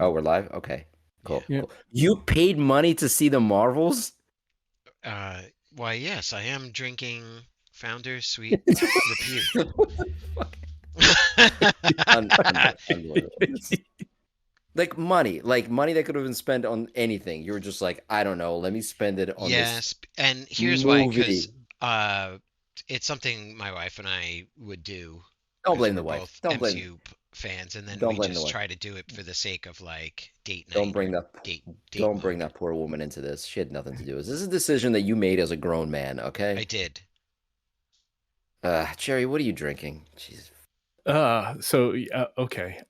Oh, we're live? Okay. Yeah. Cool. Yeah. Cool. You paid money to see the Marvels? Uh, why, yes, I am drinking Founder's Sweet Repute. What the fuck? Unbelievable. Like money that could have been spent on anything. You were just like, I don't know, let me spend it on this Yes, and here's why, because movie. uh, it's something my wife and I would do Don't because blame we're the wife. both MCU fans, and then Don't we blame the just wife. try to do it for the sake of like date Don't night bring or that date don't bring mode. that poor woman into this. She had nothing to do with this. This is a decision that you made as a grown man, I okay? did. Cherry, what are you drinking? Jesus. Okay.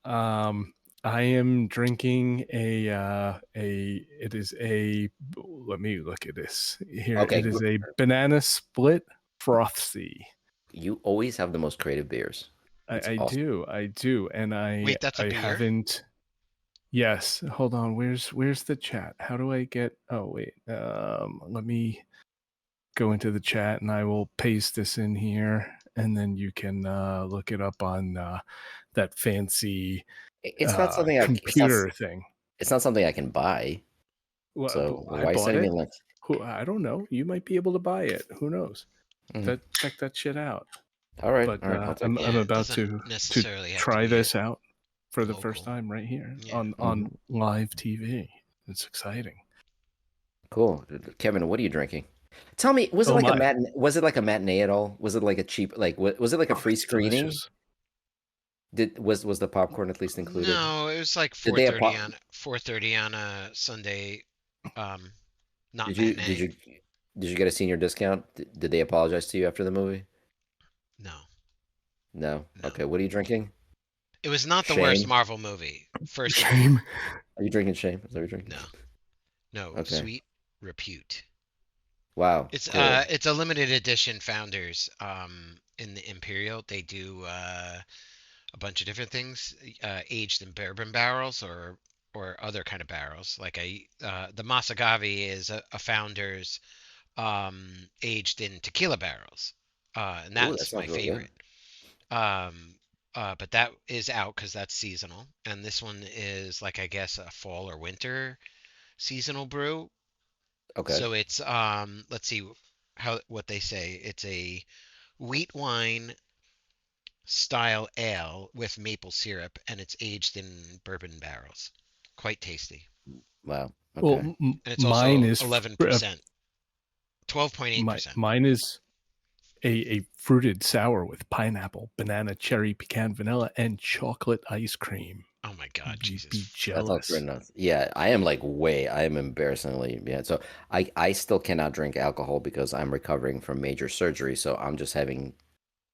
I am drinking it is a let me look at this here. Okay, It is a banana split frothy. you always have the most creative beers. It's I awesome. do. I do. And Wait, that's a I beer? haven't Yes, hold on. Where's the chat? How do I get Oh, wait. Let me go into the chat and I will paste this in here and then you can look it up on that fancy It's not something computer thing. it's not something I can buy. Well, So I why are you bought sending me it. links? I don't know. You might be able to buy it. Who knows? Mm. Check that shit out. All right, But all right, I'll take a Yeah, I'm look. it about doesn't to necessarily have to try be a this out for the first local. time right here Yeah. on live TV. It's exciting. Cool. Kevin, what are you drinking? Tell me, was it Oh like a my! matinee at all? Was it like a cheap was it like a Oh, free it's screening? delicious. Was the popcorn at least included? No, it was like Did they have 4:30 on a Sunday, um, not did you did matinee. you did you get a senior discount? Did they apologize to you after the movie? No, No. no. Okay, what are you drinking? It was not the worst Shame? Marvel movie, first of all. Shame. Are you drinking shame? Is that what you're drinking? No, no, Okay. Sweet Repute. Wow, cool. It's a limited edition Founders in the Imperial. They do a bunch of different things aged in bourbon barrels or other kind of barrels. Like the Masagavi is a Founders aged in tequila barrels, and Ooh, that that's my sounds real good. favorite. Um, but that is out because that's seasonal, and this one is like I guess a fall or winter seasonal brew. Okay. So it's let's see how what they say. It's a wheat wine style ale with maple syrup, and it's aged in bourbon barrels. Quite tasty, Wow. Well, Okay. and it's mine also is 11%, 12.8%. mine is a fruited sour with pineapple, banana, cherry, pecan, vanilla, and chocolate ice cream. Oh my God, You'd be Jesus! That sounds jealous. great enough. Yeah, I am embarrassingly, yeah. So I still cannot drink alcohol because I'm recovering from major surgery, so I'm just having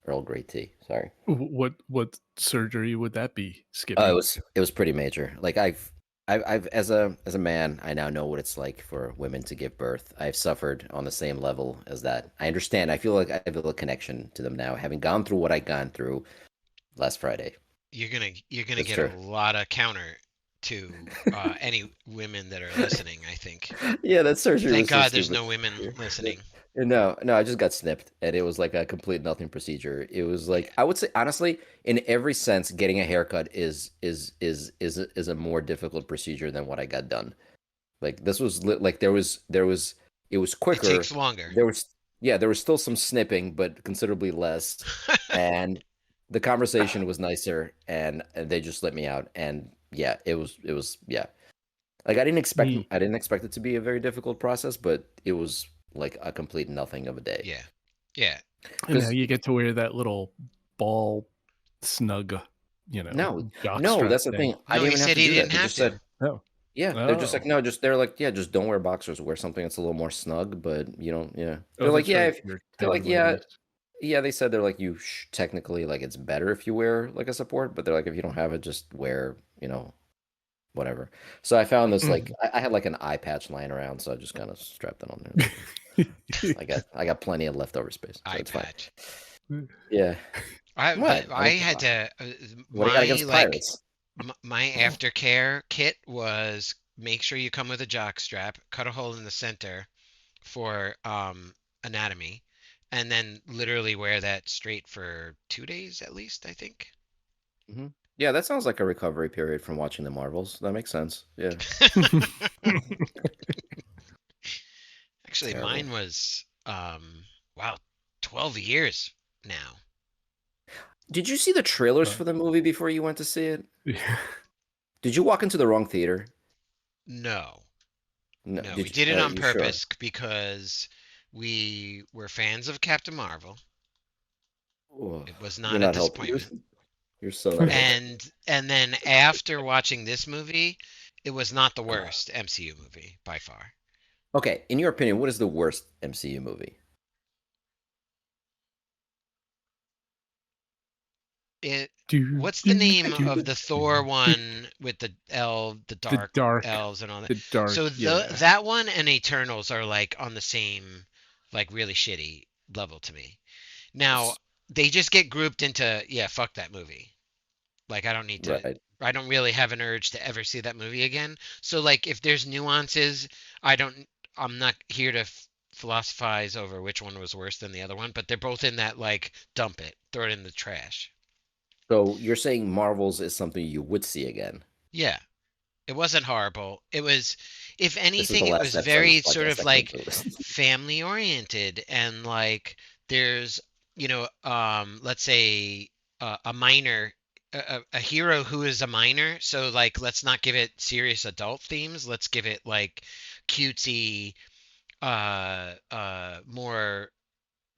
Earl Grey tea. Sorry. What surgery would that be, Oh, Skippy? it was pretty major. Like I've as a man, I now know what it's like for women to give birth. I've suffered on the same level as that. I understand. I feel like I have a little connection to them now, having gone through what I gone through last Friday. You're gonna That's get a true. lot of counter to any women that are listening. I think. Yeah, that surgery Thank was so God there's stupid. no women listening. No, no, I just got snipped, and it was like a complete nothing procedure. It was Yeah. like I would say honestly, in every sense, getting a haircut is a more difficult procedure than what I got done. Like this was like there was it was It quicker. takes longer. There was yeah, there was still some snipping, but considerably less. And the conversation was nicer, and they just let me out. And yeah, it was yeah. Like Me, I didn't expect it to be a very difficult process, but it was like a complete nothing of a day. Yeah. Yeah. and now Because you get to wear that little ball snug, no, no, jockstrap that's the thing. thing. I No, didn't he even have said to he do didn't that. They have just to. said, Oh, yeah, they're just like, oh, no, just they're like, yeah, just don't wear boxers. Wear something that's a little more snug, but you don't, yeah. oh, They're like, that's yeah, right. if You're they're like, tender yeah, ladies. yeah. They said they're like, technically like it's better if you wear like a support, but they're like, if you don't have it, just wear, whatever. So I found this like I had like an eye patch lying around, so I just kind of strapped it on there. Like, I got plenty of leftover space, so Eye it's fine. patch. Yeah. But What? I had to What do you got my against like pirates? my aftercare kit was make sure you come with a jock strap, cut a hole in the center for anatomy, and then literally wear that straight for 2 days at least, I think. Hmm. Yeah, that sounds like a recovery period from watching the Marvels. That makes sense. Yeah, Actually, terrible. mine was wow, 12 years now. Did you see the trailers Uh, for the movie before you went to see it? yeah. Did you walk into the wrong theater? No. No. No, we Did you? did it on You sure? purpose because we were fans of Captain Marvel. Oh, It was you're not a not helping. disappointment. You're so not helping. And then after watching this movie, it was not the Uh, worst MCU movie by far. okay, in your opinion, what is the worst MCU movie? It do, what's the do, name do, of the Thor do, do. one with the The dark dark, elves and all that? the dark, So yeah. that one and Eternals are like on the same like really shitty level to me. Now, S- they just get grouped into yeah, fuck that movie. Like Right. I don't really have an urge to ever see that movie again. So like if there's nuances, I don't I'm not here to philosophize over which one was worse than the other one, but they're both in that like dump it, throw it in the trash. So you're saying Marvels is something you would see again? Yeah, it wasn't horrible. It was, if This is the anything, it last was episode of this very sort podcast of that came like through this. family oriented and like there's, let's say a minor, a hero who is a minor. So like, let's not give it serious adult themes. Let's give it like cutesy, more.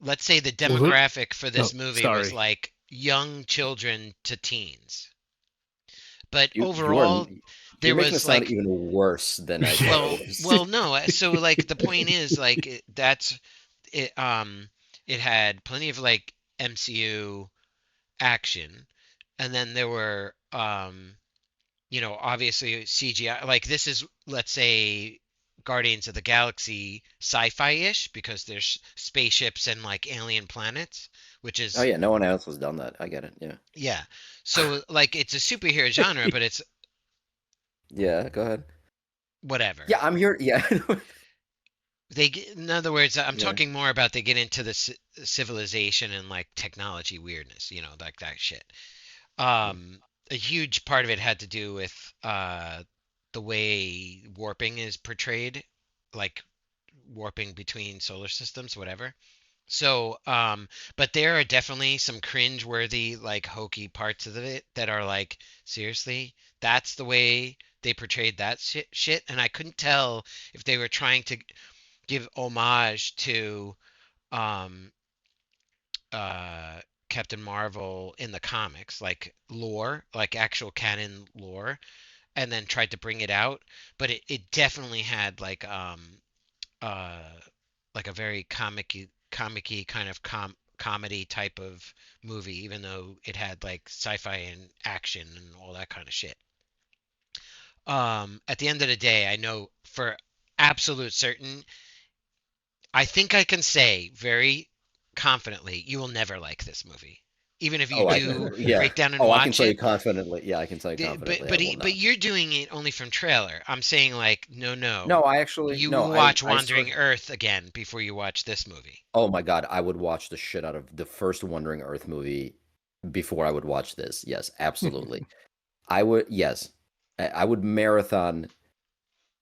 Let's say the Look. demographic for Oh, this movie was sorry. like young children to teens. But You are overall, you're there making it was sound like even worse than I thought it was. no. So like the point is like that's it. It had plenty of like MCU action, and then there were obviously CGI. Like this is, let's say, Guardians of the Galaxy sci-fi-ish because there's spaceships and like alien planets, which Oh is yeah, no one else has done that. I get it. Yeah. yeah. So like it's a superhero genre, but it's Yeah, go ahead. whatever. Yeah, I'm here. Yeah. In other words, I'm Yeah. talking more about they get into the civilization and like technology weirdness, like that shit. Um, a huge part of it had to do with the way warping is portrayed, like warping between solar systems, whatever. So, but there are definitely some cringe-worthy, like hokey parts of it that are like, seriously, that's the way they portrayed that shit, and I couldn't tell if they were trying to give homage to um uh Captain Marvel in the comics, like lore, like actual canon lore, and then tried to bring it out, but it definitely had uh like a very comic-y kind of comedy type of movie, even though it had like sci-fi and action and all that kind of shit. At the end of the day, I know for absolute certain I think I can say very confidently you will never like this movie. Even if you Oh, I do yeah. break down and Oh, I can watch tell you it. confidently. Yeah, I can tell you But confidently I but will but not. you're doing it only from trailer. I'm saying like no No, no. I actually You no, will watch I swear. Wandering Earth again before you watch this movie. Oh my God, I would watch the shit out of the first Wandering Earth movie before I would watch this. Yes, absolutely. I would, yes. I would marathon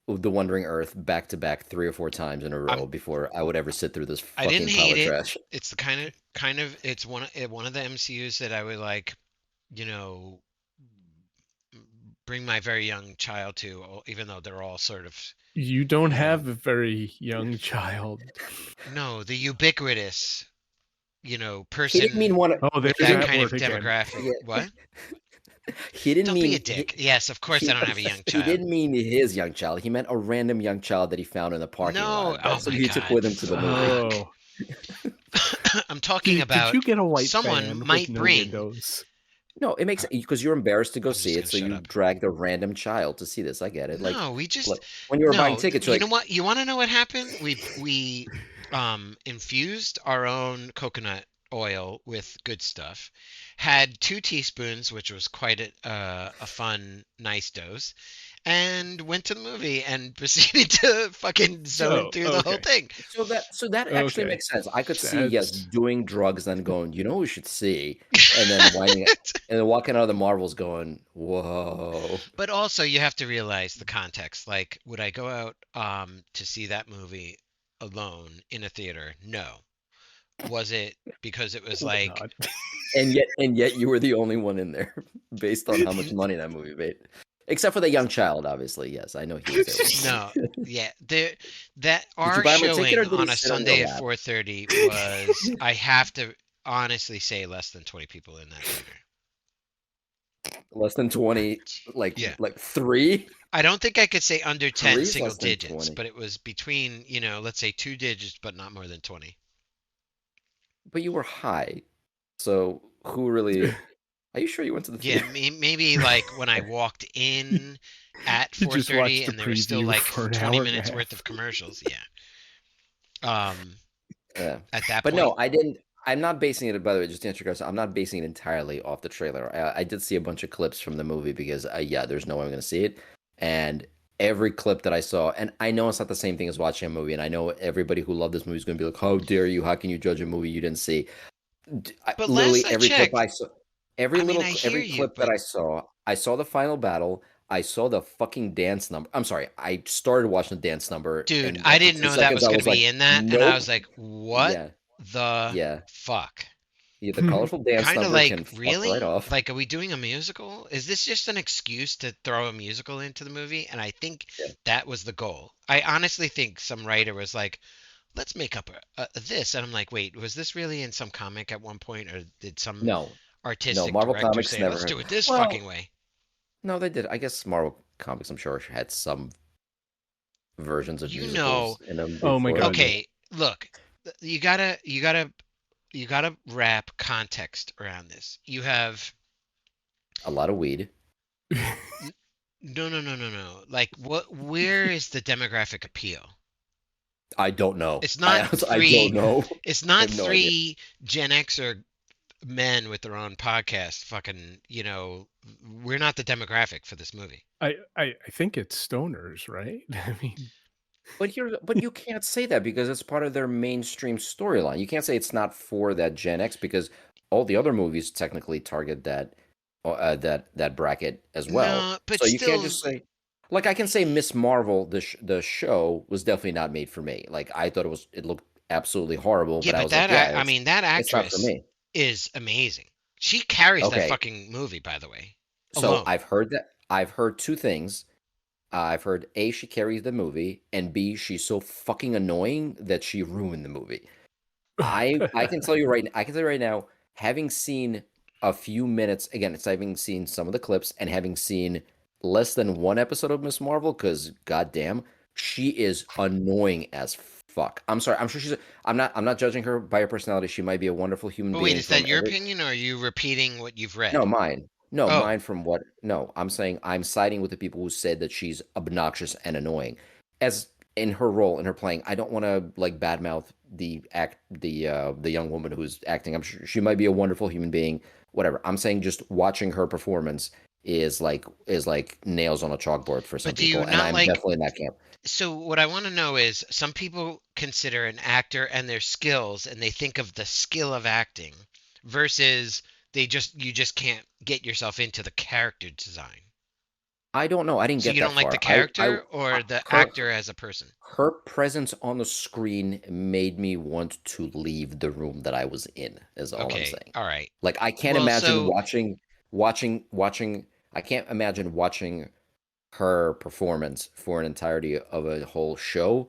the Wandering Earth back to back 3 or 4 times in a I'm row before I would ever sit through this I didn't fucking pile hate of it. trash. It's the kind of it's one of the MCUs that I would like, you know, bring my very young child to, even though they're all sort of, You don't you know, have a very young child. no, the ubiquitous, He didn't mean person one. Oh, with He there's that that didn't. kind of word again. demographic. Yeah, What? he didn't Don't be a mean. dick. Yes, of course I don't have a young He child. didn't mean his young child. He meant a random young child that he found in the parking No, lot. oh That's what my he took God, with him to the movie. fuck. Oh, I'm talking did about you get a white someone van with might no bring. windows? No, it makes because you're embarrassed to go I'm just see it, gonna so shut you up. dragged a random child to see this. I get it. No, Like when you were buying tickets, you're You know like, what? You want to know what happened? We infused our own coconut oil with good stuff. Had 2 teaspoons, which was quite a fun, nice dose, and went to the movie and proceeded to fucking zone So, through the whole okay. thing. So that actually Okay. makes sense. I could see, yes, That's doing drugs, then going, you know, we should see, and then winding it, and then walking out of the Marvels going, whoa. But also, you have to realize the context. Like, would I go out to see that movie alone in a theater? No. Was it because it was why like, not? And yet you were the only one in there, based on how much money that movie made. Except for the young child, obviously. Yes, I know he was there with no, me. yeah, there that Did you our buy him a ticket or showing did he on a sit on your Sunday at lap? 4:30 was, I have to honestly say, less than 20 people in that theater. Less than 20, Yeah. like three? I don't think I could say under 10 Three's single less than digits, 20. but it was between, let's say two digits, but not more than 20. But you were high. So who really are you sure you went to the Yeah, theater? maybe like when I walked in at You just 4:30 watched the and there was still preview like for an 20 hour and a minutes worth half. of commercials. Yeah. Um, Yeah. at that But point, no, I didn't. I'm not basing it, by the way, just to answer your question, I'm not basing it entirely off the trailer. I did see a bunch of clips from the movie because, yeah, there's no way I'm going to see it. And every clip that I saw, and I know it's not the same thing as watching a movie, and I know everybody who loved this movie is going to be like, how dare you? How can you judge a movie you didn't see? but last Literally I every clip checked, I saw, I mean, I hear every you, clip that but I saw the final battle. I saw the fucking dance number. I'm sorry, I started watching the dance number, dude, and I after didn't two know that seconds, was I going to was be like, in that, and I nope. was like, what Yeah, the yeah, fuck? yeah. The colorful dance Kind of number like, can fuck right really? off. Like, are we doing a musical? Is this just an excuse to throw a musical into the movie? And I think Yeah. that was the goal. I honestly think some writer was like, let's make up this. And I'm like, wait, was this really in some comic at one point? Or did some No, no. artistic Marvel director Comics say, let's never. do it this fucking Well, way? no, they did. I guess Marvel Comics, I'm sure, had some versions of You know, musicals in them Oh my before. god, yeah. okay, look, you gotta wrap context around this. You have A lot of weed. no, no, no, no, no. Like, where is the demographic appeal? I don't know. It's not I don't three. know. It's I not have no idea. three Gen X or men with their own podcast. Fucking, we're not the demographic for this movie. I think it's stoners, right? I mean, But you can't say that because it's part of their mainstream storyline. You can't say it's not for that Gen X because all the other movies technically target that bracket as well. No, but So you can't still, just say, like, I can say Miss Marvel, the show was definitely not made for me. Like, I thought it looked absolutely horrible, yeah. but I But was like, yeah, I mean, that it's not for actress me. is amazing. She carries that Okay, fucking movie, by the way, so alone. I've heard two things. I've heard A, she carries the movie, and B, she's so fucking annoying that she ruined the movie. I can tell you right now, having seen a few minutes, again, it's having seen some of the clips and having seen less than one episode of Miss Marvel, because goddamn, she is annoying as fuck. I'm sorry, I'm sure I'm not judging her by her personality. She might be a wonderful human But wait, being is that from your every opinion, or are you repeating what you've read? no, mine. No, Oh, mine from what? No, I'm saying I'm siding with the people who said that she's obnoxious and annoying. As in her role, in her playing, I don't want to like badmouth the young woman who's acting. I'm sure she might be a wonderful human being, whatever. I'm saying just watching her performance is like nails on a chalkboard for but some do you people, and not I'm like? definitely in that camp. So what I want to know is, some people consider an actor and their skills, and they think of the skill of acting versus you just can't get yourself into the character design. I don't know. I didn't So get you that don't like the far. character or the Her actor as a person? her presence on the screen made me want to leave the room that I was in, is all I'm Okay, saying. all right. Like I can't Well, imagine so watching I can't imagine watching her performance for an entirety of a whole show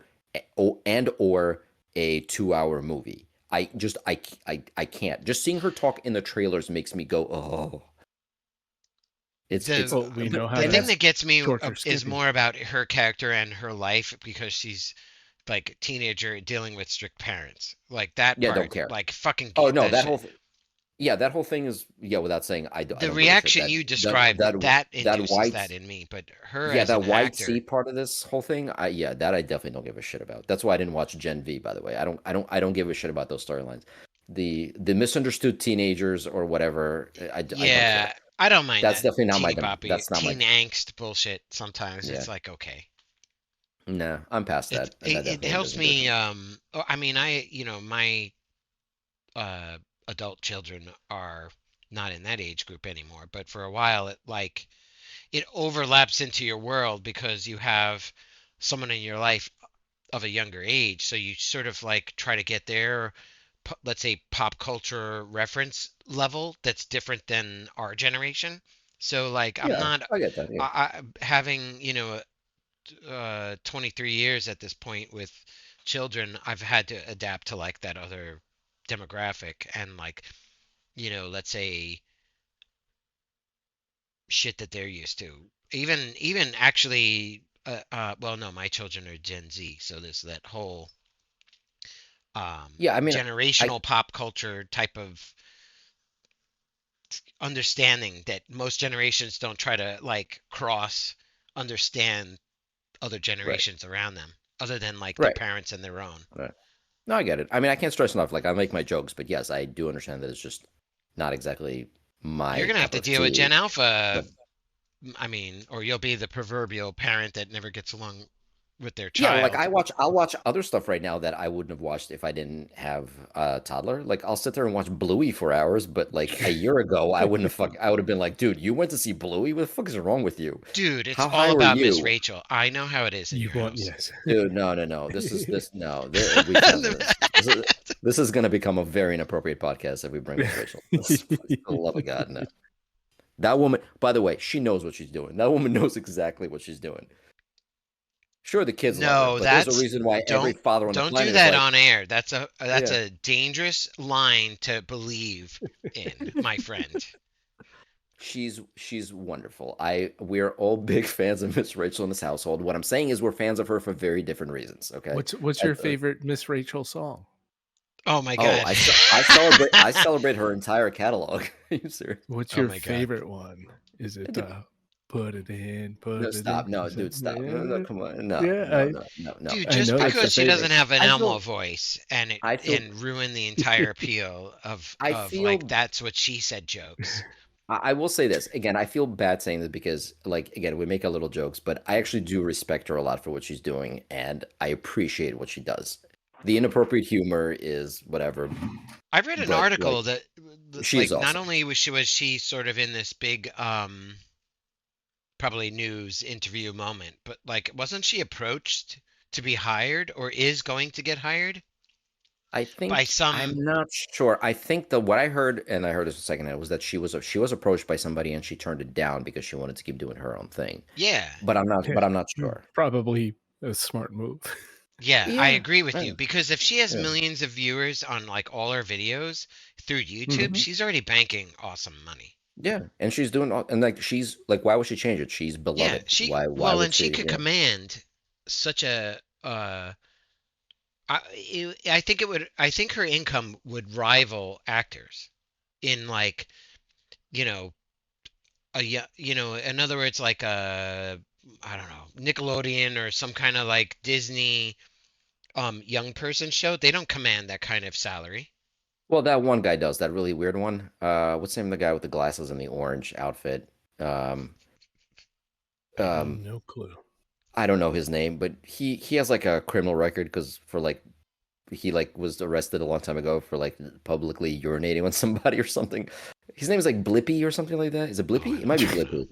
and or a 2 hour movie. I can't. Just seeing her talk in the trailers makes me go, oh. It's the well, we know how the and to thing that's that gets me torture is Skippy. more about her character and her life, because she's like a teenager dealing with strict parents. Like that yeah, part, don't care. like fucking Oh get no, that shit. yeah, that whole thing is, yeah, without saying I The don't give a shit reaction that you that described, that that that induces white that in me, but her yeah, as an that white sea actor, part of this whole thing, yeah, that I definitely don't give a shit about. That's why I didn't watch Gen V, by the way. I don't give a shit about those storylines. The misunderstood teenagers or whatever, I don't yeah, care. I don't mind That's that definitely not my teeny boppy, that's not my teen angst bullshit. Sometimes yeah. it's like okay. No, I'm past It that, and that it definitely helps doesn't do it for me. me. I mean, my uh adult children are not in that age group anymore. But for a while, it overlaps into your world because you have someone in your life of a younger age, so you sort of like try to get their let's say pop culture reference level that's different than our generation. So like I'm Yeah, not I get that. Yeah. having 23 years at this point with children. I've had to adapt to like that other demographic and like let's say shit that they're used to. Even actually, well, no, my children are Gen Z, so there's that whole Yeah, I mean, I generational pop culture type of understanding that most generations don't try to like cross understand other right, generations around them, other than like their right, parents and their own. right. No, I get it. I mean, I can't stress enough. Like, I make my jokes, but yes, I do understand that it's just not exactly You're my gonna have cup to of deal with tea. Gen Alpha. But I mean, or you'll be the proverbial parent that never gets along with their yeah, like child. I'll watch other stuff right now that I wouldn't have watched if I didn't have a toddler. Like, I'll sit there and watch Bluey for hours, but like a year ago, I would have been like, dude, you went to see Bluey? What the fuck is wrong with you? Dude, it's How all high were about Miss you? Rachel. I know how it is in You your want house. yes. Dude, no, no, no. No. We've done this. This is going to become a very inappropriate podcast if we bring Miss Rachel. For the love of God, no. That woman, by the way, she knows what she's doing. That woman knows exactly what she's doing. Sure, the kids love her, No, but there's a that's reason why every don't father on the don't do planet is that like, on air. That's yeah, a dangerous line to believe in, my friend. she's wonderful. We're all big fans of Miss Rachel in this household. What I'm saying is we're fans of her for very different reasons. Okay. What's your favorite Miss Rachel song? Oh my Oh, God. I celebrate her entire catalog. Are you serious? What's Oh your my God. favorite one? Is It it dep- put it in, no, put it in? stop. No, Is that dude, stop. No, no, yeah? come on. No, Yeah, no, no, no, no. Dude, I just know I it's feel, because your she doesn't favorite. have an I Elmo feel, voice and I feel, ruin the entire appeal I of like feel that's what she said jokes. I will say this again. I feel bad saying this because, like, again, we make a little jokes, but I actually do respect her a lot for what she's doing, and I appreciate what she does. The inappropriate humor is whatever, I read an but article like, that she is like not awesome. only was she sort of in this big probably news interview moment, but like wasn't she approached to be hired or is going to get hired I by think some. I'm not sure. I think the what I heard, and I heard this a second ago, was that she was approached by somebody and she turned it down because she wanted to keep doing her own thing. Yeah. But I'm not sure. Probably a smart move. Yeah, I Yeah, agree with yeah, you because if she has yeah. millions of viewers on like all her videos through YouTube, Mhm. she's already banking awesome money. Yeah, and she's doing all, and like she's like, why would she change it? She's Yeah, beloved. she Why well, would and she she? could Yeah. command such a I think I think her income would rival actors in like, you know, in other words like a I don't know, Nickelodeon or some kind of like Disney young person show. They don't command that kind of salary. Well, that one guy does that really weird one. What's the name of the guy with the glasses and the orange outfit? Um, um, No clue. I don't know his name, but he has like a criminal record because for like he like was arrested a long time ago for like publicly urinating on somebody or something. His name is like Blippy or something like that. Is it Oh, I Blippy? It might be don't know. Blippy.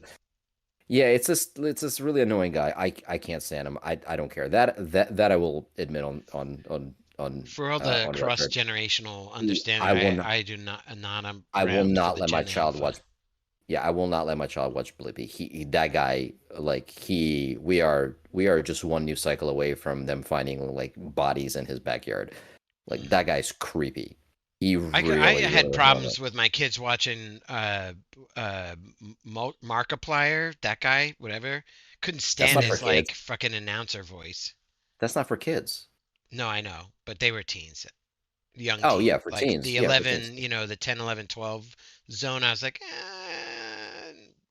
Yeah, it's this really annoying guy. I can't stand him. I don't care. That I will admit For all the on record. cross-generational understanding, I will not I do not am I will around for not the let my Gen child Alpha. watch. Yeah, I will not let my child watch Blippi. That guy, like we are just one news cycle away from them finding like bodies in his backyard. Like Mm. that guy's creepy. He I really, had really is one of problems them. with my kids watching Markiplier, that guy, whatever. Couldn't That's stand not for his like kids. fucking announcer voice. That's not for kids. No, I know, but they were teens, young Oh teen. yeah, for Like teens. the Yeah, for teens. 11, the 10, 11, 12 zone, I was like,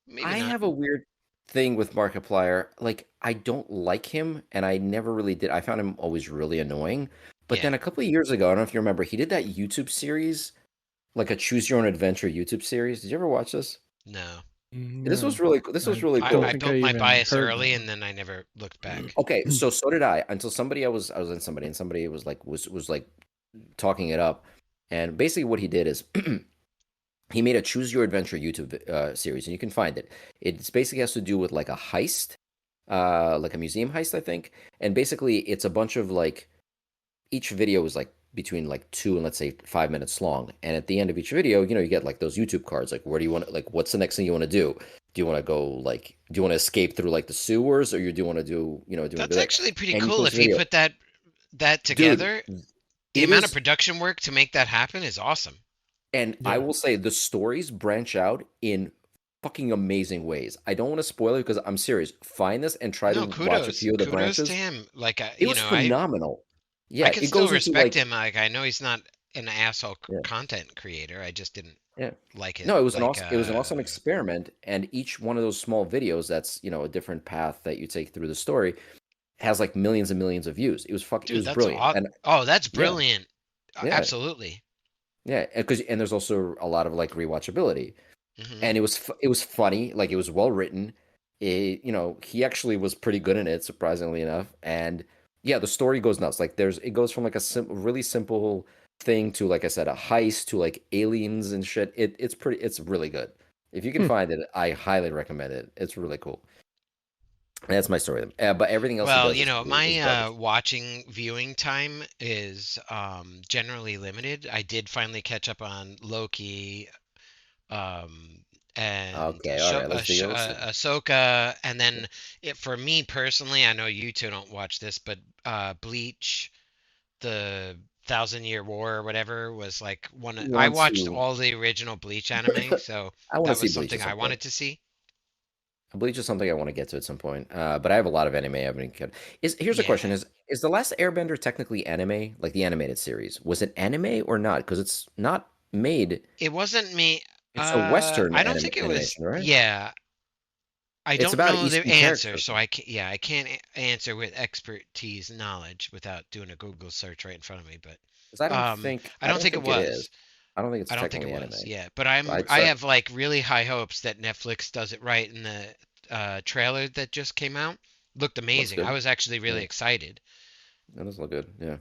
maybe I not. have a weird thing with Markiplier. Like I don't like him, and I never really did. I found him always really annoying. But Yeah, then a couple of years ago, I don't know if you remember, he did that YouTube series, like a choose your own adventure YouTube series. Did you ever watch this? no. No, this was I really don't I cool. think I built my even bias heard early that and one. then I never looked back. Okay, so did I until somebody I was in somebody and somebody was like was like talking it up, and basically what he did is he made a choose your adventure YouTube series, and you can find it. It's basically has to do with like a heist, like a museum heist, I think. And basically, it's a bunch of like each video is like between like 2 and let's say 5 minutes long. And at the end of each video, you get like those YouTube cards, like where do you want to like what's the next thing you want to do? Do you want to go like do you want to escape through like the sewers, or you do want to do do you want to That's do that? actually pretty And you cool post if a he video, put that dude. together. The It amount of is. production work to make that happen is awesome. And I Yeah. will say the stories branch out in fucking amazing ways. I don't want to spoil it because I'm serious. Find this and try to No, watch a few of the kudos to branches. him. Like It was phenomenal. I Yeah, can it still goes into respect like him. Like I know he's not an asshole yeah, content creator. I just didn't yeah. like it. No, Like it was an awesome experiment, and each one of those small videos that's, a different path that you take through the story has like millions and millions of views. It dude, was brilliant. And oh, that's yeah, brilliant. yeah. Absolutely. Yeah, and there's also a lot of like rewatchability. Hmm. And it was funny, like it was well written. He actually was pretty good in it, surprisingly enough. And yeah, the story goes nuts. Like it goes from like really simple thing to, like I said, a heist to like aliens and shit. It's really good. If you can Hmm. find it, I highly recommend it. It's really cool. And that's my story. But everything else he Well, does is my garbage. watching viewing time is generally limited. I did finally catch up on Loki, um, and Okay, all right, let's see. Ahsoka, and then for me personally, I know you two don't watch this, but Bleach, the Thousand Year War or whatever was like I Want watched to? all the original Bleach anime, so I want to that see was Bleach something at I some point. wanted to see. Bleach is something I want to get to at some point. But I have a lot of anime I haven't cut. Here's a question: Yeah, is the last Airbender technically anime, like the animated series? Was it anime or not? Because it's not made. it wasn't me. It's a Western I don't think it was. animation, right? Yeah, I It's don't about know the Eastern answer, characters. so I can't answer with expertise knowledge without doing a Google search right in front of me. But Because I I don't don't think it think it is. was. I don't think it's I don't think it technically was. anime. Yeah, but I'd I start. have like really high hopes that Netflix does it right in the trailer that just came out. Looked Looks amazing. I good. was actually Yeah, really excited. that does look good. Yeah,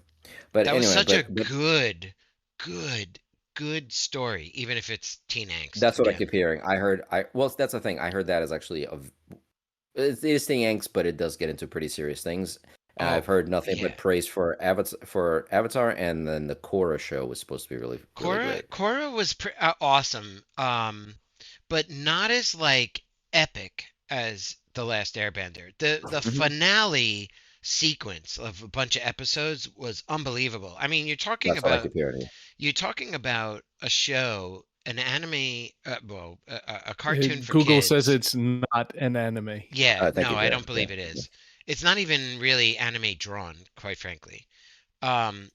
but That was anyway, such a but good, good story, even if it's teen angst that's what I again. keep hearing. Well, that's the thing. I heard that is actually it is thing Yanks, but it does get into pretty serious things. And I've Oh, heard nothing yeah. but praise for Avatar, and then the Korra show was supposed to be really really great. Korra was awesome. But not as like epic as The Last Airbender. The Hmm. finale sequence of a bunch of episodes was unbelievable. I mean, That's what I keep hearing. you're talking about a show, an anime, a cartoon for Google says kids. it's not an anime. Yeah, Thank no, you, I Jared. don't Yeah, believe it is. It's not even really anime drawn, quite frankly.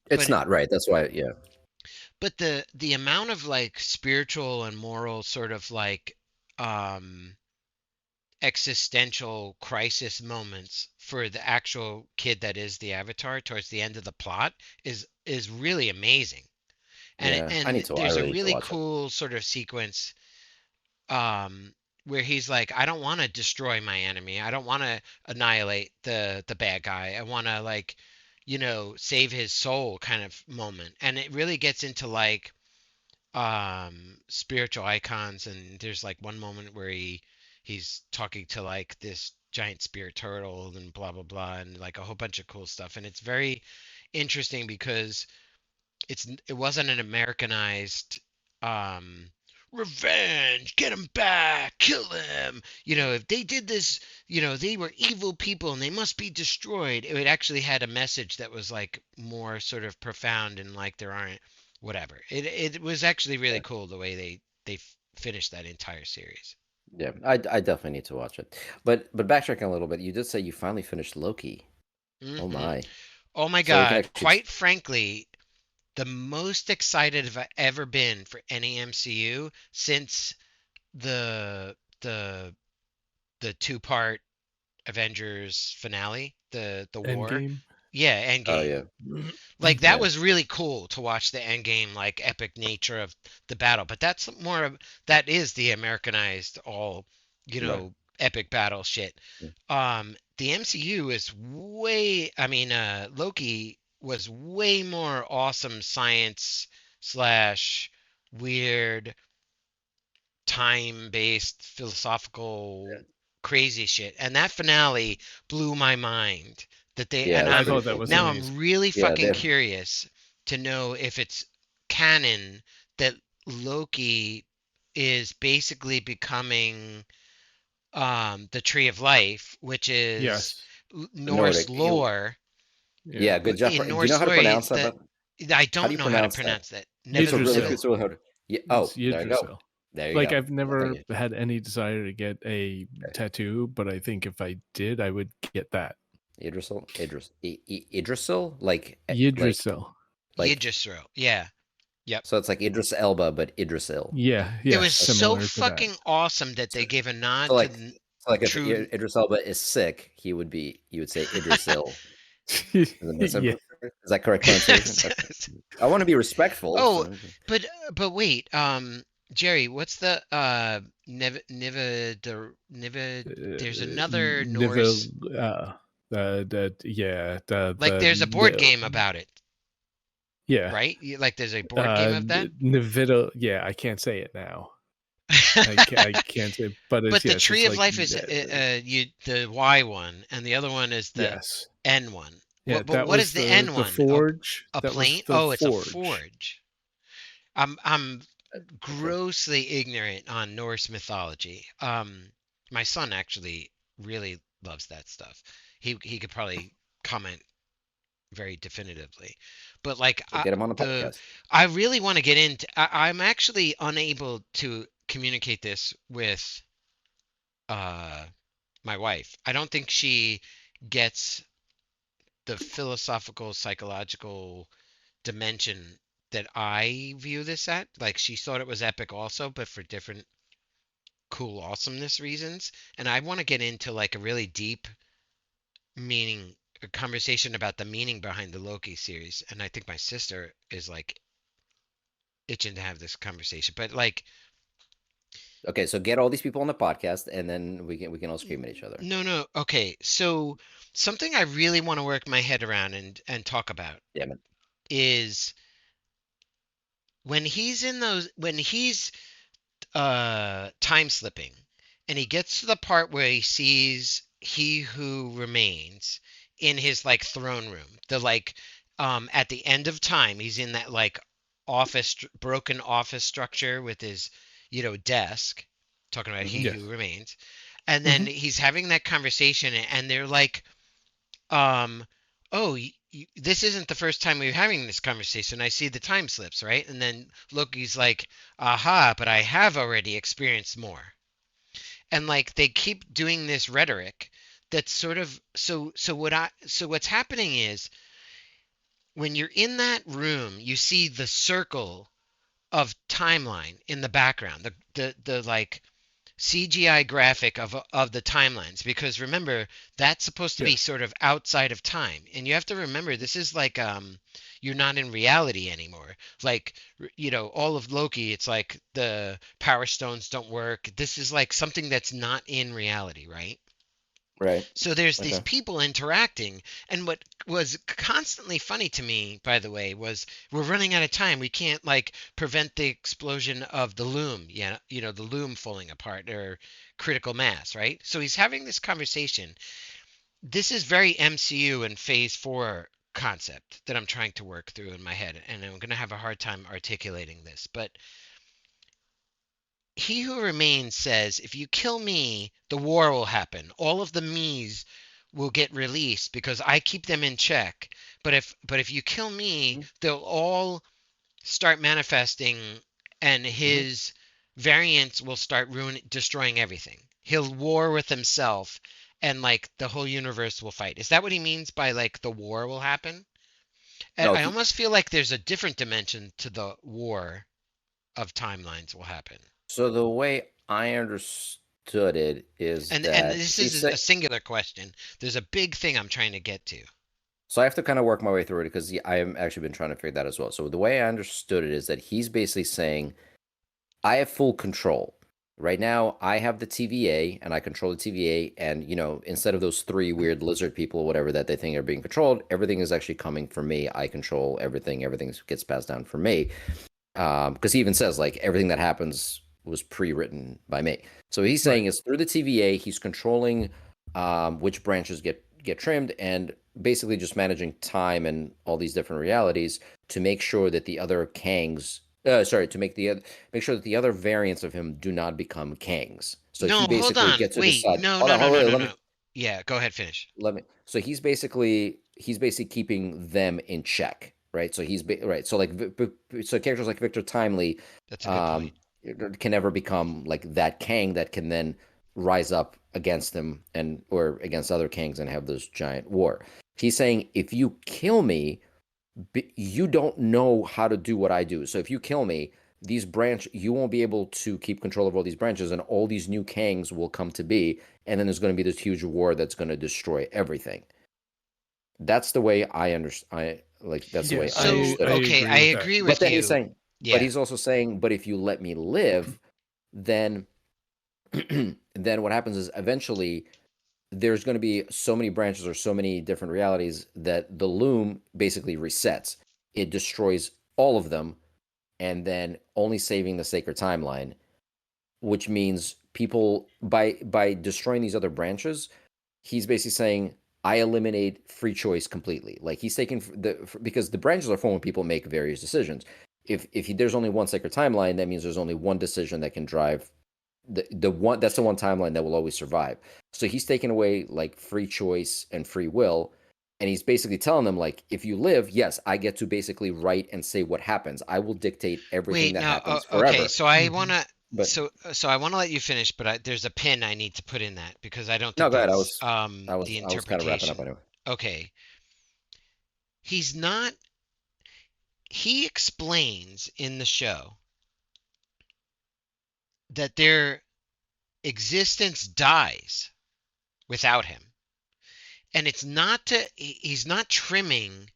it's not right. That's why. Yeah, But the amount of like spiritual and moral sort of like um existential crisis moments for the actual kid that is the avatar towards the end of the plot is really amazing. yeah. And I there's a really need to really watch it. cool sort of sequence where he's like, I don't want to destroy my enemy. I don't want to annihilate the bad guy. I want to like, save his soul kind of moment. And it really gets into like spiritual icons, and there's like one moment where he's talking to like this giant spirit turtle and blah blah blah and like a whole bunch of cool stuff, and it's very interesting because it wasn't an Americanized um revenge, get him back, kill him. If they did this, they were evil people and they must be destroyed. It actually had a message that was like more sort of profound, and like there aren't whatever. It was actually really Yeah, cool the way they finished that entire series. yeah. I definitely need to watch it. But backtracking a little bit, you did say you finally finished Loki. Oh Hmm. my! Oh my So we can God! actually. Quite frankly, the most excited I've ever been for any MCU since the the two-part Avengers finale, the war. Endgame. Yeah, Oh Endgame. yeah, Like that yeah. was really cool to watch the Endgame like epic nature of the battle. But that's more of that is the Americanized all. Right. epic battle shit. Mm. The MCU is way, I mean, Loki was way more awesome science slash weird time-based philosophical crazy shit. And that finale blew my mind that they Yeah, and that's I pretty thought that cool was too. now I'm amazing. really Yeah, fucking they curious to know if it's canon that Loki is basically becoming the Tree of Life, which is Yes. Norse Nordic. lore. Yeah. Yeah, good job. In Do you know Norse how to lore, pronounce that? that But I how do don't you know how to pronounce that? pronounce that. It's Never, a really never. Yggdrasil. it's really hard. Yeah. It's Oh, there you go. Yggdrasil. There you Like go. I've Yeah, thank never you. had any desire to get a Okay. tattoo, but I think if I did, I would get that. Idrisil, Yggdrasil. like Yggdrasil. Yeah. Yep. so it's like Idris Elba, but Idrisil. Yeah, It yeah, was so similar to that. fucking awesome that So, they gave a so nod to like so like if true. Idris Elba is sick, you would say Idrisil. Yeah. Is that correct pronunciation? Okay. I want to be respectful, Oh, so but wait, Jerry, what's the there's another Nivel, Norse, yeah, like there's a board game about it, yeah, right? Like there's a board game of that. Nvidia, yeah, I can't say it now. I can't say, but it's But the yes, Tree it's of like Life is the Y one, and the other one is the yes, N one. yeah, But that what was is the N the one? forge. A That was plane? the Oh, it's a forge. forge. I'm okay. grossly ignorant on Norse mythology. My son actually really loves that stuff. He could probably comment very definitively. But like So get him on the the podcast. I really want to get into I'm actually unable to communicate this with uh my wife. I don't think she gets the philosophical psychological dimension that I view this at. Like she thought it was epic also, but for different cool awesomeness reasons. And I want to get into like a really deep meaning a conversation about the meaning behind the Loki series. And I think my sister is like itching to have this conversation. But like Okay, so get all these people on the podcast, and then we can all scream at each other. no. Okay. So something I really want to work my head around and talk about Damn it. is when he's time slipping and he gets to the part where he sees he who remains in his like throne room, the like at the end of time he's in that like broken office structure with his desk, talking about Hmm. he who Yes. remains, and then Hmm. he's having that conversation and they're like um, oh, this isn't the first time we're having this conversation. I see the time slips, right? And then Loki's like, aha, but I have already experienced more. And like they keep doing this rhetoric that's sort of so what's happening is when you're in that room, you see the circle of timeline in the background, the like CGI graphic of the timelines, because remember that's supposed to be Yes. sort of outside of time, and you have to remember this is like you're not in reality anymore. Like all of Loki, it's like the power stones don't work. This is like something that's not in reality, right? Right. So there's these Okay. people interacting, and what was constantly funny to me, by the way, was we're running out of time. We can't like prevent the explosion of the loom, yeah, the loom falling apart or critical mass, right? So he's having this conversation. This is very MCU and Phase 4 concept that I'm trying to work through in my head, and I'm going to have a hard time articulating this, but he who remains says, if you kill me, the war will happen. All of the me's will get released because I keep them in check. But if you kill me, they'll all start manifesting and Hmm. his variants will start destroying everything. He'll war with himself and like the whole universe will fight. Is that what he means by like the war will happen? And No, I almost feel like there's a different dimension to the war of timelines will happen. so the way I understood it is And that this he's is a saying. singular question. There's a big thing I'm trying to get to. So I have to kind of work my way through it because I have actually been trying to figure that as well. So the way I understood it is that he's basically saying, I have full control, right now I have the TVA and I control the TVA, and instead of those three weird lizard people or whatever that they think are being controlled, everything is actually coming from me. I control everything. Everything gets passed down from me. Because he even says like everything that happens was pre-written by me. So he's saying Right. is through the TVA, he's controlling which branches get trimmed, and basically just managing time and all these different realities to make sure that the other Kangs, to make sure that the other variants of him do not become Kangs. So he No, hold basically on. gets to Wait. decide. No, Hold no, on, no, hold no, on, no, let me no. Yeah, go ahead, finish. so he's basically keeping them in check, right? So right. So like so characters like Victor Timely That's a good um point. can never become like that Kang that can then rise up against him and or against other Kangs and have this giant war. He's saying if you kill me, you don't know how to do what I do. So if you kill me, you won't be able to keep control of all these branches, and all these new Kangs will come to be, and then there's going to be this huge war that's going to destroy everything. That's the way I understand. That's the Yeah, way I So, understood I it. okay, agree I with that. agree But with then he's you. saying, but Yeah. he's also saying, but if you let me live, then then what happens is eventually there's going to be so many branches or so many different realities that the loom basically resets. It destroys all of them, and then only saving the sacred timeline, which means people by destroying these other branches, he's basically saying I eliminate free choice completely. Like he's taking because the branches are for when people make various decisions. If there's only one sacred timeline, that means there's only one decision that can drive the one. That's the one timeline that will always survive. So he's taking away like free choice and free will, and he's basically telling them like, if you live, yes, I get to basically write and say what happens. I will dictate everything Wait, that no. happens Okay, forever. so I Mhm. wanna. But So I want to let you finish, but there's a pin I need to put in that because I don't no, think go ahead. I that's was I the was I was kind of wrapping up interpretation. anyway. Okay, he's not. He explains in the show that their existence dies without him, and it's not to. He's not trimming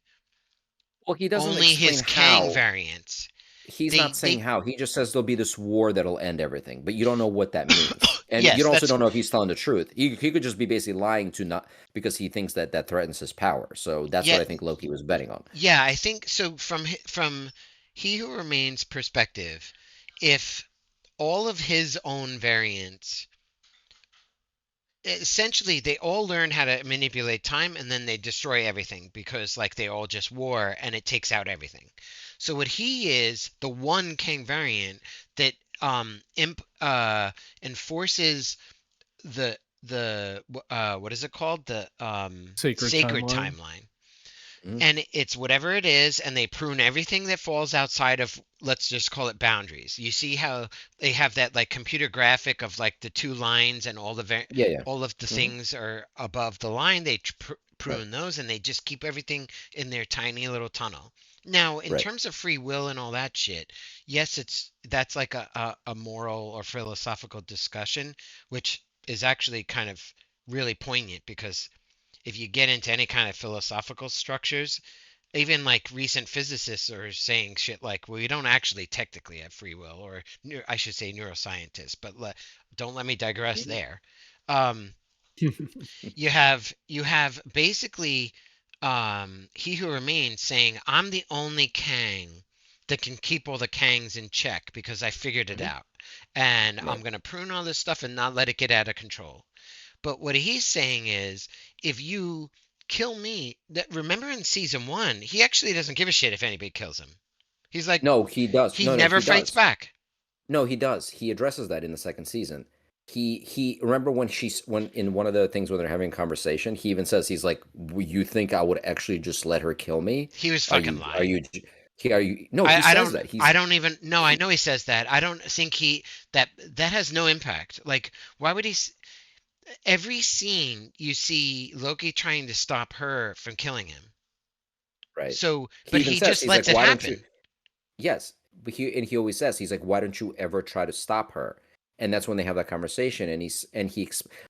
Well, he doesn't only explain his Kang how. variants. He's not saying They how. He just says there'll be this war that'll end everything, but you don't know what that means, and you yes, also that's don't know if he's telling the truth. He could just be basically lying to not because he thinks that that threatens his power. So that's yeah. what I think Loki was betting on. Yeah, I think so. From He Who Remains perspective, if all of his own variants, essentially, they all learn how to manipulate time, and then they destroy everything because, like, they all just war, and it takes out everything. So what he is, the one King variant that enforces the what is it called, the Sacred sacred timeline. timeline, Mhm. and it's whatever it is, and they prune everything that falls outside of, let's just call it, boundaries. You see how they have that like computer graphic of like the two lines, and Yeah, yeah. all of the Hmm. things are above the line. They Right, prune those, and they just keep everything in their tiny little tunnel. Now, in right. terms of free will and all that shit, yes, that's like a moral or philosophical discussion, which is actually kind of really poignant because if you get into any kind of philosophical structures, even like recent physicists are saying shit like, well, we don't actually technically have free will, or I should say neuroscientists, but don't let me digress Mhm. there. Um, you have basically He Who Remains saying, I'm the only Kang that can keep all the Kangs in check because I figured it Mhm. out, and I'm Right. gonna prune all this stuff and not let it get out of control. But what he's saying is, if you kill me, that remember in season one, he actually doesn't give a shit if anybody kills him. He's like, No, he does. he No, no, never he fights does. back. No, he does. He addresses that in the second season. He remember when when in one of the things when they're having a conversation, he even says he's like, You think I would actually just let her kill me? He was Are fucking you are lying. you are you No, he I says don't that. I don't even no, I He know he says that. I don't think that has no impact. Like, why would every scene you see Loki trying to stop her from killing him. right. So, He but even he says just he's like, lets it why don't you happen. Yes, but he always says he's like, why don't you ever try to stop her? And that's when they have that conversation, and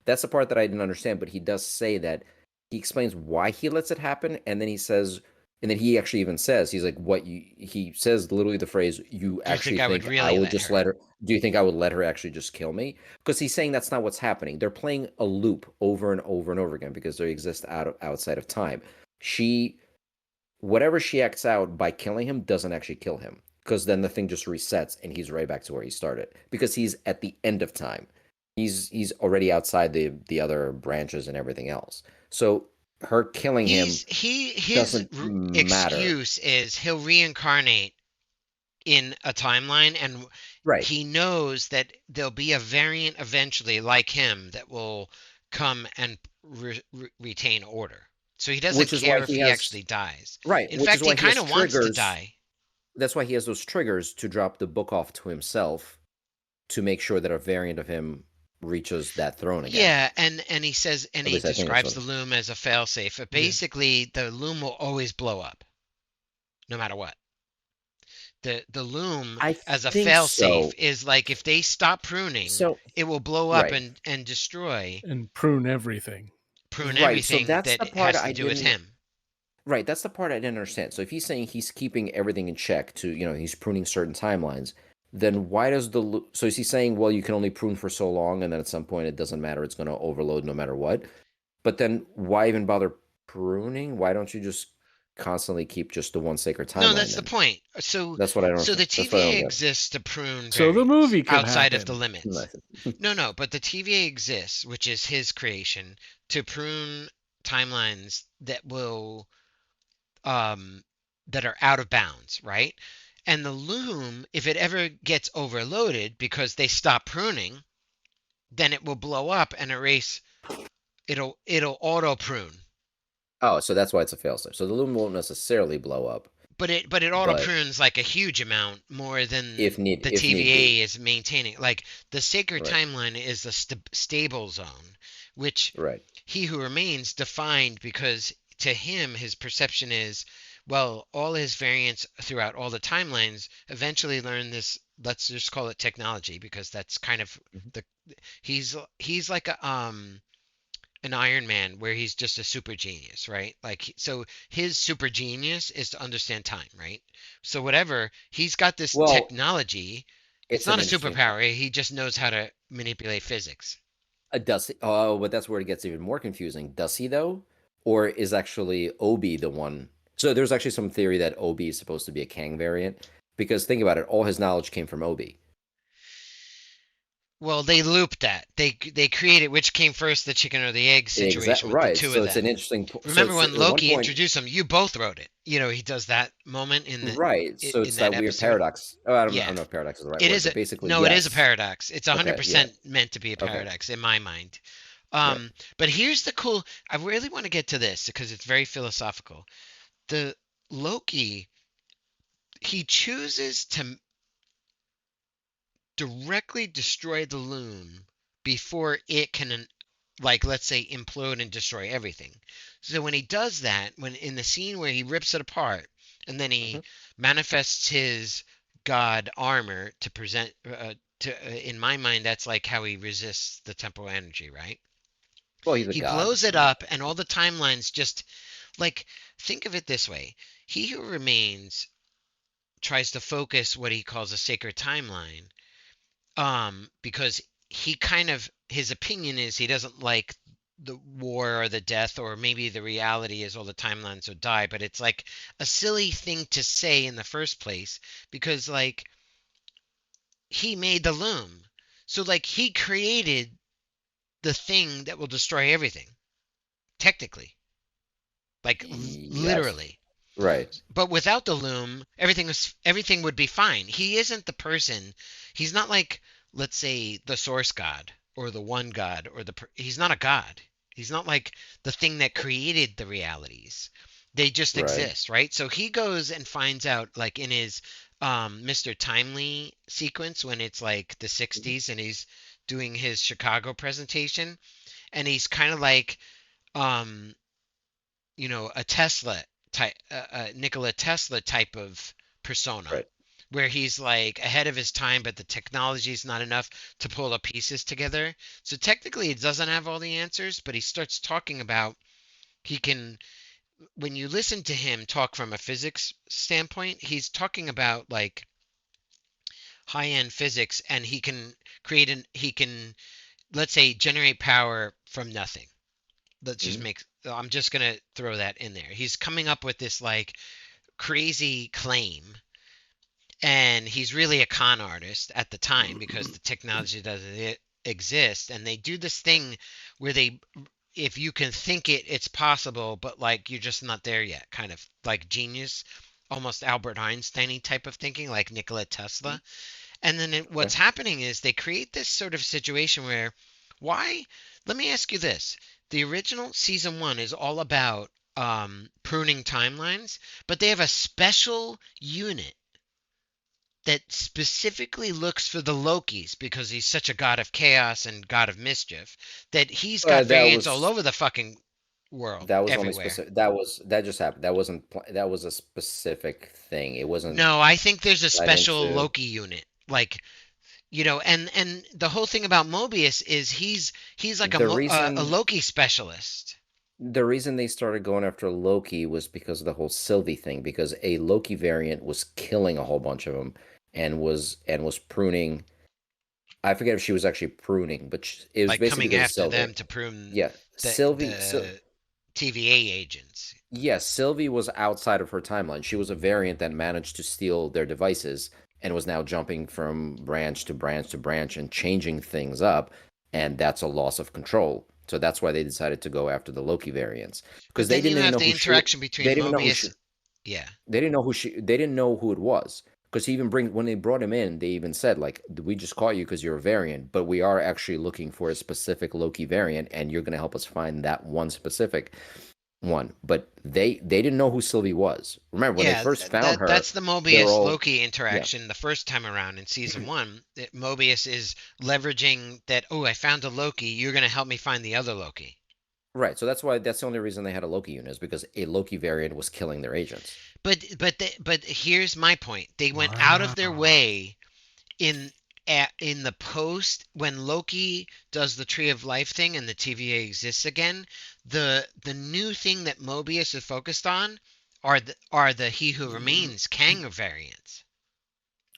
that's the part that I didn't understand. But he does say that he explains why he lets it happen, and then he says And then he actually even says, he's like, what you, he says literally the phrase, you Do you think actually I would think I really would let just her? let her, do you think I would let her actually just kill me? Because he's saying that's not what's happening. They're playing a loop over and over and over again because they exist outside of time. She, whatever she acts out by killing him doesn't actually kill him because then the thing just resets and he's right back to where he started because he's at the end of time. He's already outside the other branches and everything else. So her killing him His doesn't matter. excuse is he'll reincarnate in a timeline, and Right. he knows that there'll be a variant eventually like him that will come and retain order. So he doesn't Which is why care if he he has actually dies. right, In which is fact, he why he kind has of wants to triggers. die. That's why he has those triggers to drop the book off to himself to make sure that a variant of him reaches that throne again. Yeah, and he says, and At he least I think that's describes what. the loom as a failsafe. But Yeah. basically, the loom will always blow up, no matter what. The loom I as a think failsafe so. is like if they stop pruning, So it will blow up right, and destroy, And prune everything. prune right. So everything that's the that part has to I do with didn't. him. Right, that's the part I didn't understand. So if he's saying he's keeping everything in check to, he's pruning certain timelines, then why does so is he saying, well, you can only prune for so long and then at some point it doesn't matter, it's going to overload no matter what? But then why even bother pruning? Why don't you just constantly keep just the one sacred No, timeline that's the then? point. So That's what I don't so the that's what I TVA don't get. exists to prune So the variants movie can outside of the happen. limits. Nice. No, no, but the TVA exists, which is his creation, to prune timelines um that are out of bounds, right? And the loom, if it ever gets overloaded because they stop pruning, then it will blow up and erase. It'll auto prune, Oh, so that's why it's a failsafe. So the loom won't necessarily blow up, but it auto but prunes like a huge amount more than the if need be. TVA is maintaining. Like the sacred Right. timeline is the stable zone, which Right. he who remains defined because to him his perception is, well, all his variants throughout all the timelines eventually learn this. Let's just call it technology because that's kind of Mhm. the he's like a an Iron Man where he's just a super genius, right? Like, so his super genius is to understand time, right? So whatever, he's got this Well, technology. It's it's not an a interesting superpower. He just knows how to manipulate physics. Does he? Oh, but that's where it gets even more confusing. Does he though, or is actually Obi the one? So there's actually some theory that Obi is supposed to be a Kang variant because think about it, all his knowledge came from Obi. Well, they looped that. They created which came first, the chicken or the egg Exactly situation with the right. two of So it's an them. interesting. So Remember it's when at one Loki point, introduced him? You both wrote it. He does that moment right? So in it's that that weird episode. paradox. Oh, I Yeah, don't know if paradox is the right it word, is but a basically, no. It is a yes. paradox. It's Okay. Yeah. 100% meant to be a Okay. paradox in my mind. Right. But here's the cool. I really want to get to this because it's very philosophical. The Loki, he chooses to directly destroy the loom before it can, like, let's say, implode and destroy everything. So when he does that, when in the scene where he rips it apart and then Hmm. he manifests his god armor to present in my mind that's like how he resists the temporal energy, right? Well, he's a He god. blows it up and all the timelines just, like, think of it this way. He who remains tries to focus what he calls a sacred timeline, because he kind of, his opinion is he doesn't like the war or the death, or maybe the reality is all the timelines would die, but it's like a silly thing to say in the first place because, like, he made the loom. So, like, he created the thing that will destroy everything, technically, like Yes. literally. Right. But without the loom, everything would be fine. He isn't the person. He's not like, let's say, the source god or the one god or he's not a god. He's not like the thing that created the realities. They just Right. exist, right? So he goes and finds out, like in his Mr. Timely sequence when it's like the Mhm. 60s and he's doing his Chicago presentation, and he's kind of like um a Tesla type, Nikola Tesla type of persona, Right. where he's like ahead of his time, but the technology is not enough to pull the pieces together. So technically, it doesn't have all the answers, but he starts talking about he can. when you listen to him talk from a physics standpoint, he's talking about like high-end physics, and he can, let's say, generate power from nothing. Let's just Hmm. make I'm just going to throw that in there. He's coming up with this like crazy claim, and he's really a con artist at the time because the technology doesn't exist, and they do this thing where they, if you can think it, it's possible, but like you're just not there yet, kind of like genius, almost Albert Einstein type of thinking, like Nikola Tesla. And then Okay. what's happening is they create this sort of situation where, why? Let me ask you this. The original season one is all about pruning timelines, but they have a special unit that specifically looks for the Lokis because he's such a god of chaos and god of mischief that he's got That variants all was over the fucking world, that was only everywhere. specific. That just happened. That was a specific thing. It wasn't No, I think there's a tied special into Loki unit. Like, and the whole thing about Mobius is he's like the a reason. Loki specialist. The reason they started going after Loki was because of the whole Sylvie thing, because a Loki variant was killing a whole bunch of them and was pruning. I forget if she was actually pruning, but it was Like basically coming because of after Sylvie. them to prune Yeah, Sylvie. the TVA agents. Yes, Sylvie was outside of her timeline. She was a variant that managed to steal their devices and was now jumping from branch to branch to branch and changing things up, and that's a loss of control. So that's why they decided to go after the Loki variants because But they then you didn't even have know the who she. interaction They between didn't even know who Mobius. she. Yeah, They didn't know who she. They didn't know who it was because he even bring when they brought him in. They even said like, "We just caught you because you're a variant, but we are actually looking for a specific Loki variant, and you're going to help us find that one specific one." But they didn't know who Sylvie was. Remember when they yeah. first found her, That's the they were Mobius all Loki yeah, interaction the first time around in season one. That Mobius is leveraging that. Oh, I found a Loki. You're gonna help me find the other Loki. right. So that's the only reason they had a Loki unit is because a Loki variant was killing their agents. But here's my point. They went out of their Wow. way in in the post when Loki does the Tree of Life thing and the TVA exists again. The new thing that Mobius is focused on are the He Who Remains Kang variants.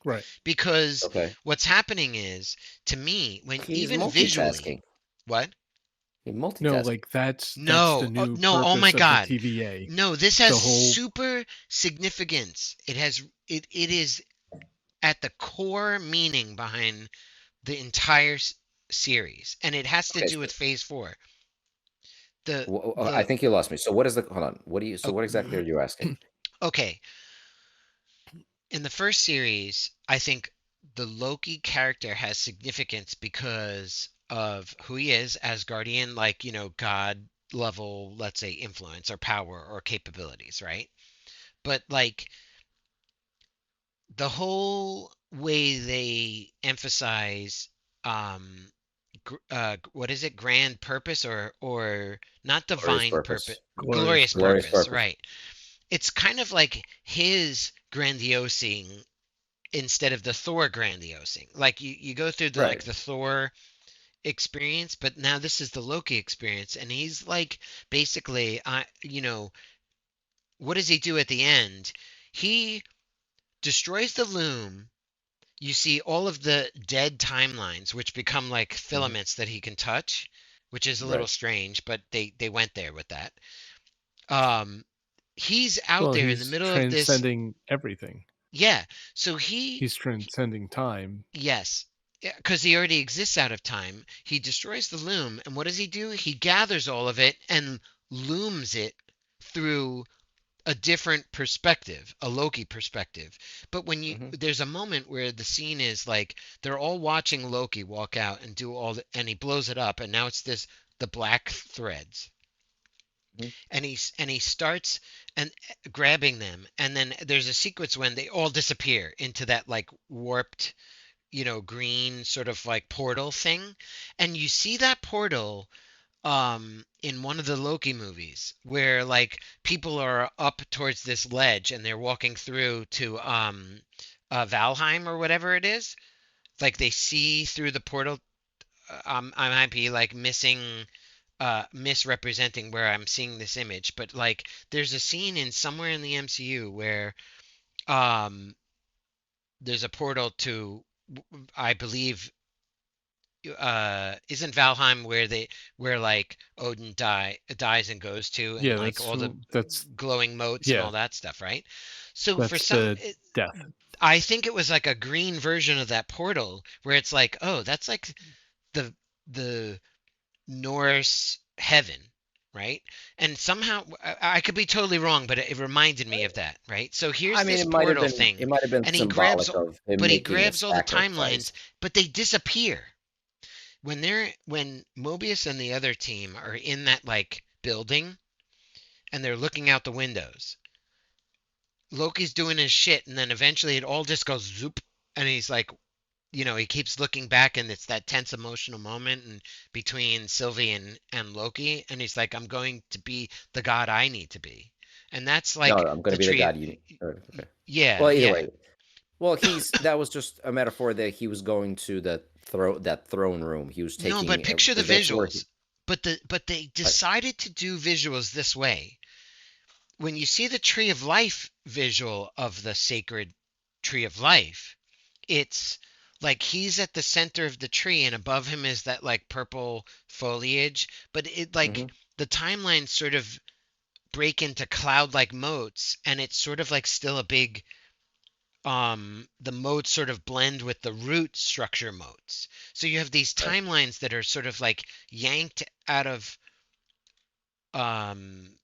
Right. Because Okay, what's happening is, to me, when he's even visually, multitasking. what? He No, multitasking. like that's the No, new no, oh my purpose of the God. TVA. No, this has The whole super significance. It is at the core meaning behind the entire series, and it has to Okay, do with Phase Four. The I the think you lost me. So what is the hold on? What do you? So oh, what exactly are you asking? okay, in the first series, I think the Loki character has significance because of who he is as Guardian, like God level, let's say, influence or power or capabilities, right? But like the whole way they emphasize um what is it, grand purpose or not Glorious divine purpose, purpose. glorious glorious Glorious purpose. purpose, purpose. right? It's kind of like his grandiosing instead of the Thor grandiosing. Like you go through the like Right. the Thor experience, but now this is the Loki experience, and he's like basically what does he do at the end? He destroys the loom. You see all of the dead timelines, which become like Hmm. filaments that he can touch, which is a little Right. strange, but they went there with that. Um, he's out Well, there in the he's middle of this. transcending everything. Yeah. So He's transcending time. yes, because he already exists out of time. He destroys the loom, and what does he do? He gathers all of it and looms it through a different perspective, a Loki perspective. But when you Hmm. there's a moment where the scene is like they're all watching Loki walk out and do and he blows it up, and now it's this the black threads, Hmm. and he starts and grabbing them, and then there's a sequence when they all disappear into that like warped, green sort of like portal thing, and you see that portal in one of the Loki movies where like people are up towards this ledge and they're walking through to Valheim or whatever it is. Like they see through the portal. I might be like missing misrepresenting where I'm seeing this image, but like there's a scene in somewhere in the MCU where um there's a portal to, I believe, isn't Valheim where like Odin dies and goes to, and Yeah, like all the that's glowing motes and yeah, all that stuff, right? So for that's some the death. I think it was like a green version of that portal where it's like, oh, that's like the Norse heaven, right? And somehow I could be totally wrong, but it reminded me of that, right? So I here's mean, this portal thing, it might have been and he grabs, symbolic of him but he making a grabs all the sacrifice. timelines, but they disappear when Mobius and the other team are in that like building and they're looking out the windows. Loki's doing his shit, and then eventually it all just goes zoop, and he's like, he keeps looking back, and it's that tense emotional moment and between Sylvie and Loki, and he's like, I'm going to be the god I need to be. And that's No, like I'm going to the be the tree of, god you. Okay. yeah, Well, either yeah. way. Well, that was just a metaphor that he was going to that throne room. He was No, but taking picture the because that's where visuals. But they I, decided to do visuals this way. When you see the tree of life visual of the sacred tree of life, it's like he's at the center of the tree and above him is that like purple foliage, but it like hmm the timelines sort of break into cloud like motes, and it's sort of like still a big the motes sort of blend with the root structure motes. So you have these right. timelines that are sort of like yanked out of um,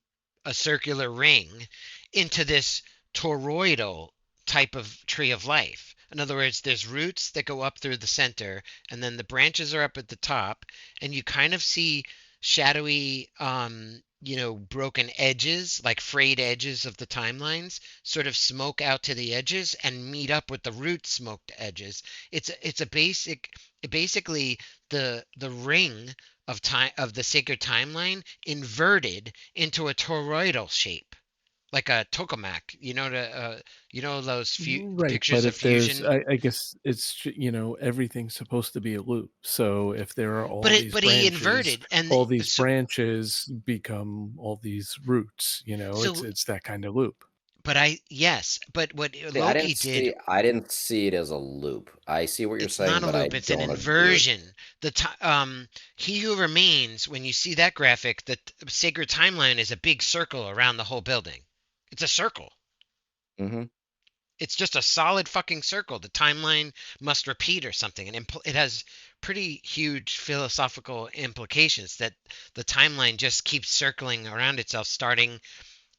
a circular ring into this toroidal type of tree of life. In other words, there's roots that go up through the center, and then the branches are up at the top, and you kind of see shadowy, broken edges, like frayed edges of the timelines, sort of smoke out to the edges and meet up with the root smoked edges. It's a basically the ring of time of the sacred timeline inverted into a toroidal shape, like a tokamak. Those Right, but pictures of if there's, fusion. I guess everything's supposed to be a loop. So if there are But all it these but he branches, inverted, and all these so branches become all these roots. It's so. that kind of loop. But yes, but what See, Loki did, I didn't see it as a loop. I see what you're it's not saying, a but I loop, it's an don't agree. inversion. He who remains, when you see that graphic, the sacred timeline is a big circle around the whole building. It's a circle. hmm It's just a solid fucking circle. The timeline must repeat or something, and it has pretty huge philosophical implications that the timeline just keeps circling around itself, starting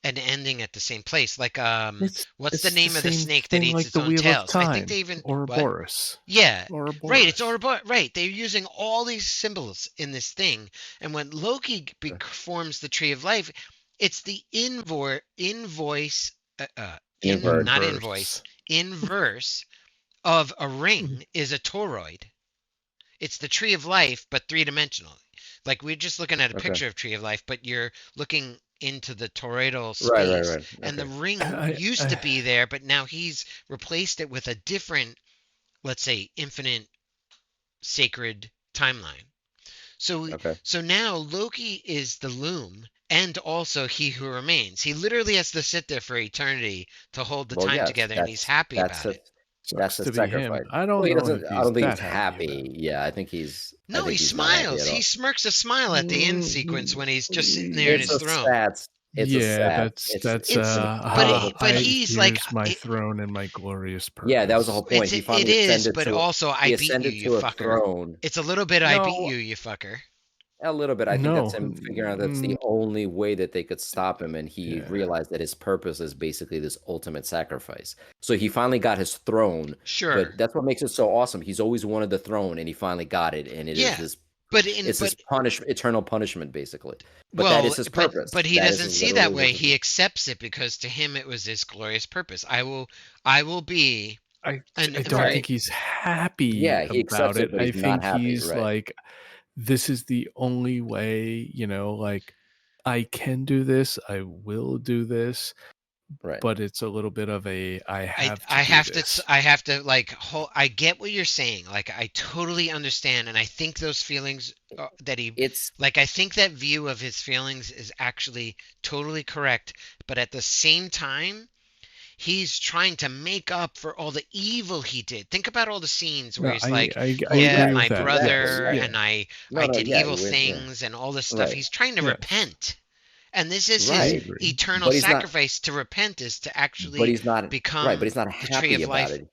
and ending at the same place. Like, It's what's the it's the name of the same snake that thing eats like its the own Wheel of tails? I think Time they even or what? Boris Yeah, or right. It's Boris. right. They're using all these symbols in this thing, and when Loki forms the Tree of Life, it's the invoice, An in invert. not invoice, Inverse. inverse of a Mhm. ring is a toroid. It's the Tree of Life, but three-dimensional. Like we're just looking at a Okay. picture of Tree of Life, but you're looking into the toroidal Right, right, space, right. and the Okay. ring I, used to I, be there, but now he's replaced it with a different, let's say, infinite sacred timeline. So Okay. so now Loki is the loom and also he who remains. He literally has to sit there for eternity to hold the Well, time yes, together, and he's happy that's about a it. that's sucks a to be him. sacrifice. I Well, don't he know doesn't. if I he's don't think he's that happy about happy. Yeah, I No, he think he's not happy smiles. at He all. smirks a smile at the end sequence when he's just sitting there in it. It's his a throne. sad. It's a Yeah, sad. that's It's It was a but I he's like here's my throne and my glorious yeah. That was the purpose. whole point. He it finally is, but also I he beat you, ascended you to a fucker. throne. It's a little bit I beat No, you, you fucker. a little bit. I think that's No, him figuring out that's the only way that they could stop him, and he yeah, realized that his purpose is basically this ultimate sacrifice. So he finally got his throne, Sure. but that's what makes it so awesome. He's always wanted the throne, and he finally got it, and Yeah. it's this eternal punishment, basically. But that is Well, his purpose. but he That is doesn't see that literally way. his. He accepts it because to him it was his glorious purpose. I will be I and I and don't right. think he's happy Yeah, he about accepts it, it. but I he's not think happy, he's right? like, this is the only way, like I can do this. I will do this. Right. but it's a little bit of a I I have to I do have to this. I have to like I get what you're saying. Like I totally understand, and I think those feelings that he It's like I think that view of his feelings is actually totally correct. But at the same time, he's trying to make up for all the evil he did. Think about all the scenes where No, he's like, I well, "Yeah, agree yes, with my that. exactly. Yes, brother, Yeah. yeah, and I No, no, did yeah, evil yeah. things and all this stuff." Right. He's trying to yes, repent. And this is I his Right. agree. eternal But he's not. sacrifice to repent is to But actually he's not. Right. But become he's not the tree happy of about life. it.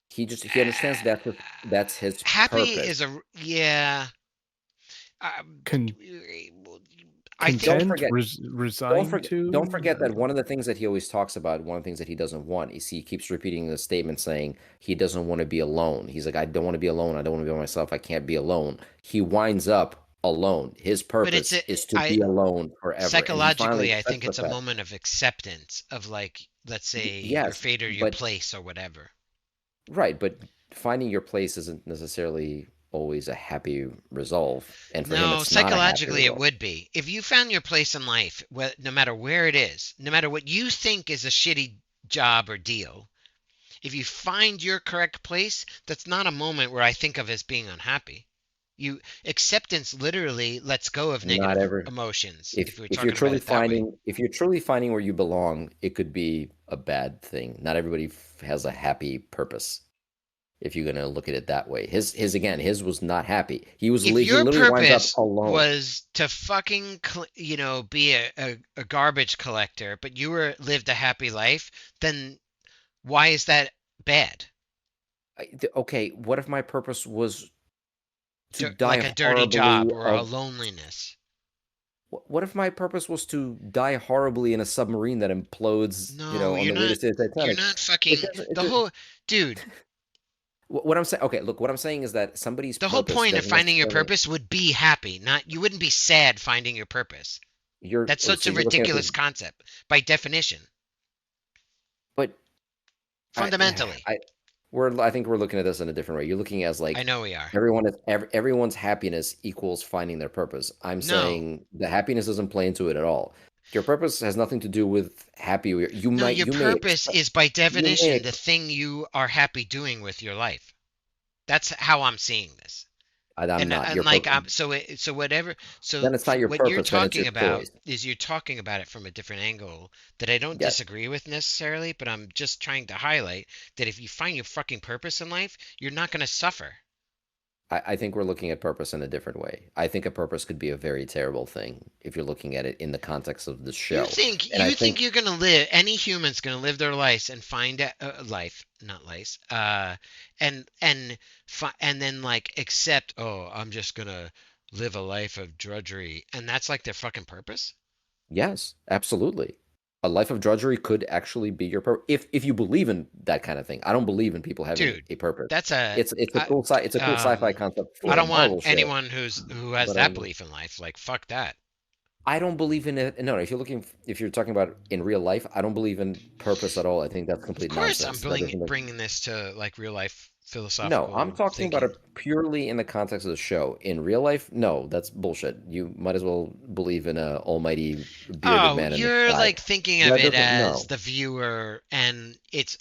He understands that's his Happy purpose. is a yeah. Um, Con- I think Don't Content, forget. Don't resigned forget. Don't to. forget that one of the things that he always talks about, one of the things that he doesn't want, is he keeps repeating the statement saying he doesn't want to be alone. He's like, I don't want to be alone. I don't want to be by myself. I can't be alone. He winds up alone. His but it's purpose a is to I be alone forever, and he finally psychologically I accepts think it's the a fact. moment of acceptance of like let's say your Yes, fate or your but place or whatever. right, but finding your place isn't necessarily always a happy resolve, and for him, No, it's not a happy psychologically it resolve. would be. If you found your place in life, no matter where it is, no matter what you think is a shitty job or deal, if you find your correct place, that's not a moment where I think of as being unhappy. You acceptance literally lets go of Not negative ever. emotions if we're If you're talking about truly it that way. finding if you're truly finding where you belong, it could be a bad thing. Not everybody has a happy purpose. If you're gonna look at it that way, his again, his was not happy. If He your literally winds up purpose alone. was to fucking be a garbage collector, but you were lived a happy life, then why is that bad? Okay, what if my purpose was to Like die a dirty horribly job or a of loneliness? what if my purpose was to die horribly in a submarine that implodes, No, on the way to see the you're Titanic? not It fucking doesn't. the whole dude. What I'm saying, okay, look, what I'm saying is that somebody's The whole purpose point of doesn't finding your necessarily. purpose would be happy, not you wouldn't be sad finding your purpose. That's such So a you're looking at ridiculous this, concept by definition, but I, fundamentally. I, I think we're looking at this in a different way. You're looking as I like know we are. everyone's happiness equals finding their purpose. I'm No. saying the happiness doesn't play into it at all. Your purpose has nothing to do with happy. No, your You may purpose expect is by you may definition the thing you are happy doing with your life. That's how I'm seeing this. I'm not And your like purpose. so whatever Then it's not your what you're purpose. Then it's your talking about choice. is you're talking about it from a different angle that I don't Yes. disagree with necessarily, but I'm just trying to highlight that if you find your fucking purpose in life, you're not going to suffer. I think we're looking at purpose in a different way. I think a purpose could be a very terrible thing if you're looking at it in the context of the show. And I You think think you're going to live any human's going to live their lives and find a life, not life. And then like accept, "Oh, I'm just going to live a life of drudgery." And that's like their fucking purpose? yes, absolutely. A life of drudgery could actually be your purpose if you believe in that kind of thing. I don't believe in people having Dude, a purpose. that's a A I, cool it's a cool sci-fi concept I for a don't want Marvel show, anyone who has but that belief in life. Like fuck that. I don't believe in it. No, if you're talking about in real life, I don't believe in purpose at all. I think that's Of complete course, I'm nonsense. That doesn't make bringing this to like real life No, I'm philosophical talking about thinking. it purely in the context of the show. In real life, no, that's bullshit. You might as well believe in a almighty bearded Oh, man in the you're sky. like thinking of That it doesn't as no. the viewer, and it's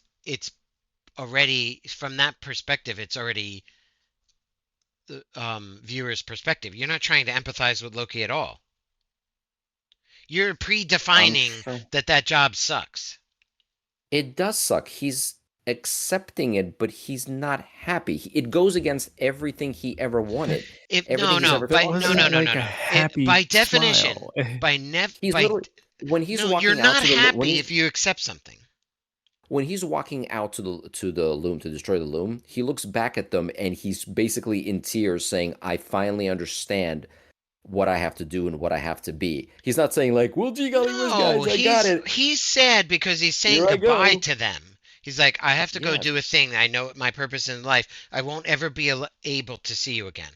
already from that perspective. It's already the viewer's perspective. You're not trying to empathize with Loki at all. You're I'm predefining trying. that job sucks. It does suck. He's accepting it, but he's not happy. It goes against everything he ever wanted, If everything no, he's no, ever It by thought no, he no, wasn't had. no, no, like a no. By happy definition, smile. He's literally when he's no, you're walking out not to the happy if you accept something. when he's walking out to the loom to destroy the loom, he looks back at them and he's basically in tears saying, "I finally understand what I have to do and what I have to be." He's not saying like, "Well, gee golly whiz, No, guys, I got it. he's sad because he's saying Here I goodbye go." to them. He's like, I have to go Yes, do a thing. I know my purpose in life. I won't ever be able to see you again.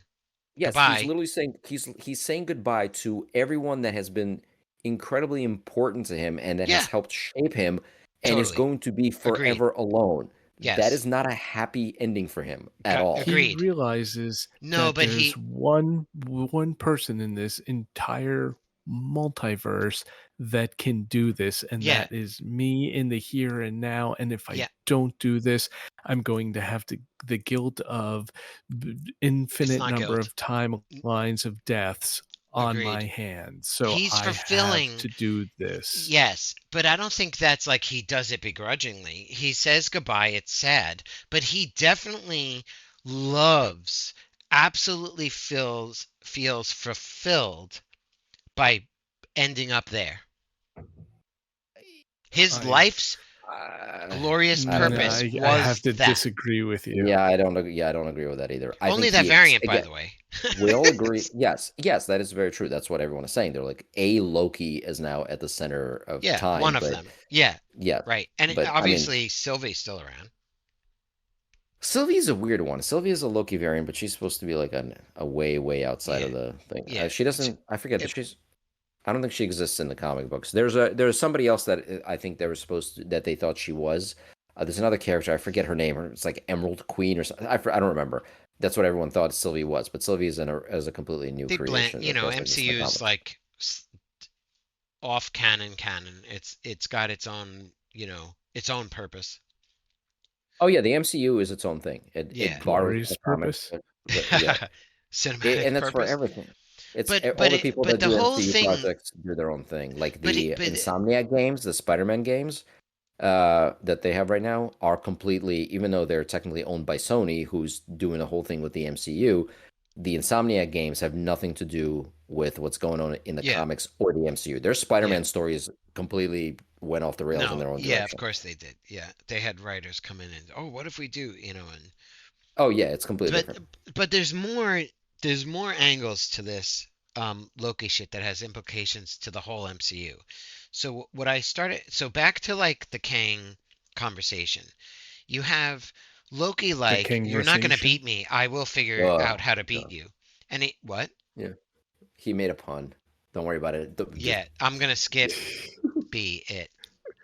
yes, he's Goodbye. literally saying he's saying goodbye to everyone that has been incredibly important to him and that Yeah, has helped shape him, and is totally. going to be Agreed. forever alone. That Yes. is not a happy ending for him at all. He Agreed. realizes No, that but there's one person in this entire multiverse that can do this, and Yeah, that is me in the here and now. And if I yeah. don't do this, I'm going to have the guilt of It's infinite not number guilt. of timelines of deaths on my Agreed. hands. So He's I have fulfilling. to do this. Yes, but I don't think that's like he does it begrudgingly. He says goodbye, it's sad, but he definitely loves, absolutely feels fulfilled by ending up there. His I life's Uh, glorious I don't no, know. purpose I have was to that. disagree with you. Yeah, I don't. Yeah, I don't agree with that either. I Only think that he variant, by again. the way. We all agree. Yes, yes, that is very true. That's what everyone is saying. They're like a Loki is now at the center of Yeah, one time, of but them. Yeah, yeah, right. And but I mean, obviously Sylvie's still around. Sylvie's a weird one. Sylvia's a Loki variant, but she's supposed to be like a way outside Yeah, of the thing. yeah. She doesn't. I forget that It, she's. I don't think she exists in the comic books. There's somebody else that I think they were supposed to, that they thought she was. There's another character. I forget her name. It's like Emerald Queen or something. I don't remember. That's what everyone thought Sylvie was, but Sylvie is as a completely new they blend, creation that doesn't exist in the MCU's comics. like off canon. It's got its own, its own purpose. Oh yeah, the MCU is its own thing. It Yeah. borrows from Glorious the comics, purpose. but yeah, Cinematic and it's for purpose. everything. It's But all but the it, people but that the do whole MCU thing projects do their own thing. Like but it, the but Insomniac games, the Spider-Man games, that they have right now are completely, even though they're technically owned by Sony, who's doing the whole thing with the MCU. The Insomniac games have nothing to do with what's going on in the yeah, comics or the MCU. Their yeah. Spider-Man stories completely went off the rails in No, their own yeah, of direction. course they did. Yeah. They had writers come in and, "Oh, what if we do, and Oh yeah, it's completely but different. but there's more angles to this Loki shit that has implications to the whole MCU. So what I started so back to like the Kang conversation. You have Loki The like, "You're not going to conversation. beat me. I will figure out Oh how to beat god. you." And it what? Yeah. He made a pun. Don't worry about it. Just Yeah, I'm going to skip B it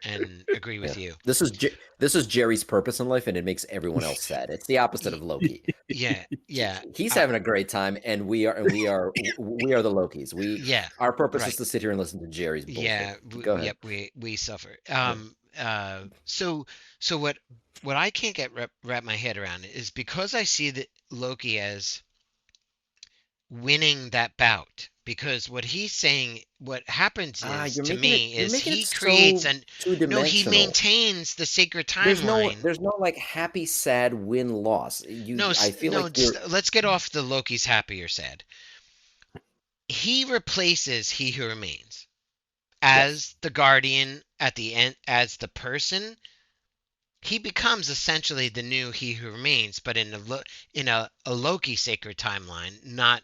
and agree yeah. with you. This is Jerry's purpose in life, and it makes everyone else sad. It's the opposite of Y- Loki. Yeah, yeah. He's having a great time, and we are the Lokis. Yeah, Our purpose is right. to sit here and listen to Jerry's bullshit. Yeah, Go ahead. yep, we suffer. Yeah. So what I can't get wrap my head around is because I see that Loki as winning that bout. Because what he's saying, what happens Ah, is to me you're is making it he creates so an no, he two-dimensional. maintains the sacred timeline. There's no like happy, sad win loss. No, I feel no, like you're let's get off the Loki's happy or sad. He replaces He Who Remains yes, as the guardian at the end, as the person. He becomes essentially the new He Who Remains, but in a Loki sacred timeline, not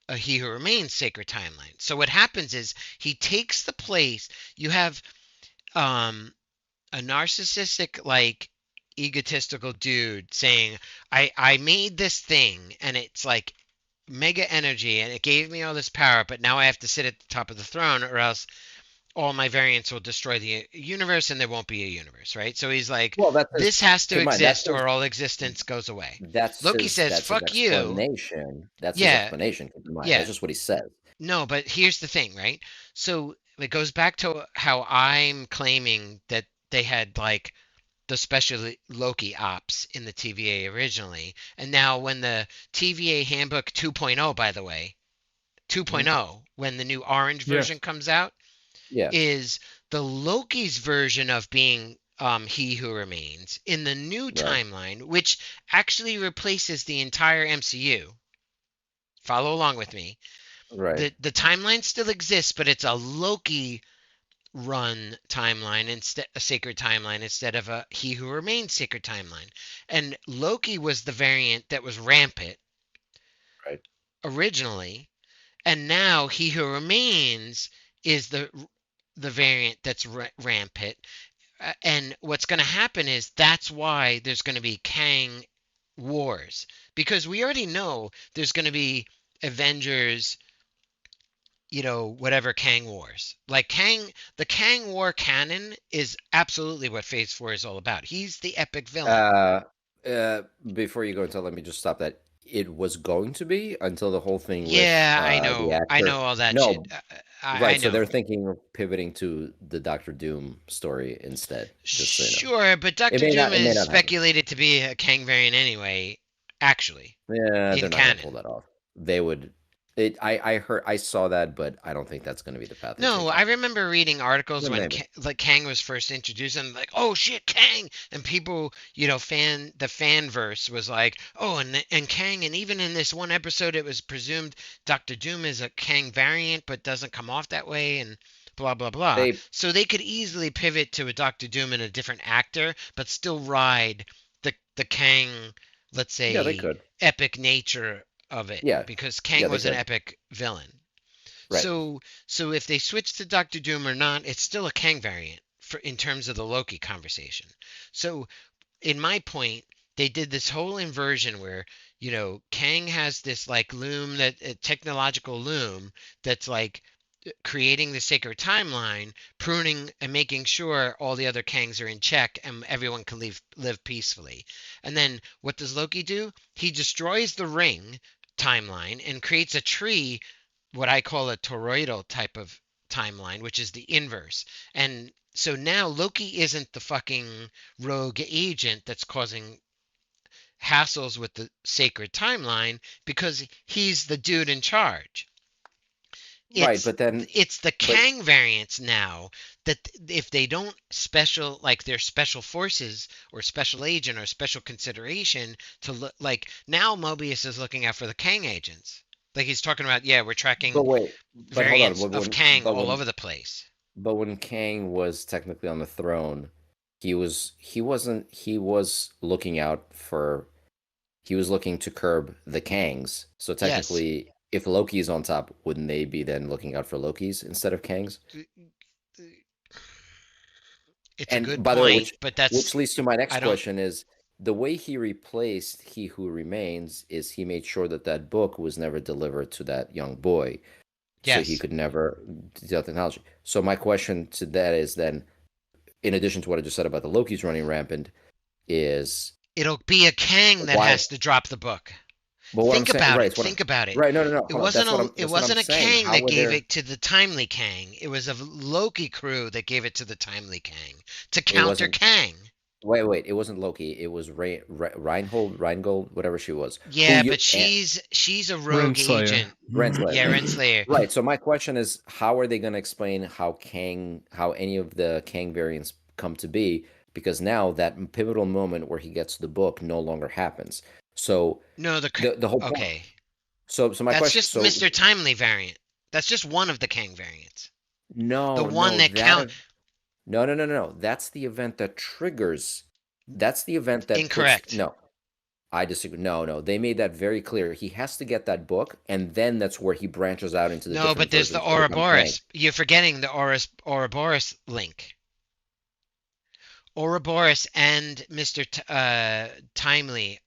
a He Who Remains sacred timeline. So what happens is he takes the place. You have um, a narcissistic, like egotistical dude saying, "I made this thing, and it's like mega energy, and it gave me all this power, but now I have to sit at the top of the throne, or else all my variants will destroy the universe and there won't be a universe," right? So he's like, well, that's his this has to keep in mind, exist or all existence goes away. Loki says, that's his fuck you. explanation. That's his Yeah, explanation, keep in mind. That's yeah. just what he says. No, but here's the thing, right? So it goes back to how I'm claiming that they had like the special Loki ops in the TVA originally. And now when the TVA handbook 2.0, by the way, Mhm. 2.0, when the new orange Yes. version comes out, Yeah, is the Loki's version of being He Who Remains in the new right, timeline, which actually replaces the entire MCU. Follow along with me. right. The timeline still exists, but it's a Loki run timeline instead a sacred timeline instead of a He Who Remains sacred timeline. And Loki was the variant that was rampant Right. originally, and now He Who Remains is the variant that's rampant. And what's going to happen is that's why there's going to be Kang wars, because we already know there's going to be Avengers, whatever Kang wars. Like the Kang War canon is absolutely what Phase 4 is all about. He's the epic villain. Uh, uh, Before you go into, let me just stop that. It was going to be until the whole thing with Yeah, I the know. I actor. know all that shit. No, I Right, so know. they're thinking of pivoting to the Doctor Doom story instead, just so you know. Sure, but Doctor Doom It may is not happen. speculated to be a Kang variant anyway, actually, Yeah, in they're not gonna pull canon. that off. They would I heard I saw that, but I don't think that's gonna be the path they're No, I taking. remember reading articles But when maybe. like Kang was first introduced, and like, oh shit, Kang, and people, the fan verse was like, oh, and Kang, and even in this one episode, it was presumed Doctor Doom is a Kang variant, but doesn't come off that way, and blah blah blah. They So they could easily pivot to a Doctor Doom and a different actor, but still ride the Kang, let's yeah, they say, could. epic nature of it, Yeah. because Yeah, Kang they was an could. epic villain. Right. So if they switch to Doctor Doom or not, it's still a Kang variant for in terms of the Loki conversation. So in my point, they did this whole inversion where Kang has this like loom, that technological loom that's like creating the sacred timeline, pruning and making sure all the other Kangs are in check and everyone can live peacefully. And then what does Loki do? He destroys the ring timeline and creates a tree, what I call a toroidal type of timeline, which is the inverse. And so now Loki isn't the fucking rogue agent that's causing hassles with the sacred timeline, because he's the dude in charge. Right, it's but then it's the but Kang variants now, that if they don't special, like their special forces or special agent or special consideration to look, like now Mobius is looking out for the Kang agents. Like he's talking about, yeah, we're tracking wait, but hold on. variants of Kang all over the place. But when Kang was technically on the throne, he was looking out for he was looking to curb the Kangs. So Yes, technically, if Loki's on top, wouldn't they be then looking out for Loki's instead of Kangs? it's a And good by the way, point, but which that's, leads to my next I don't. question is the way he replaced He Who Remains is he made sure that that book was never delivered to that young boy, so he Yes, could never deal technology. So my question to that is then, in addition to what I just said about the Loki's running rampant, is it'll be a Kang that why? has to drop the book. But what I'm Think saying, about right? it. It's what Think about it. right? No, no, no. It Hold on. wasn't a it That's what I'm wasn't a saying. Kang How that were gave there? it to the timely Kang. It was a Loki crew that gave it to the timely Kang to It counter wasn't. Kang. Wait. It wasn't Loki. It was Reingold, whatever she was. Who Yeah, but she's a rogue Renslayer. agent. Renslayer, Yeah, right? Renslayer. Right. So my question is, how are they going to explain how any of the Kang variants come to be? Because now that pivotal moment where he gets the book no longer happens. So No, the whole point. okay. So my That's question. just So Mr. Timely variant. That's just one of the Kang variants. The no, one no, that that count of no, no, no, no, no. That's the event that triggers. That's the event that puts. incorrect. No, I disagree. No, no. They made that very clear. He has to get that book, and then that's where he branches out into the No, different but there's the versions to become Kang. Ouroboros. You're forgetting the Ouroboros link. Ouroboros and Mr. Timely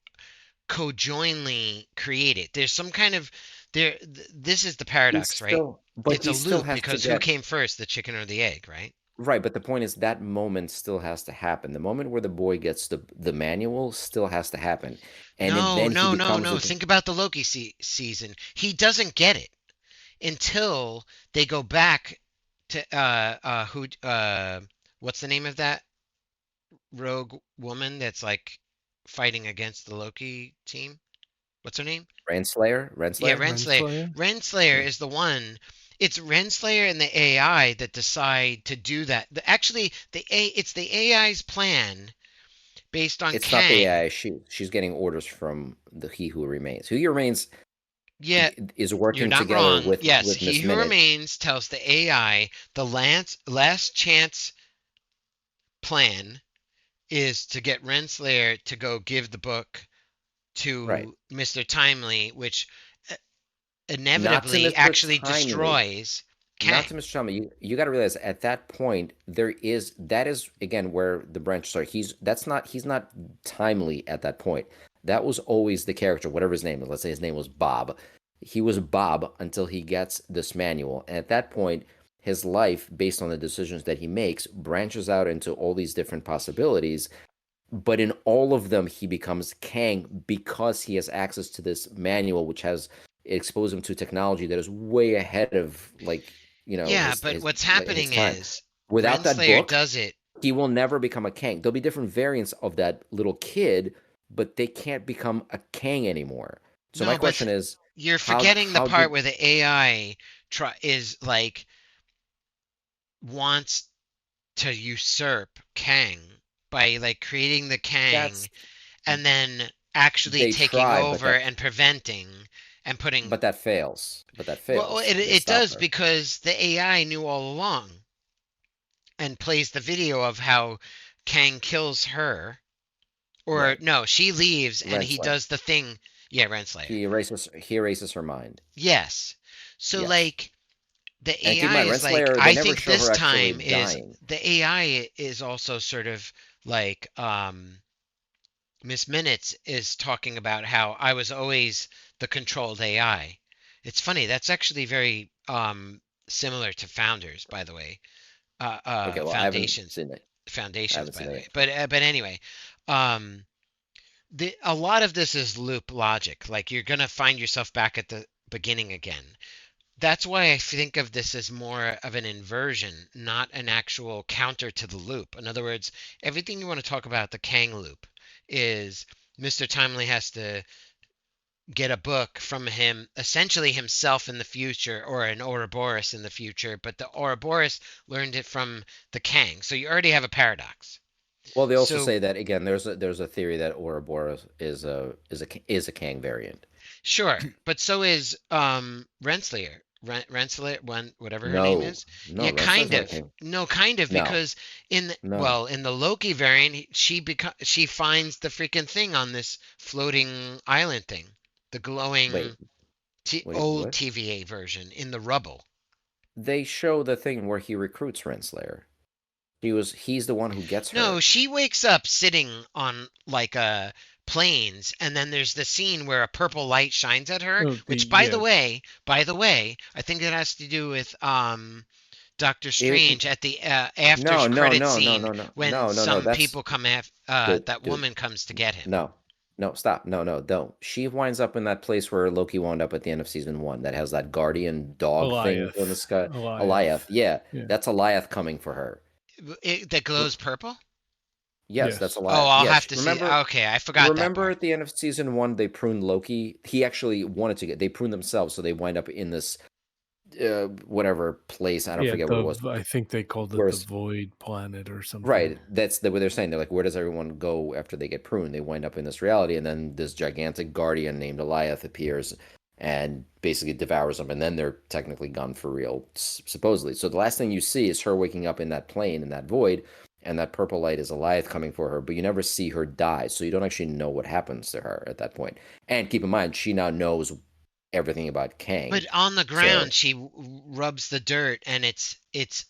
co-jointly created. There's some kind of there. This is the paradox, right? But It's he a still loop has to because who get came first, the chicken or the egg, right? right. But the point is that moment still has to happen. The moment where the boy gets the manual still has to happen, and No, then he no, no, becomes no. the Think about the Loki season. He doesn't get it until they go back to who what's the name of that rogue woman that's like fighting against the Loki team? What's her name? Renslayer. Yeah, Renslayer. Renslayer. Renslayer? Renslayer Yeah. is the one. It's Renslayer and the AI that decide to do that. Actually, it's the AI's plan based on It's not the Kang. AI. She's getting orders from the He Who Remains. Who Remains Yeah, is you're working not together wrong. Yes, with He Miss Who Minute. Remains tells the AI the last chance plan is to get Renslayer to go give the book Right. to Mr. Timely, which uh, Not to inevitably Mr. actually Timely. destroys Not Kang. to Mr. Timely. You got to realize at that point that is again where the branches are. He's not timely at that point. That was always the character, whatever his name is. Let's say his name was Bob. He was Bob until he gets this manual, and at that point, his life, based on the decisions that he makes, branches out into all these different possibilities. But in all of them, he becomes Kang because he has access to this manual, which has exposed him to technology that is way ahead of like Yeah, but his what's like his happening time. is Without that Renslayer book, does it. he will never become a Kang. There'll be different variants of that little kid, but they can't become a Kang anymore. So my No, but question is, you're how forgetting the how part did where the AI is like wants to usurp Kang by like creating the Kang that's and then actually they taking try, over and preventing and putting. but that fails. But that Well, fails. They it stop does her. because the AI knew all along and plays the video of how Kang kills her. Or Right. no, she leaves and he Renslayer. does the thing. Yeah, Renslayer. He erases her mind. Yes. So Yes. like the And keep in AI mind, is like, Renslayer, they I never think show this her actually time is dying. the AI is also sort of like Miss Minutes is talking about how I was always the controlled AI. It's funny, that's actually very similar to Founders, by the way. Okay, well, I haven't Foundations seen it. I Foundations, haven't by seen the it way. yet. But anyway, um a lot of this is loop logic. Like you're gonna find yourself back at the beginning again. That's why I think of this as more of an inversion, not an actual counter to the loop. In other words, everything you want to talk about the Kang loop is Mr. Timely has to get a book from him, essentially himself in the future, or an Ouroboros in the future, but the Ouroboros learned it from the Kang. So you already have a paradox. Well, they also So say that again. There's a theory that Ouroboros is a Kang variant. sure, but so is Renslayer. Renslayer, one whatever her name No, is. no, Yeah, Renslayer's kind not a of. Kang. No, kind of No, because no. in the Loki variant, she finds the freaking thing on this floating island thing, the Wait, glowing wait, old what? TVA version in the rubble. They show the thing where he recruits Renslayer. He's the one who gets No, her. she wakes up sitting on like a plains, and then there's the scene where a purple light shines at her, Oh, which yeah. by the way, I think it has to do with Doctor It Strange at the after no, no, credit no, no, scene no, no, when no, no, no. some That's people come af dude, that dude. woman comes to get him. No, no, stop. No, no, don't. She winds up in that place where Loki wound up at the end of season one. That has that guardian dog thing in the Goliath. sky. Alioth. Goliath. Yeah, Yeah. that's Alioth coming for her. That R- glows purple? yes, that's Yes. Oh, Alioth. I'll Yeah, have to see. remember. Okay, I forgot that Remember part. at the end of season one, they pruned Loki. He actually wanted to get. They pruned themselves, so they wind up in this whatever place. I don't Yeah, forget what it was. I think they called it the Whereas Void Planet or something. right, what they're saying. They're like, where does everyone go after they get pruned? They wind up in this reality, and then this gigantic guardian named Alioth appears and basically devours them, and then they're technically gone for real, supposedly. So the last thing you see is her waking up in that plane, in that void, and that purple light is Alioth coming for her, but you never see her die, so you don't actually know what happens to her at that point. And keep in mind, she now knows everything about Kang. But on the ground, So she rubs the dirt, and it's that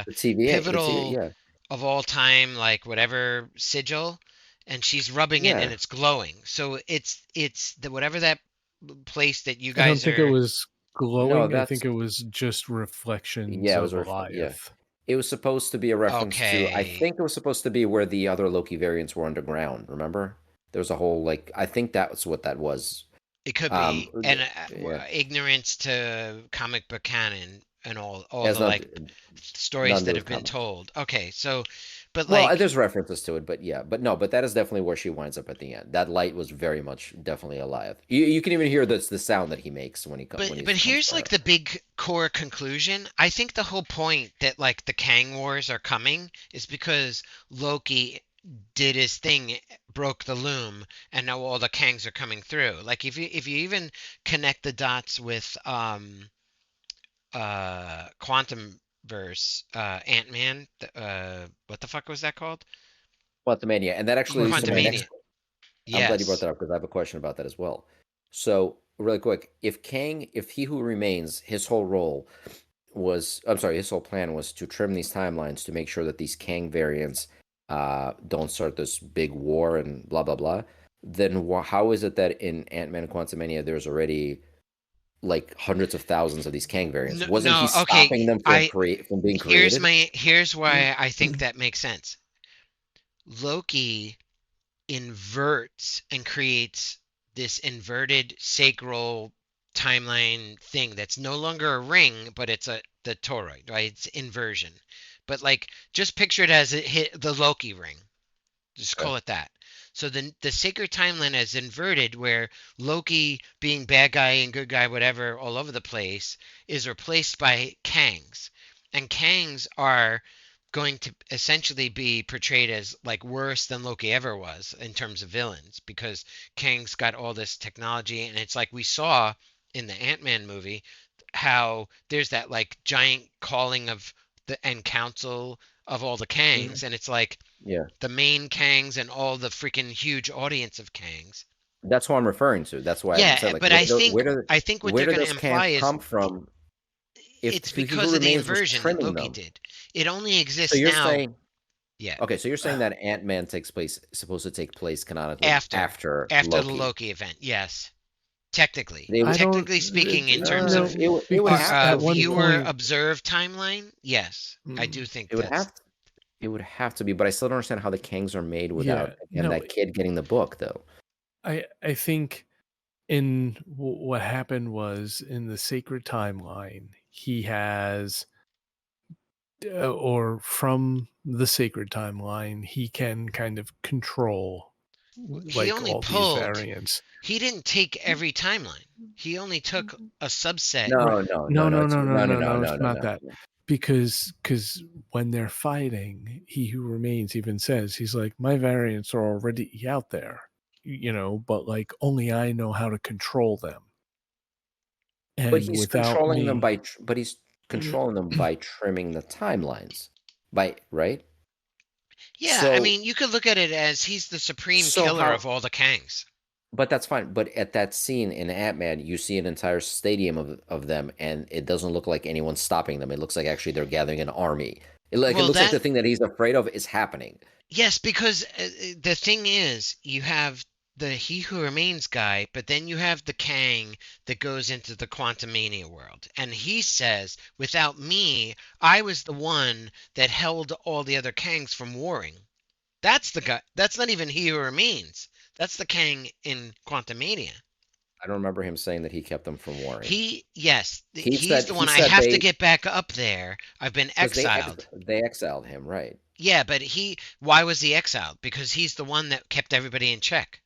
the TVA, pivotal yeah, of all time, like whatever sigil, and she's rubbing it, and yeah. it's glowing. So it's the whatever that place that you I don't guys think it are. was No, glowing. I think that's it was just reflections yeah, it was of yeah. Goliath. It was supposed to be a reference to, I Okay, think it was supposed to be where the other Loki variants were underground, remember? There was a whole like I think that's what that was. it could Um be, and yeah. ignorance to comic book canon and all It has the like nothing stories to do that with have been comics. told. Okay, so, but Well, like there's references to it, but yeah, but no, but that is definitely where she winds up at the end. That light was very much definitely alive. You can even hear the sound that he makes when he But comes here's for like her. the big core conclusion. I think the whole point that like the Kang Wars are coming is because Loki did his thing, broke the loom, and now all the Kangs are coming through. Like if you even connect the dots with Quantum Verse, Ant-Man, what the fuck was that called? Quantumania, and that actually leads to my next. Quantumania. I'm glad you brought Yes. that up because I have a question about that as well. So, really quick, if He Who Remains, his whole role was, I'm sorry, his whole plan was to trim these timelines to make sure that these Kang variants don't start this big war and blah blah blah. Then how is it that in Ant-Man and Quantumania there's already like hundreds of thousands of these Kang variants? No, Wasn't he no, stopping okay. them I from being created? here's why I think that makes sense. Loki inverts and creates this inverted sacral. timeline thing that's no longer a ring, but it's the toroid, right? It's inversion. But like, just picture it as it hit the Loki ring. Just Okay. call it that. So the sacred timeline is inverted, where Loki being bad guy and good guy, whatever, all over the place, is replaced by Kangs, and Kangs are going to essentially be portrayed as like worse than Loki ever was in terms of villains, because Kang's got all this technology, and it's like we saw in the Ant-Man movie how there's that like giant calling of the and council of all the Mm. Kangs, and it's like Yeah. the main Kangs and all the freaking huge audience of Kangs. That's what I'm referring to. That's why I said Yeah, like but I think what where they're do going to those cans imply is come from? If it's he who because of the remains was inversion that trimming Loki them, did. It only so exists you're now. saying Yeah, okay, so you're saying that Ant-Man takes place supposed to take place canonically after after after the Loki. Loki event. Yes, technically. They I don't Technically speaking, in terms no, of it would because have to at one be. viewer point, observed timeline, yes, I mm, do think It would that's. have it would have to be, but I still don't understand how the Kangs are made yeah, without again no, that kid getting the book though. I think in what happened was in the sacred timeline, he has or from the sacred timeline, he can kind of control He like only all these pulled. variants. He didn't take every timeline. He only took a subset. Right. No, no, no, No, no. no, It's no, no, no, no, no, no, no. no, It's no, not no. that. Because when they're fighting, he who remains even says, he's like, my variants are already out there, but like only I know how to control them. But And he's without controlling them me, but he's controlling them by trimming the timelines. By right? Yeah, I So mean, you could look at it as he's the supreme so killer how of all the Kangs. but that's fine. But at that scene in Ant-Man, you see an entire stadium of them, and it doesn't look like anyone's stopping them. It looks like actually they're gathering an army. It Well, looks like that the thing that he's afraid of is happening. yes, because the thing is, you have the He Who Remains guy, but then you have the Kang that goes into the Quantumania world, and he says, "Without me, I was the one that held all the other Kangs from warring." That's the guy. That's not even He Who Remains. That's the Kang in Quantumania. I don't remember him saying that he kept them from warring. Yes, he's the He one. I said have to they get back up there. I've been because exiled. they exiled him, right? Yeah, but why was he exiled? Because he's the one that kept everybody in check.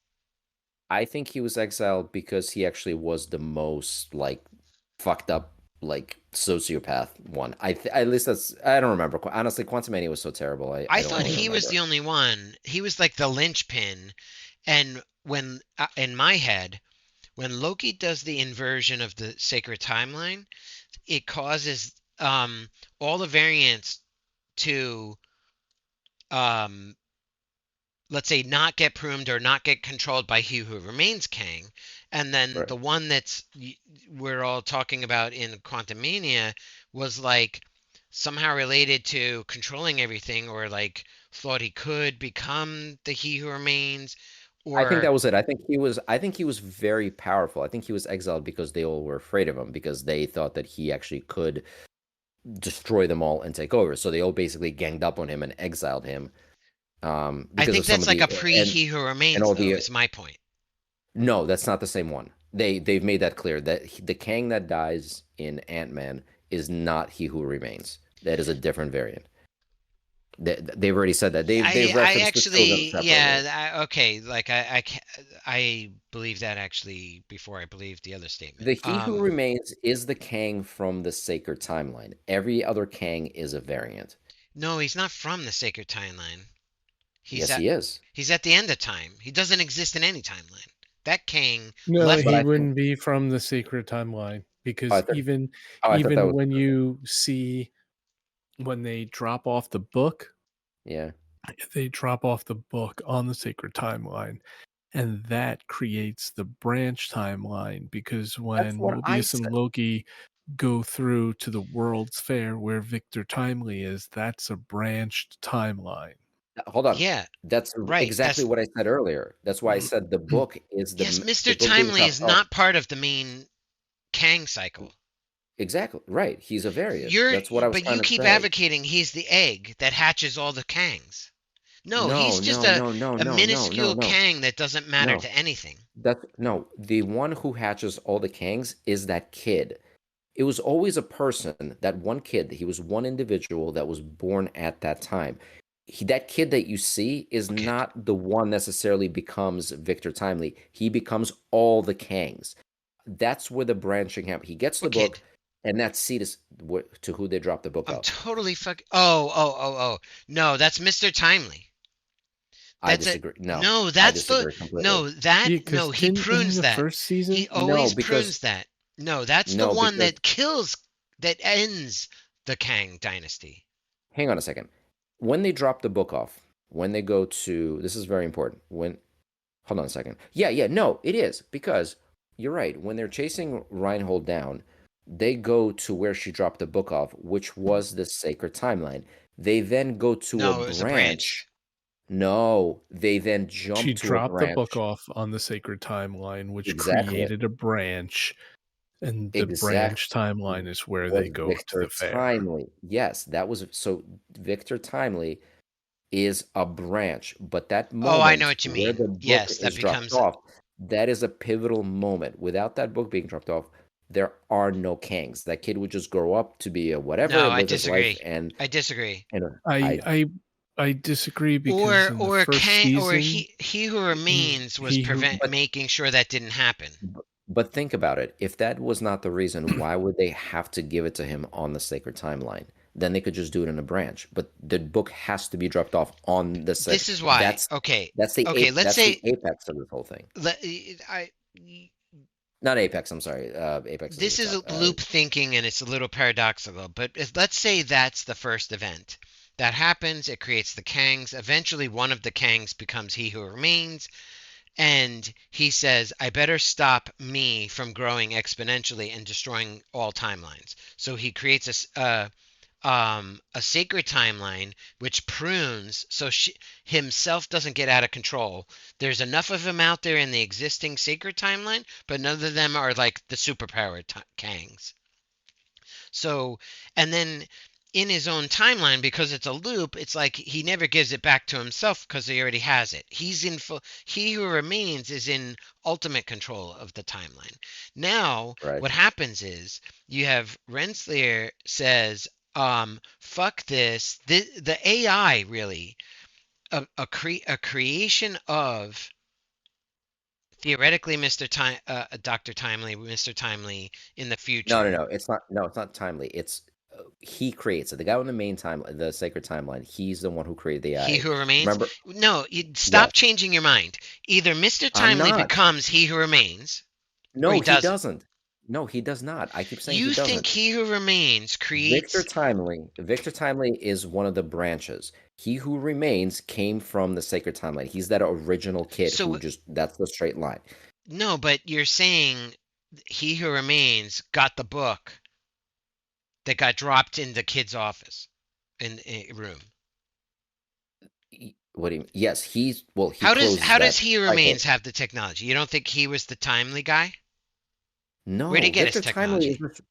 I think he was exiled because he actually was the most like fucked up like sociopath one. At least that's I don't remember. Honestly, Quantumania was so terrible. I I don't thought really he was remember. the only one. He was like the linchpin. And when, in my head, when Loki does the inversion of the sacred timeline, it causes all the variants to, um, let's say, not get pruned or not get controlled by He Who Remains Kang. And then Right. the one we're all talking about in Quantumania was like somehow related to controlling everything, or like thought he could become the He Who Remains, I think or that was it. I think he was very powerful. I think he was exiled because they all were afraid of him because they thought that he actually could destroy them all and take over. So they all basically ganged up on him and exiled him I because think of some that's of like the a pre He Who and Remains, all though, the is my point. no, that's not the same one. They've made that clear that the Kang that dies in Ant-Man is not He Who Remains. That is a different variant. They've already said that. They've I referenced the two of them actually, separately. yeah, okay, like I believe that actually before I believe the other statement. The He Who Remains is the Kang from the Sacred Timeline. Every other Kang is a variant. No, he's not from the sacred timeline. He's Yes, at he is. he's at the end of time. He doesn't exist in any timeline. That Kang no, left. But he I think wouldn't be from the sacred timeline oh, because I thought that even was when you see when they drop off the book, yeah. they drop off the book on the sacred timeline, and that creates the branch timeline because That's when what I Mobius and said. Loki go through to the World's Fair where Victor Timely is, that's a branched timeline. Hold on. Yeah, That's right. exactly That's what I said earlier. That's why I said the book is yes. the Mr. book being Timely is chopped off. not part of the main Kang cycle. Exactly. Right. He's a variant. That's what I was But trying you to keep say. advocating he's the egg that hatches all the Kangs. No, he's No, just no, no, no, a no, no, no, minuscule no, Kang that doesn't matter no. to anything. That's no. The one who hatches all the Kangs is that kid. It was always a person, that one kid. He was one individual that was born at that time. That kid that you see is Okay, not the one necessarily becomes Victor Timely. He becomes all the Kangs. That's where the branching happens. He gets the what kid? book, and that seed is to who they drop the book I'm of. totally fuck. Oh. No, that's Mr. Timely. I That's a disagree. No, no. I That's the disagree completely. no. That Yeah, because no. He didn't in prunes the that. first He season? No, always because prunes that. No, that's the no, one because that kills. That ends the Kang dynasty. hang on a second. When they drop the book off, when they go to this is very important. When hold on a second. Yeah, yeah, no, it is because you're right. When they're chasing Reinhold down, they go to where she dropped the book off, which was the sacred timeline. They then go to a No, it was a branch. branch. No, they then She jump to a dropped the book branch. off on the sacred timeline, which Exactly. created a branch, and the Exact branch timeline is where was they go to Victor the fair. Timely. Yes, that was so Victor Timely is a branch, but that Oh, I know moment what you where mean. the book Yes, that is dropped becomes. off, that is a pivotal moment. Without that book being dropped off, there are no Kangs. That kid would just grow up to be a whatever, No, I live his life, disagree. I disagree. and I I I I disagree because in the first Or season, he who he remains was he who prevent but making sure that didn't happen. but think about it. If that was not the reason, why would they have to give it to him on the sacred timeline? Then they could just do it in a branch. But the book has to be dropped off on the This is why. that's Okay. that's the Okay, let's that's the say apex of this whole thing. let, I Not apex, I'm sorry. Apex is at the this is top. loop thinking and it's a little paradoxical, but let's say that's the first event. That happens, it creates the Kangs. Eventually one of the Kangs becomes he who remains, and he says, I better stop me from growing exponentially and destroying all timelines. So he creates a sacred timeline which prunes so himself doesn't get out of control. There's enough of him out there in the existing sacred timeline, but none of them are like the superpowered Kangs. So, and then in his own timeline, because it's a loop, it's like he never gives it back to himself because he already has it. He who remains is in ultimate control of the timeline. Now, Right. what happens is you have Renslayer says, fuck this. The AI really, a creation of theoretically Mr. Dr. Timely, Mr. Timely in the No, no, future. no. It's not. No, it's not timely. It's he creates it. The guy on the main time, the sacred timeline. He's the one who created the He AI. who remains? Remember? No, you stop Yes. changing your mind. Either Mr. I'm Timely not. becomes he who remains, or he No, he doesn't. doesn't. No, he does not. I keep saying he You think doesn't. he who remains creates. Victor Timely is one of the branches. He who remains came from the sacred timeline. He's that original kid So, who just that's the straight line. no, but you're saying he who remains got the book that got dropped in the kid's office, in a room. What do you mean? Yes, he How closes does that he who cycle. remains have the technology? You don't think he was the timely guy? Where'd he No, get his Victor Timely is technology? just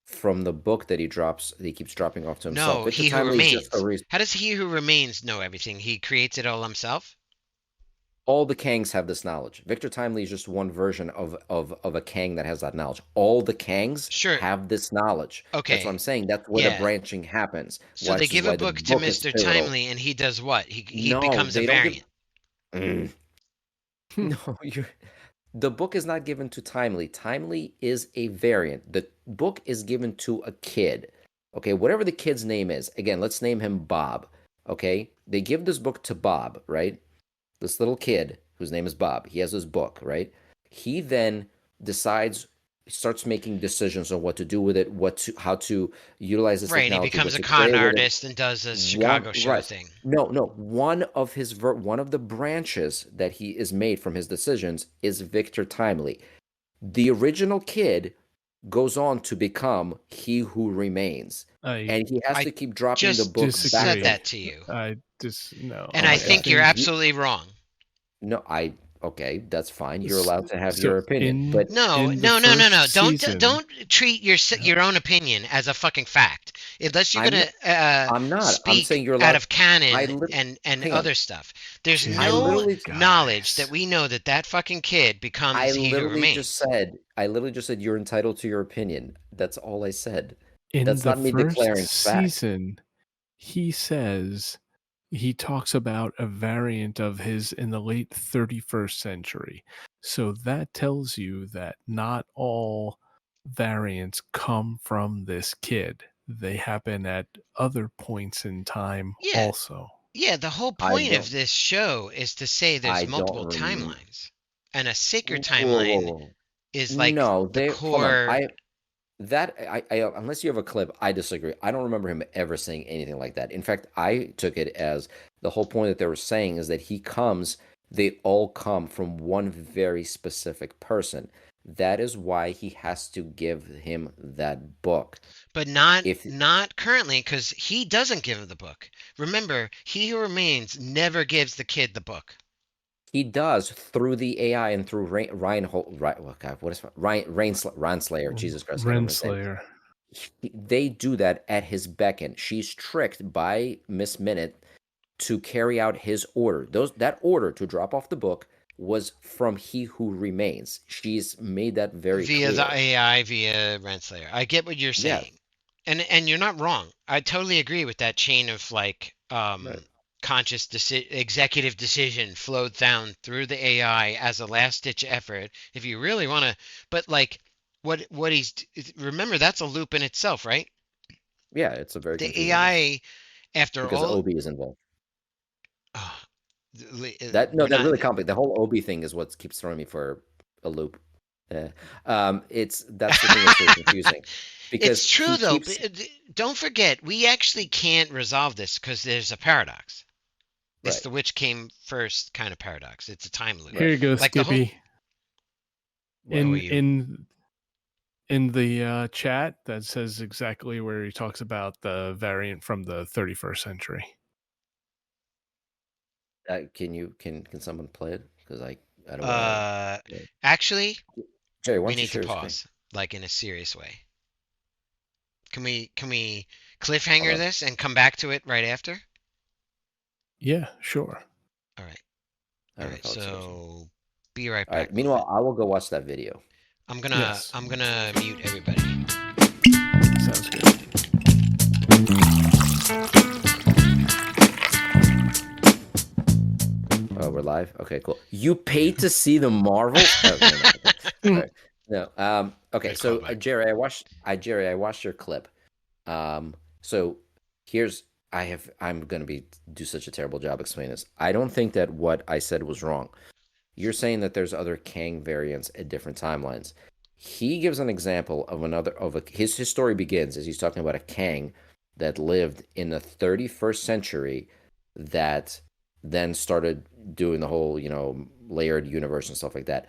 from the book that he keeps dropping off to himself. No, Victor he who Timely is just a remains. reason. How does he who remains know everything? He creates it all himself? All the Kangs have this knowledge. Victor Timely is just one version of a Kang that has that knowledge. All the Kangs Sure. have this knowledge. That's what I'm Okay. saying. That's where the Yeah. branching happens. So they Which is give a why the book to book is Mr. pivotal. Timely and he does what? He No, becomes a they don't give. variant. Mm. No, the book is not given to Timely. Timely is a variant. The book is given to a kid. Okay, whatever the kid's name is. Again, let's name him Bob. Okay, they give this book to Bob, right? This little kid whose name is Bob. He has his book, right? He then decides, starts making decisions on what to do with it, how to utilize this Right, and he technology, becomes what a to con create with it. artist and does a One Chicago show right. thing. No, no. One of the branches that he is made from his decisions is Victor Timely. The original kid goes on to become He Who Remains, I and he has I to keep dropping the just book back said to. disagree. that to you. No. And Oh I my I think God! you're think You absolutely wrong. no, I okay. That's fine. You're s- allowed to have so your opinion, in but No, in the no, no, no, no. first Don't season. don't treat your own opinion as a fucking fact. unless you're I'm gonna not. I'm not. I'm speak saying you're out allowed. of canon I li- and Hang on. other stuff. There's I no Dude, literally knowledge that guys. we know that that fucking kid I becomes he who literally just remains. said, I literally just said you're entitled to your opinion. That's all I said. In That's the not me first declaring fact. season, he says he talks about a variant of his in the late 31st century. So that tells you that not all variants come from this kid. They happen at other points in time Yeah, also. yeah. The whole I point of don't. this show is to say I there's don't multiple rem. timelines, and a sacred Whoa, whoa, timeline whoa. is like No, the they hold on. core. I unless you have a clip, I disagree. I don't remember him ever saying anything like that. In fact, I took it as the whole point that they were saying is that they all come from one very specific person. That is why he has to give him that book. But not If not currently, because he doesn't give him the book. Remember, he who remains never gives the kid the book. he does through the AI and through oh God, what is Renslayer? Jesus Christ, I can't remember his name. Renslayer. They do that at his beckon. She's tricked by Miss Minute to carry out his order. That order to drop off the book was from He Who Remains. She's made that very Via the clear. AI, via Renslayer. I get what you're Yeah, saying. And you're not wrong. I totally agree with that chain of like right. executive decision flowed down through the AI as a last ditch effort. If you really want to, but like what remember that's a loop in itself, right? Yeah, it's a very The confusing loop AI after because all, OB is involved. uh, That no, we're that not. really complicated. The whole OB thing is what keeps throwing me for a loop. Eh. It's that's the thing that's really confusing It's because true he though. keeps Don't forget, we actually can't resolve this because there's a paradox. It's right, the which came first kind of paradox. It's a time loop. Here right. you go, Like the whole. Skippy. What? Who are In you? in in the chat that says exactly where he talks about the variant from the 31st century. Can someone play it? Because I don't want to. Uh, Yeah. actually, Jerry, why we don't you need to share your screen? pause, like in a serious way. Can we Hold cliffhanger on. this and come back to it right after? Yeah, sure. All right. I All don't know right. if Alex hears me. So be right All right. back, Meanwhile, Moment. I will go watch that video. Yes, I'm gonna mute everybody. sounds good. Oh, we're live. Okay, cool. You paid to see the Marvels? Oh, never mind. Okay. All right. No. Okay. Good So, callback. Jerry, I watched your clip. So here's I'm gonna do such a terrible job explaining this. I don't think that what I said was wrong. You're saying that there's other Kang variants at different timelines. He gives an example of his story begins as he's talking about a Kang that lived in the 31st century that then started doing the whole, layered universe and stuff like that.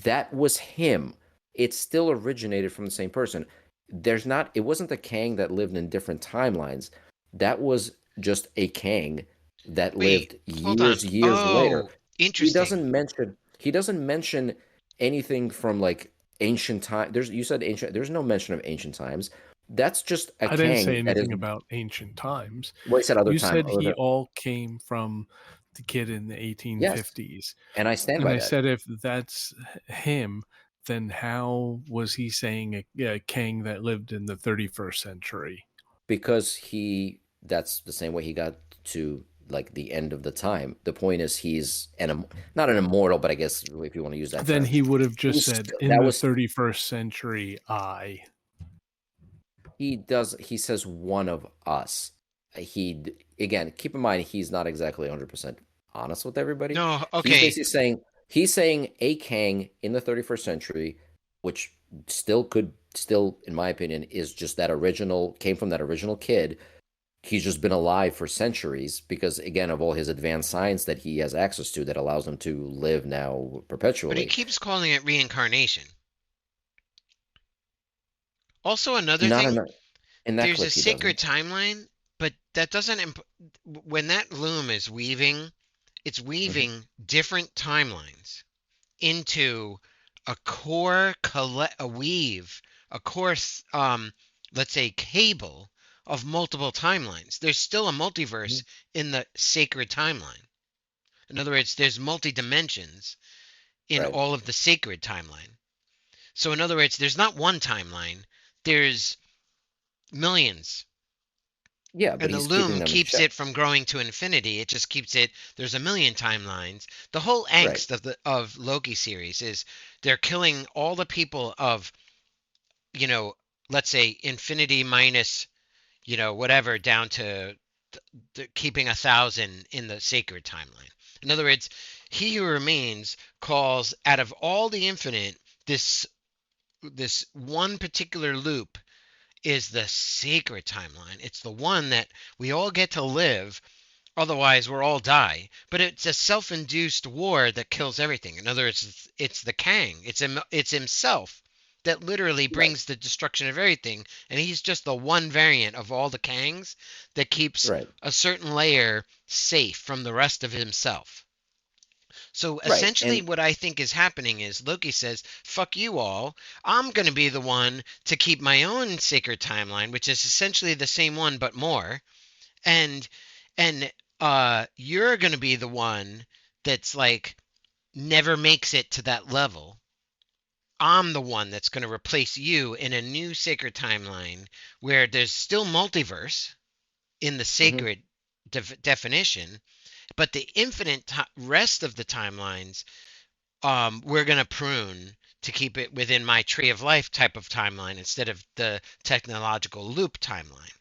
That was him. It still originated from the same person. It wasn't the Kang that lived in different timelines. That was just a Kang that Wait, lived hold on. years later. Oh, interesting. He doesn't mention anything from like ancient time. You said ancient. There's no mention of ancient times. That's just a I didn't say Kang that is. anything about ancient times. Well, he said other You time. said he Other all came from the kid in the yes, 1850s. and I stand And by I that said if that's him, then how was he saying a king that lived in the 31st century? because that's the same way he got to like the end of the time. The point is not an immortal, but I guess if you want to use that Then term, he would have just said in that the was 31st century I. he says one of us. He Again, keep in mind he's not exactly 100% honest with everybody. No, He's okay. basically saying a Kang in the 31st century, which still in my opinion is just came from that original kid. He's just been alive for centuries because again of all his advanced science that he has access to that allows him to live now But he perpetually. keeps calling it reincarnation. Also, another Not thing, in that there's a clip he sacred doesn't. timeline, but that doesn't when that loom is weaving, it's Hmm. weaving different timelines into a core a weave, a core let's say cable of multiple timelines. There's still a Mhm. multiverse in the sacred timeline. In other words, there's multi dimensions in Right. all of the sacred timeline. So, in other words, there's not one timeline, there's millions. Yeah, but And the he's keeping loom them in keeps check. it from growing to infinity. It just keeps it. There's a million timelines. The whole Right. angst of Loki series is they're killing all the people of, you know, let's say infinity minus, whatever, down to keeping 1,000 in the sacred timeline. In other words, he who remains calls out of all the infinite, this this one particular loop is the sacred timeline. It's the one that we all get to live, otherwise we'll all die. But it's a self-induced war that kills everything. In other words, it's the Kang. It's himself that literally Right. brings the destruction of everything, and he's just the one variant of all the Kangs that keeps Right. a certain layer safe from the rest of himself. So Right. essentially, And what I think is happening is Loki says, fuck you all. I'm going to be the one to keep my own sacred timeline, which is essentially the same one but more. And you're going to be the one that's like never makes it to that level. I'm the one that's going to replace you in a new sacred timeline where there's still multiverse in the mhm. sacred definition, but the infinite rest of the timelines, we're going to prune to keep it within my tree of life type of timeline instead of the technological loop timeline.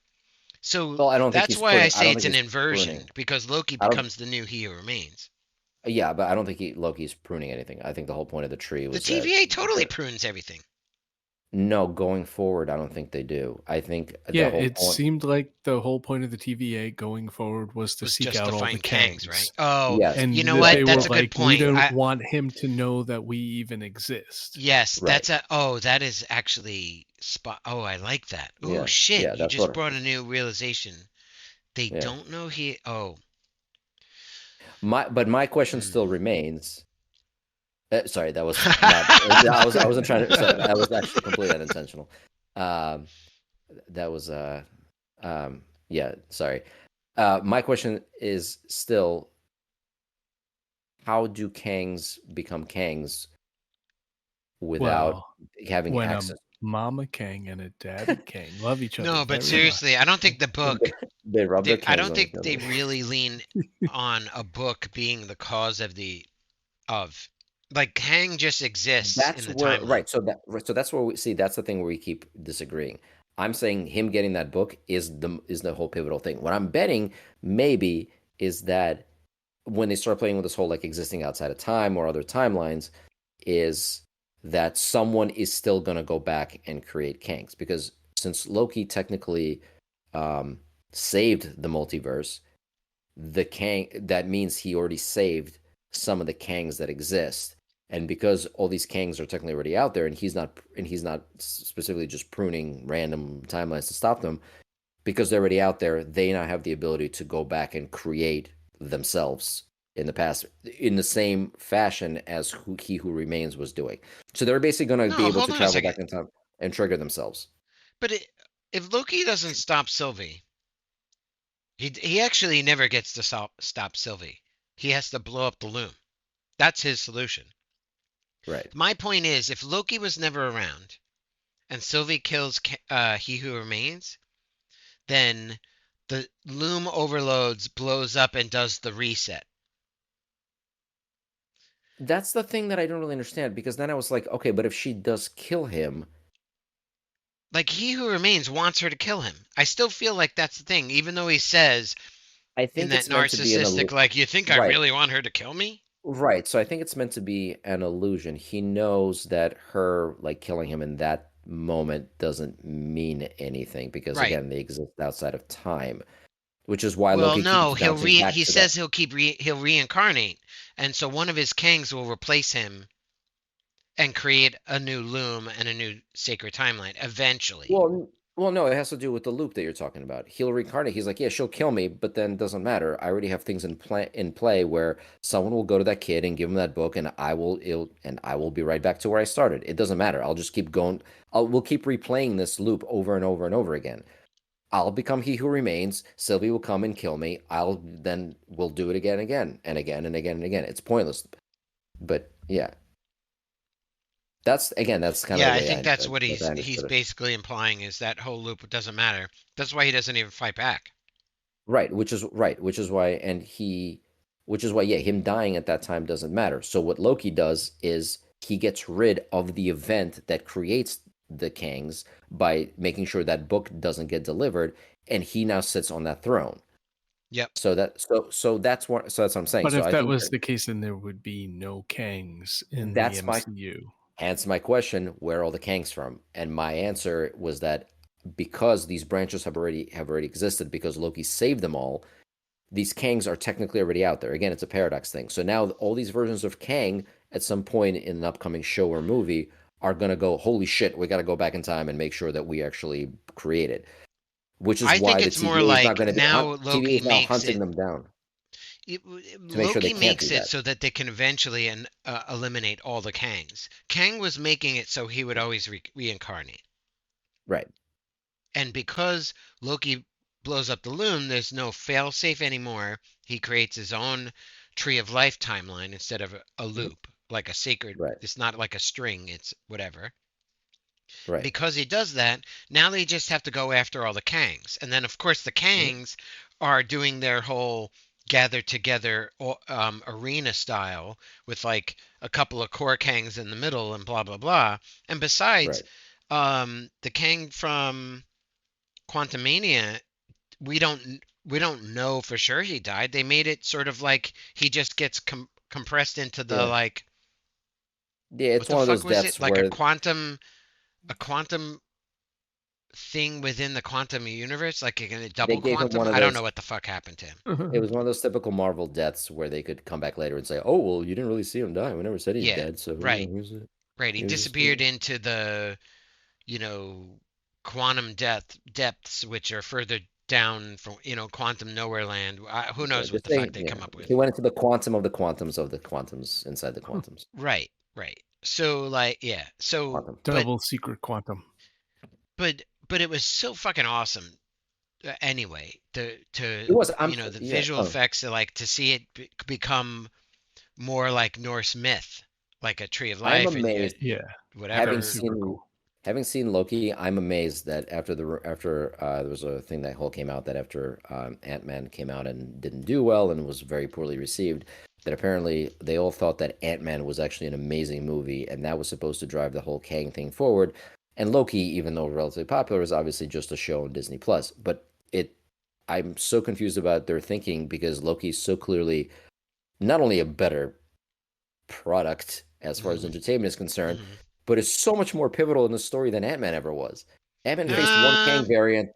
So Well, I don't think that's he's why I pruning. I say don't it's think an he's inversion pruning. because Loki I don't. becomes the new He Who Remains. Yeah, but I don't think Loki's pruning anything. I think the whole point of the tree The was that TVA totally prunes everything. no, going forward, I don't think they do. I think Yeah, the whole it point. seemed like the whole point of the TVA going forward was to Was seek just to out all the find Kangs, right? Kangs, Oh, Yes, you and know that what? they were That's a but good like, we point. don't want him to know that we even exist. Yes, right. that is actually spot. Oh, I like that. Oh Yeah, shit, yeah, you that's just what. brought a new realization. They Yeah, don't know he. Oh, my question hmm. still remains. Sorry, that was not. I wasn't trying to. Sorry, that was actually completely unintentional. Um, that was yeah. Sorry. My question is still, how do Kangs become Kangs without Well, having when a access? mama Kang and a daddy Kang love each other No, but very seriously, much. I don't think the book. They rub their I Kangs don't on each think they other. really lean on a book being the cause of of like Kang just exists in That's the where, timeline. right. So that's where we see. That's the thing where we keep disagreeing. I'm saying him getting that book is the whole pivotal thing. What I'm betting maybe is that when they start playing with this whole like existing outside of time or other timelines, is that someone is still going to go back and create Kangs, because since Loki technically um, saved the multiverse, the Kang, that means he already saved some of the Kangs that exist. And because all these Kangs are technically already out there, and he's not specifically just pruning random timelines to stop them, because they're already out there, they now have the ability to go back and create themselves in the past in the same fashion as he who remains was doing. So they're basically going to be No, able hold to on a travel second. back in time and trigger themselves. But if Loki doesn't stop Sylvie, he actually never gets to stop Sylvie. He has to blow up the loom. That's his solution. Right. My point is, if Loki was never around and Sylvie kills He Who Remains, then the loom overloads, blows up, and does the reset. That's the thing that I don't really understand, because then I was like, okay, but if she does kill him, Like He Who Remains wants her to kill him. I still feel like that's the thing, even though he says I in think that it's meant to be an narcissistic, like, you think I right. really want her to kill me? Right. So I think it's meant to be an illusion. He knows that her like killing him in that moment doesn't mean anything, because Right. again, they exist outside of time, which is why Well, Loki keeps no, bouncing back he to that. says he'll reincarnate, and so one of his Kangs will replace him and create a new loom and a new sacred timeline eventually. Well, no, it has to do with the loop that you're talking about. He'll reincarnate. He's like, yeah, she'll kill me, but then it doesn't matter. I already have things in play where someone will go to that kid and give him that book, and I will be right back to where I started. It doesn't matter. I'll just keep going. We'll keep replaying this loop over and over and over again. I'll become he who remains. Sylvie will come and kill me. We'll do it again and again and again and again and again. It's pointless. But yeah, that's kind of the Yeah, I way think that's what I he's understood it. basically implying is that whole loop doesn't matter. That's why he doesn't even fight back. Right, which is why, yeah, him dying at that time doesn't matter. So what Loki does is he gets rid of the event that creates the Kangs by making sure that book doesn't get delivered, and he now sits on that throne. Yep. So that's what I'm saying. But So if I that think was that the case, then there would be no Kangs in the that's my MCU. hence my question: where are all the Kangs from? And my answer was that because these branches have already existed, because Loki saved them all, these Kangs are technically already out there. Again, it's a paradox thing. So now all these versions of Kang at some point in an upcoming show or movie are going to go, holy shit, we got to go back in time and make sure that we actually create it. Which is I think why the it's more TVA is not like going to be now TVA Loki is now makes hunting it them down it, to make sure they Loki can't do makes it that. so that they can eventually eliminate all the Kangs. Kang was making it so he would always reincarnate. Right. And because Loki blows up the loom, there's no failsafe anymore. He creates his own tree of life timeline instead of a Mhm. loop, like a sacred. Right. It's not like a string, it's whatever. Right. Because he does that, now they just have to go after all the Kangs. And then, of course, the Mhm. Kangs are doing their whole gather together arena style with like a couple of core Kangs in the middle and blah, blah, blah. And besides, Right. the Kang from Quantumania, we don't know for sure he died. They made it sort of like he just gets compressed into the Yeah. like Yeah. what It's the one of fuck those was deaths it? Like a where quantum thing within the quantum universe, like in a they double gave him quantum. one of I don't know those. what the fuck happened to him. It was one of those typical Marvel deaths where they could come back later and say, "Oh, well, you didn't really see him die. We never said he's Yeah, dead. So right, right. He he was just." disappeared into the you know quantum depths, which are further down from quantum nowhere land. Who Yeah, knows what just the fuck saying. they Yeah, come up with? he went into the quantum of the quantums of the quantums inside the quantums. Right, right. So like, yeah. So, Quantum. Double secret quantum. but it was so fucking awesome. Anyway, It was. I'm. the Yeah. visual Oh, effects, like to see it become more like Norse myth, like a tree of I'm life, and amazed. Yeah, that Having was whatever. super seen cool. having seen Loki, I'm amazed that after there was a thing that whole came out that after Ant-Man came out and didn't do well and was very poorly received, that apparently they all thought that Ant-Man was actually an amazing movie and that was supposed to drive the whole Kang thing forward. And Loki, even though relatively popular, is obviously just a show on Disney Plus. But I'm so confused about their thinking because Loki's so clearly not only a better product as far as Hmm. entertainment is concerned, Hmm. but is so much more pivotal in the story than Ant Man ever was. Ant Man faced one Uh, Kang variant.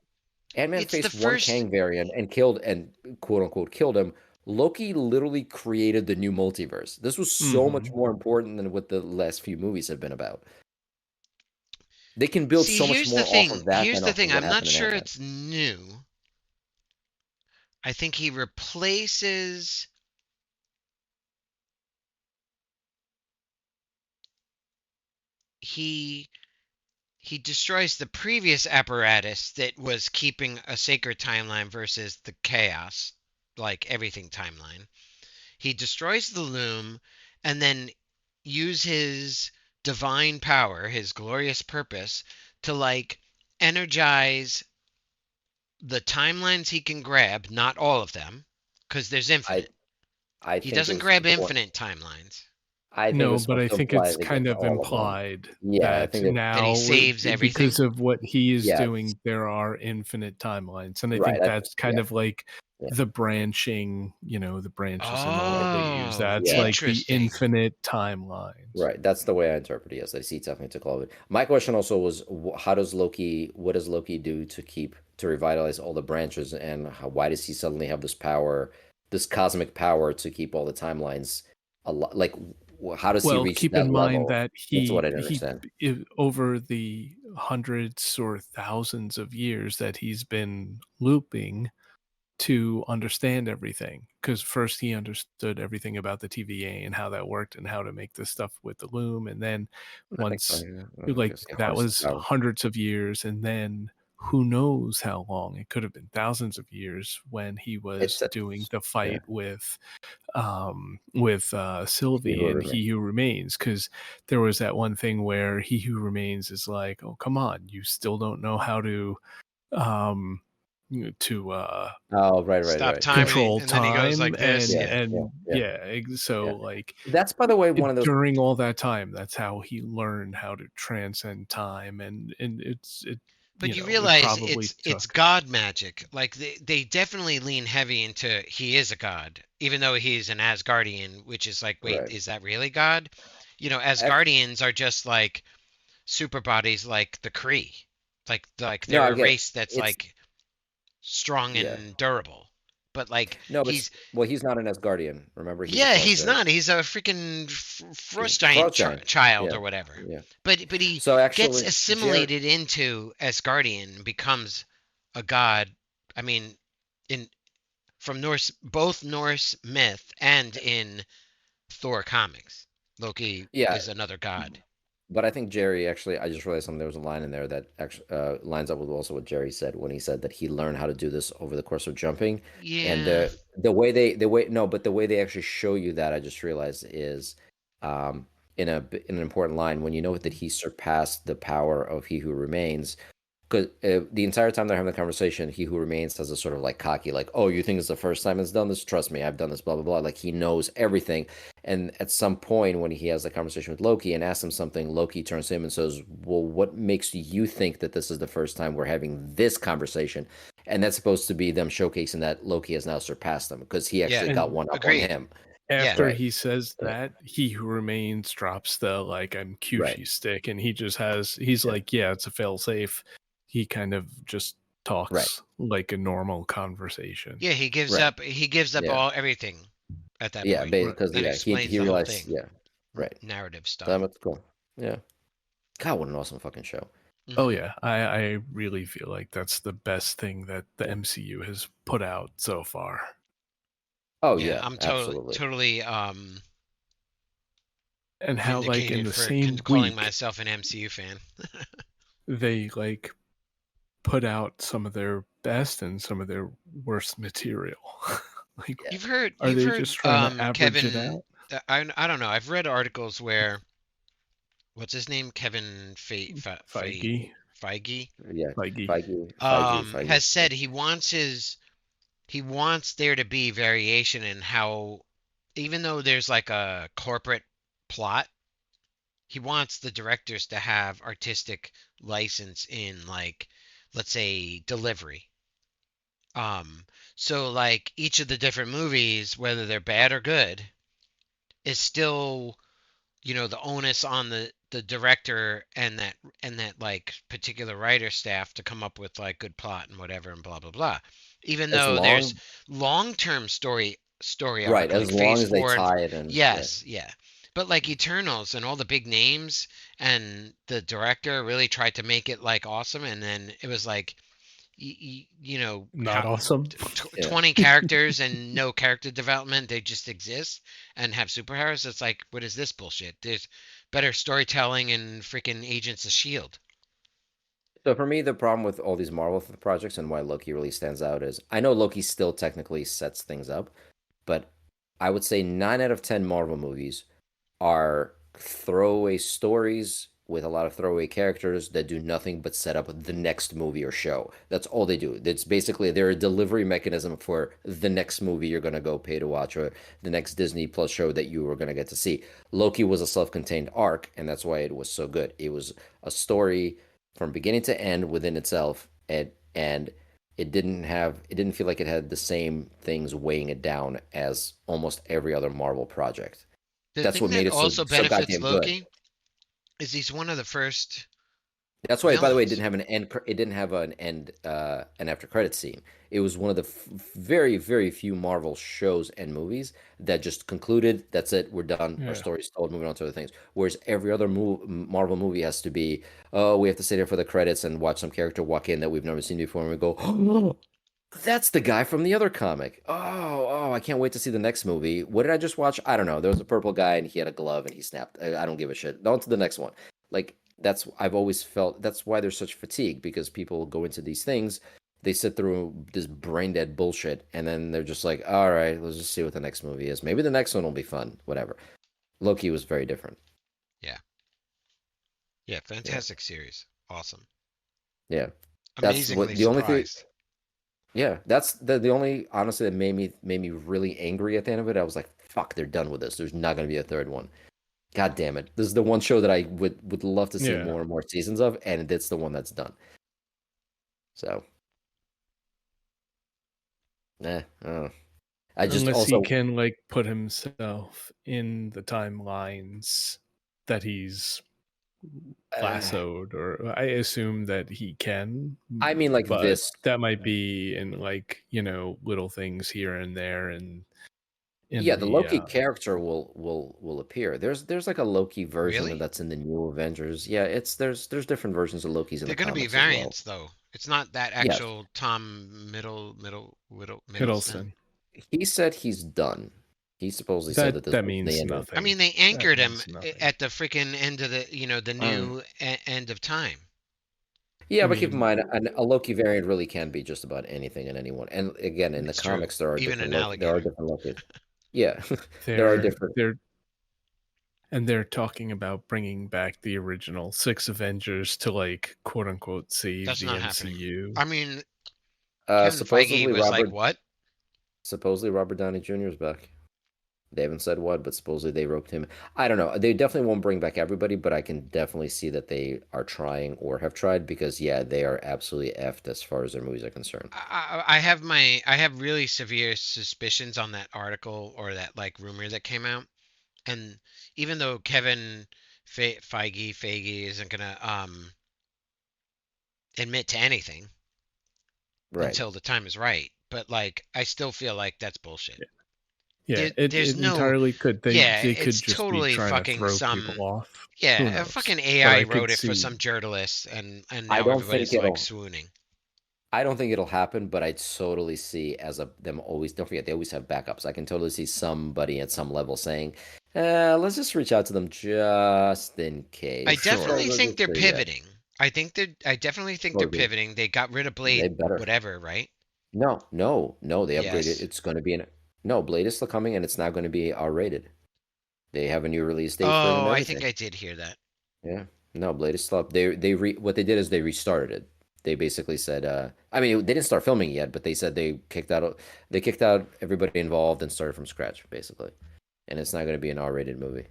Ant Man it's the faced one first. Kang variant and killed and quote unquote killed him. Loki literally created the new multiverse. This was so much Hmm. more important than what the last few movies have been about. They can build See, so much here's the more off thing. of that Here's than the off of thing. what I'm not happened in sure Ant Man. it's new. I think he replaces. He he destroys the previous apparatus that was keeping a sacred timeline versus the chaos, like everything timeline. He destroys the loom and then use his divine power, his glorious purpose, to like energize the timelines he can grab, not all of them, because there's I infinite. I He think it doesn't was grab supposed. infinite timelines. I think it No, was but supposed I to think imply it's they get kind to of all of them. implied Yeah, I that think that. That he now, saves because everything. of what he is Yeah, doing, there are infinite timelines. And I right. think that's kind Yeah, of like yeah, the branching, the branches in the right. law they use. Oh, That's Yeah. like the interesting. infinite timelines. Right, that's the way I interpret it. Yes, I see. Definitely took all of it. My question also was, how does Loki? What does Loki do to revitalize all the branches, and why does he suddenly have this power, this cosmic power to keep all the timelines alive? Like, how does he Well, reach keep in that mind level? that That's what he I didn't he understand. over the hundreds or thousands of years that he's been looping to understand everything, because first he understood everything about the TVA and how that worked and how to make this stuff with the loom, and then That makes once sense. Yeah. I like guess he that harnessed the was power. hundreds of years, and then who knows how long, it could have been thousands of years, when he was It's doing the yeah, fight with he who Sylvie and remains. He Who Remains, because there was that one thing where He Who Remains is like, oh come on, you still don't know how to um to Oh, Stop right. Yeah, time, control and then he goes time, like this. Yeah. and yeah, yeah, so yeah. like That's, by the way, one of those. during all that time, that's how he learned how to transcend time, and it But you it realize probably it's took. God magic. Like they definitely lean heavy into he is a god, even though he's an Asgardian, which is like, wait, Right. is that really God? You know, Ac- Asgardians are just like super bodies like the Kree. Like no, I they're a get it. race that's It's like strong yeah. and durable. But like No, but he's well, he's not an Asgardian. Remember, he's a yeah, frost he's giant. not. He's a freaking frost giant Frost giant. child Yeah, or whatever. yeah. But he So gets actually, Jerry. assimilated into Asgardian and becomes a god. I mean, in from Norse, both Norse myth and in Thor comics, Loki Yeah, is another god. but I think Jerry actually. I just realized something. There was a line in there that actually lines up with also what Jerry said when he said that he learned how to do this over the course of jumping, and Yeah. the way no, but the way they actually show you that I just realized is, um, in an important line when you know that he surpassed the power of He Who Remains. Because the entire time they're having the conversation, He Who Remains has a sort of like cocky, like, "Oh, you think it's the first time it's done this? Trust me, I've done this." Blah blah blah. Like he knows everything. And at some point, when he has the conversation with Loki and asks him something, Loki turns to him and says, "Well, what makes you think that this is the first time we're having this conversation?" And that's supposed to be them showcasing that Loki has now surpassed them because he Yeah. actually got And one up on Agreed. him. Yeah. after Right. he says Yeah. that, He Who Remains drops the like I'm Right. Kyushi stick, and he's Yeah. like, yeah, it's a fail safe. He kind of just Right. talks like a normal conversation. Yeah. He gives Right. up. He gives up Yeah. all everything at that Yeah. point, Right. Because and yeah, explains he the whole realized. thing, Yeah. Right. narrative So stuff. that's cool. Yeah. God, what an awesome fucking show. Oh Hmm. yeah, I really feel like that's the best thing that the Yeah. MCU has put out so far. Oh Yeah, yeah, I'm absolutely. totally And how like in vindicated the for same calling week myself an MCU fan. they like put out some of their best and some of their worst material. Like, Yeah. are You've they heard just trying to average it Kevin, out? I don't know. I've read articles where what's his name? Kevin Feige, Feige Yeah. Feige. Feige. has said he wants there to be variation in how, even though there's like a corporate plot, he wants the directors to have artistic license in, like, let's say, delivery. Um, so like each of the different movies, whether they're bad or good, is still, the onus on the director and that like particular writer staff to come up with like good plot and whatever and blah blah blah. Even As though there's long long-term story right, arc as like long phase as they 4 and tie it in. Yeah. yes, yeah. But like Eternals and all the big names, and the director really tried to make it like awesome, and then it was like Not how awesome. 20 characters and no character development, they just exist and have superpowers. It's like, what is this bullshit? There's better storytelling and freaking Agents of Shield. So for me, the problem with all these Marvel projects and why Loki really stands out is I know Loki still technically sets things up, but I would say 9 out of 10 Marvel movies are throwaway stories with a lot of throwaway characters that do nothing but set up the next movie or show. That's all they do. It's basically they're a delivery mechanism for the next movie you're gonna go pay to watch or the next Disney Plus show that you were gonna get to see. Loki was a self-contained arc, and that's why it was so good. It was a story from beginning to end within itself, and it didn't feel like it had the same things weighing it down as almost every other Marvel project. The That's thing what made that it so also so benefits goddamn good. Loki is he's one of the first That's why, by the way, it didn't villains. have an end. It didn't have an end, an after credit scene. It was one of the very, very few Marvel shows and movies that just concluded. That's it. We're done. Our Yeah. story's told. Moving on to other things. Whereas every other Marvel movie has to be, oh, we have to sit here for the credits and watch some character walk in that we've never seen before, and we go, oh, that's the guy from the other comic. I can't wait to see the next movie. What did I just watch? I don't know. There was a purple guy and he had a glove and he snapped. I don't give a shit. On to the next one. Like that's I've always felt that's why there's such fatigue because people go into these things, they sit through this brain dead bullshit, and then they're just like, all right, let's just see what the next movie is. Maybe the next one will be fun, whatever. Loki was very different. Yeah. Yeah, Yeah, fantastic series. Awesome. yeah. That's what Amazingly the only thing. surprised. Yeah, that's the only honestly that made me really angry at the end of it. I was like, fuck, they're done with this. There's not gonna be a third one. God damn it. This is the one show that I would love to see Yeah. more and more seasons of, and it's the one that's done. So, I don't know. I just Unless he also, can like put himself in the timelines that he's uh, lassoed, or I assume that he can, I mean, like but this. that might be in like, little things here and there and in Yeah, the the Loki character will appear. There's like a Loki version Really? that's in the new Avengers. Yeah, it's there's different versions of Lokis in They're the going to be comics as well. variants, though. It's not that Yes, actual Tom Middleston. Hiddleston. he said he's done. He supposedly said That that this that was the means end of. I nothing. mean, they That anchored him means nothing. at the freaking end of the Uh, new end of time. I yeah, but keep in mean, mind, a Loki variant really can be just about anything and anyone. And again, in the It's true. comics, there are Even different an Loki. There are alligator. different Lokis. Yeah, there are they're different. they're and they're talking about bringing back the original six Avengers to like quote unquote save That's the not happening. MCU. I mean, Kevin Feige Supposedly was like, "What?" Robert Downey Jr. is back. They haven't said what, but supposedly they roped him. I don't know. They definitely won't bring back everybody, but I can definitely see that they are trying or have tried because yeah, they are absolutely effed as far as their movies are concerned. I have really severe suspicions on that article or that like rumor that came out. And even though Kevin Feige isn't gonna admit to anything Right. until the time is right, but like I still feel like that's bullshit. Yeah, There's it no, entirely could. yeah, They could it's just be totally trying to fucking throw people some, off. Who yeah, a knows? fucking But AI I wrote could it for see. some journalist, and I now don't think everybody's like it'll swooning. I don't think it'll happen, but I'd totally see as a them always don't forget they always have backups. I can totally see somebody at some level saying, let's just reach out to them just in I For case. sure. definitely Let's think just they're say, yeah. pivoting. I definitely think they're Or they pivoting. They got rid of they Blade, better. whatever, right? No, no, no, they upgraded. Yes. It's going to be an no, Blade is still coming and it's now going to be R-rated. They have a new release date for it and Oh, I think everything. I did hear that. Yeah. No, Blade is still up. What they did is they restarted it. They basically said I mean they didn't start filming yet, but they said they kicked out everybody involved and started from scratch basically. And it's not going to be an R-rated movie.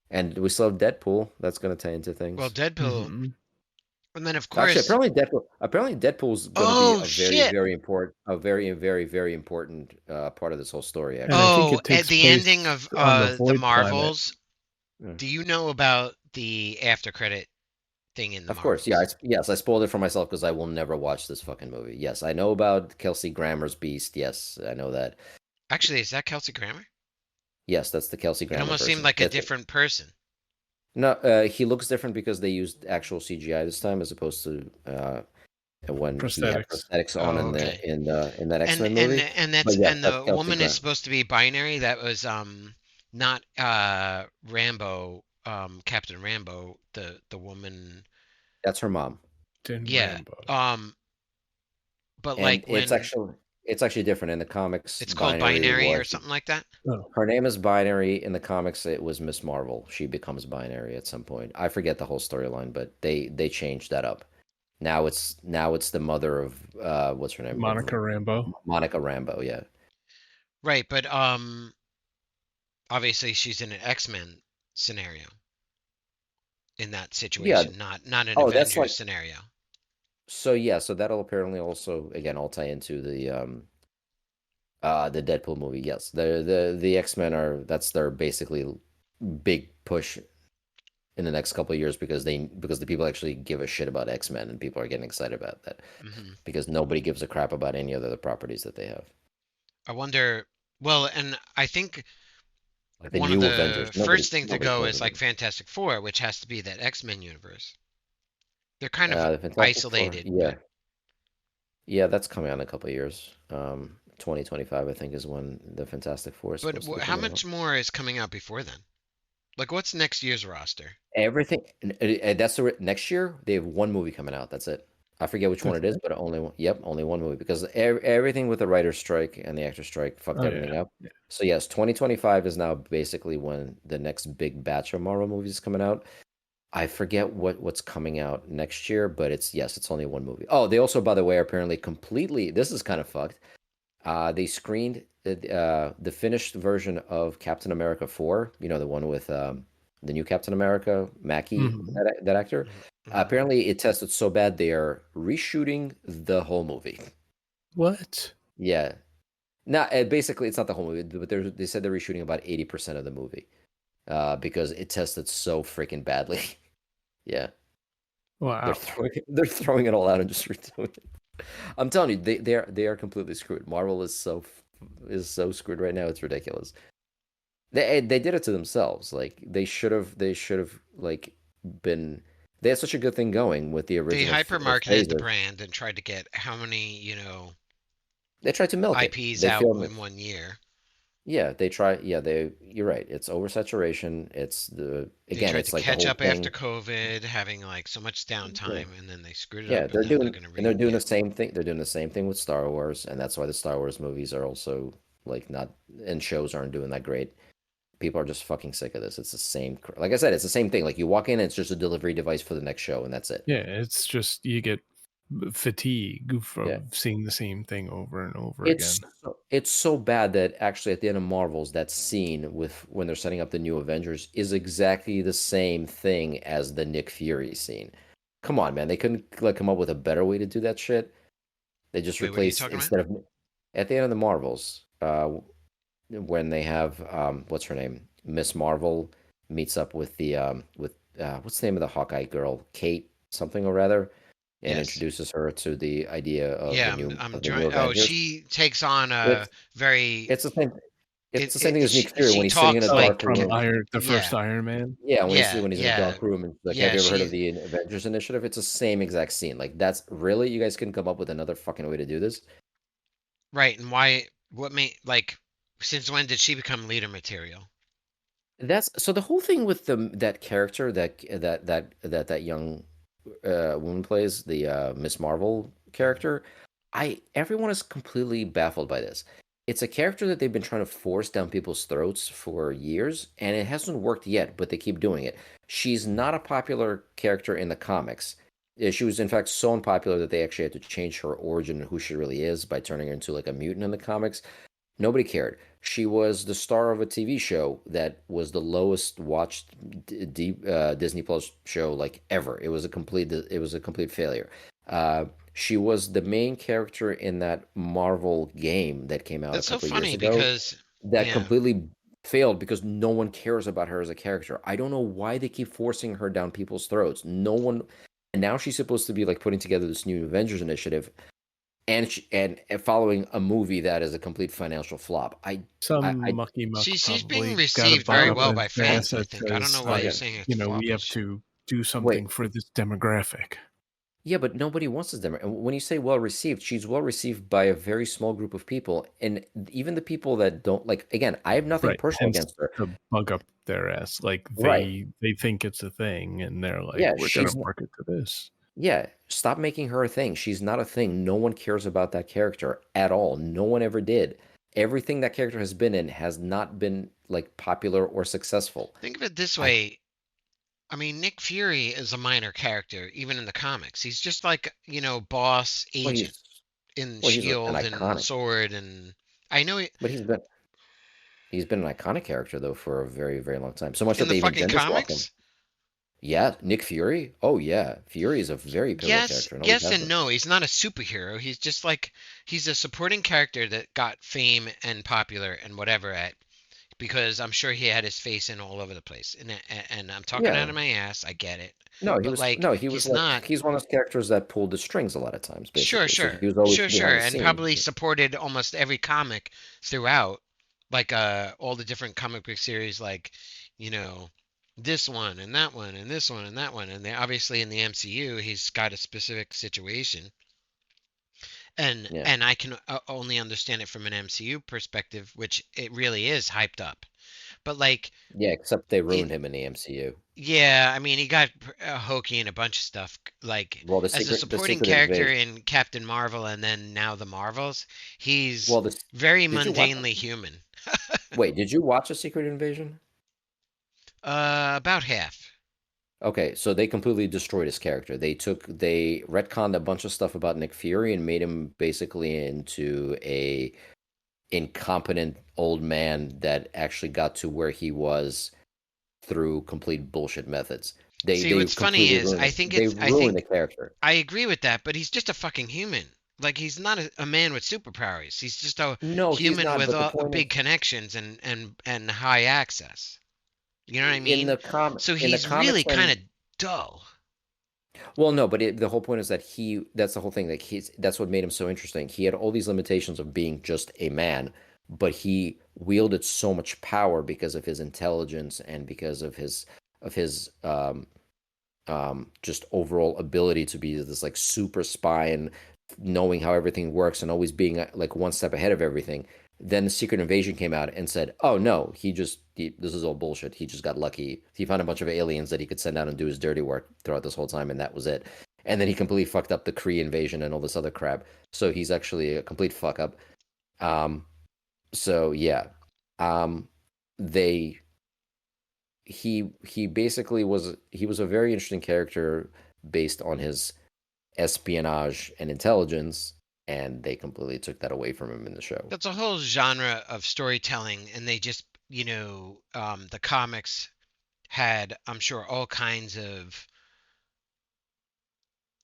And we still have Deadpool. That's going to tie into Well, things. Deadpool, Hmm. and then of Actually, course, apparently Deadpool's going to be oh a very shit. very important very important part of this whole story And I actually. think Oh, it at takes the ending place of on the the Void Planet. Marvels, Yeah. do you know about the after credit thing in the Of course, yeah. Marvels? Yes, I spoiled it for myself because I will never watch this fucking movie. Yes, I know about Kelsey Grammer's Beast. Yes, I know that. Actually, is that Kelsey Grammer? Yes, that's the Kelsey It Grammer almost seemed person. like a That's different person. no. He looks different because they used actual CGI this time as opposed to when he had Prosthetics. prosthetics on Oh, in the okay. in that And X-Men and movie. and But that's yes, and that's the Kelsey woman is Grammer. supposed to be binary. That was not Rambo, Captain Rambo, the woman. That's her mom. In Yeah. Rambo. But And like when it's actually different in the comics. it's called Binary binary or was something like that. Oh, her name is Binary in the comics. It was Miss Marvel. She becomes Binary at some point. I forget the whole storyline, but they changed that up. Now it's the mother of what's her name of Monica Rambo. Monica Rambo. Yeah, Right, but obviously she's in an X-Men scenario in that yeah. situation, not an Oh, that's like Avengers scenario. so. Yeah, so that'll apparently also again all tie into the Deadpool movie. Yes, the X-Men are that's their basically big push in the next couple of years because the people actually give a shit about X-Men and people are getting excited about that Hmm. because nobody gives a crap about any other properties that they have. I wonder. Well, and I think Like the one of new Avengers, the first thing to nobody go cares is about like it. Fantastic Four, which has to be that X-Men universe. They're kind of The Fantastic Four, isolated, but yeah, yeah, that's coming out in a couple of years. 2025, I think, is when the Fantastic Four is supposed to be how coming out. much more is coming out before then? Like, what's next year's roster? Everything. That's next year. They have one movie coming out. That's it. I forget which one That's it is, it. but only one. Yep, only one movie because everything with the writer's strike and the actor strike fucked Oh yeah. everything up. Yeah. So yes, 2025 is now basically when the next big batch of Marvel movies is coming out. I forget what's coming out next year, but it's yes, it's only one movie. Oh, they also, by the way, are apparently completely. This is kind of fucked. They screened the finished version of Captain America 4, you know, the one with the new Captain America, Mackie, Mhm. that actor. Mm-hmm. Apparently, it tested so bad they are reshooting the whole movie. What? Yeah. Not basically, it's not the whole movie, but they said they're reshooting about 80% of the movie because it tested so freaking badly. Yeah. Wow. They're throwing it all out and just redoing it. I'm telling you, they are completely screwed. Marvel is so screwed right now. It's ridiculous. They did it to themselves. Like they should have like been. They had such a good thing going with the They original hyper-marketed the phases. brand and tried to get how many, They tried to milk it. IPs They out failed. in 1 year. Yeah, they try. Yeah, they. You're right. It's oversaturation. It's the They again. tried to It's like the catch whole up after thing. COVID, having like so much Yeah. downtime, and then they screwed it Yeah, up, and they're now they're doing gonna and they're re doing the yeah. same thing. They're doing the same thing with Star Wars, and that's why the Star Wars movies are also like not and shows aren't doing that great. People are just fucking sick of this. It's the same, like I said, it's the same thing. Like you walk in, it's just a delivery device for the next show, and that's it. Yeah, it's just you get fatigue Yeah, from seeing the same thing over and over again. it's so bad that actually at the end of Marvels, that scene with when they're setting up the new Avengers is exactly the same thing as the Nick Fury scene. Come on, man, they couldn't like come up with a better way to do that shit. They just Wait, what are you replaced talking about? instead of at the end of the Marvels, when they have what's her name, Miss Marvel meets up with the with what's the name of the Hawkeye girl, Kate something or rather, and Yes. introduces her to the idea Yeah, I'm of the new trying. Oh, Avengers. she takes on a It's very it's the same it's the same thing as she Nick Fury when he's sitting in a talks Oh, dark like from room. the first yeah, Iron Man. Yeah, yeah, when he's in a yeah, dark room and she's like, "Have yeah. you ever heard of She the Avengers Initiative?" It's the same exact scene. Like that's really you guys couldn't come up with another fucking way to do this. right. And why? What made like? Since when did she become leader material? That's so the whole thing with that character that young woman plays the Miss Marvel Hmm. character. I everyone is completely baffled by this. It's a character that they've been trying to force down people's throats for years, and it hasn't worked yet, but they keep doing it. She's not a popular character in the comics. She was, in fact, so unpopular that they actually had to change her origin and who she really is by turning her into like a mutant in the comics. Nobody cared. She was the star of a TV show that was the lowest watched Disney Plus show like ever. It was a complete failure. She was the main character in that Marvel game that came out a That's so couple of years funny ago because that yeah, completely failed because no one cares about her as a character. I don't know why they keep forcing her down people's throats. No one, and now she's supposed to be like putting together this new Avengers initiative and following a movie that is a complete financial flop. Some I mucky muck she's being probably got a received buck very no, up well his by ass fans. I that think I don't know says, why you're yeah. like, saying it's we have floppish. to do Wait, something for this demographic. yeah, but nobody wants this demo. And when you say well received, she's well received by a very small group of people, and even the people that don't like. Again, I have nothing Right. personal Hence against her. the bug up their ass. Like Right? they think it's a thing and they're Yeah, like, we're gonna work it to this. yeah. Stop making her a thing. She's not a thing. No one cares about that character at all. No one ever did. Everything that character has been in has not been like popular or successful. Think of it this I way. I mean, Nick Fury is a minor character, even in the comics. He's just like, boss well, agent in he's an Shield and iconic, Sword, and I know it but he's been an iconic character though for a very, very long time. So much in that the they even fucking gender swap him. comics. Yeah, Nick Fury. Oh yeah, Fury is a very pivotal Yes, character and always yes has and been. no. He's not a superhero. He's just like he's a supporting character that got fame and popular and whatever at because I'm sure he had his face in all over the place. And I'm talking out Yeah. of my ass. I get it, No, but like he was he's like not. he's one of those characters that pulled the strings a lot of times, Sure, basically. So sure, he was always sure, behind sure, the and scenes. probably supported almost every comic throughout, like all the different comic book series, like you know this one and that one and this one and that one, and they obviously in the MCU he's got a specific situation, and Yeah. I can only understand it from an MCU perspective, which it really is hyped up. But like Yeah, except they in ruined him in the MCU. yeah, I mean, he got hokey in a bunch of stuff. Like Well, as a the supporting Secret character Invasion. in Captain Marvel and then now the Marvels, he's Well, this very did you watch? mundanely human. Wait, did you watch a Secret Invasion? About half. Okay, so they completely destroyed his character. They retconned a bunch of stuff about Nick Fury and made him basically into a incompetent old man that actually got to where he was through complete bullshit methods. See, They what's funny completely is ruined it. They I ruined the think character. I agree with that, but he's just a fucking human. Like he's not a man with superpowers. He's just a No, he's human not, with but the point big is connections and high access. You know what I mean? So in the he's really comics kind of when dull. well, no, but the whole point is that that's the whole thing. Like that's what made him so interesting. He had all these limitations of being just a man, but he wielded so much power because of his intelligence and because of his just overall ability to be this like super spy and knowing how everything works and always being like one step ahead of everything. Then the Secret Invasion came out and said, "Oh no, this is all bullshit. He just got lucky. He found a bunch of aliens that he could send out and do his dirty work throughout this whole time, and that was it." And then he completely fucked up the Kree invasion and all this other crap. So he's actually a complete fuck up. Um, so yeah, um, they he basically was a very interesting character based on his espionage and intelligence, and they completely took that away from him in the show. That's a whole genre of storytelling, and they just, the comics had, I'm sure, all kinds of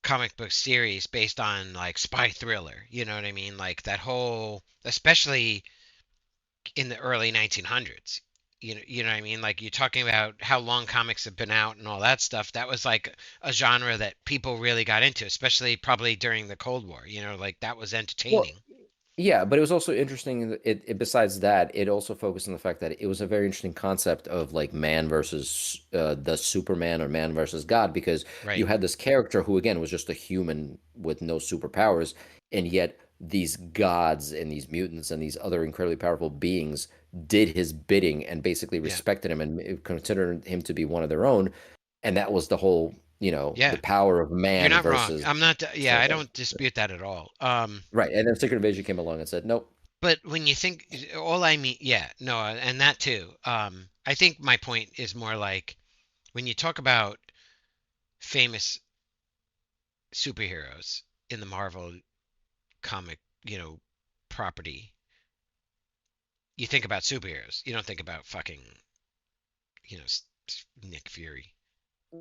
comic book series based on like spy thriller. You know what I mean? Like that whole, especially in the early 1900s. You know what I mean? Like you're talking about how long comics have been out and all that stuff. That was like a genre that people really got into, especially probably during the Cold War. Like that was Well, entertaining. yeah, but it was also interesting. Besides that, it also focused on the fact that it was a very interesting concept of like man versus the Superman or man versus God, because you Right. had this character who again was just a human with no superpowers, and yet these gods and these mutants and these other incredibly powerful beings did his bidding and basically Yeah. respected him and considered him to be one of their own, and that was the whole, the Yeah. power of You're man not wrong. versus I'm not. Yeah, sort of I thing. don't dispute that at all. Right, and then Secret Invasion came along and said, "Nope." But when you think, all I mean, yeah, no, and that too. I think my point is more like when you talk about famous superheroes in the Marvel comic, property, you think about superheroes. You don't think about fucking, Nick Fury.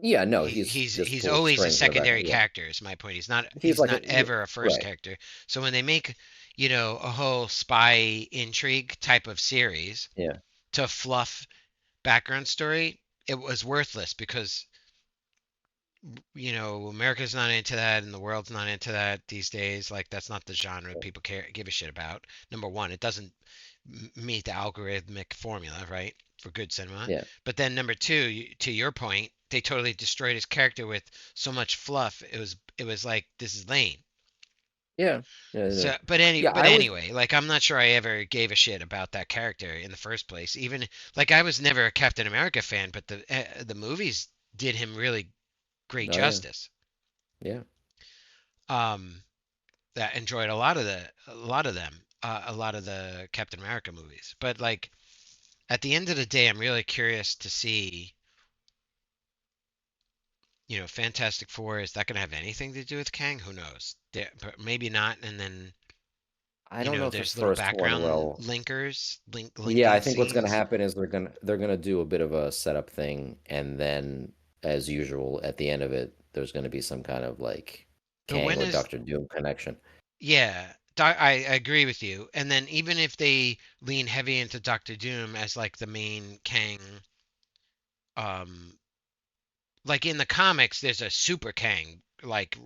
Yeah, no, He, he's he's just he's pulled always a strings in the secondary background. Yeah, character. Is my point. he's He's like not ever a first right. character. So when they make, a whole spy intrigue type of series Yeah, to fluff background story, it was worthless because America's not into that and the world's not into that these days. Like that's not the genre people give a shit about. Number one, it doesn't meet the algorithmic formula, right, for good cinema. yeah, But then number two, to your point, they totally destroyed his character with so much fluff. It was like this is lame. yeah, yeah, yeah. So, Yeah, but I always anyway, like I'm not sure I ever gave a shit about that character in the first place. Even like I was never a Captain America fan, but the movies did him really great oh yeah, justice. yeah. Um, that enjoyed a lot of them, a lot of the Captain America movies. But like at the end of the day, I'm really curious to see, Fantastic Four. Is that going to have anything to do with Kang? Who knows? But maybe not. And then I don't know if the there's little first one background will. Yeah, I linking think what's going to scenes. happen is they're gonna do a bit of a setup thing, and then as usual, at the end of it, there's going to be some kind of like But Kang when or is Doctor Doom connection. yeah, I agree with you. And then even if they lean heavy into Doctor Doom as like the main Kang, um, like in the comics, there's a super Kang, like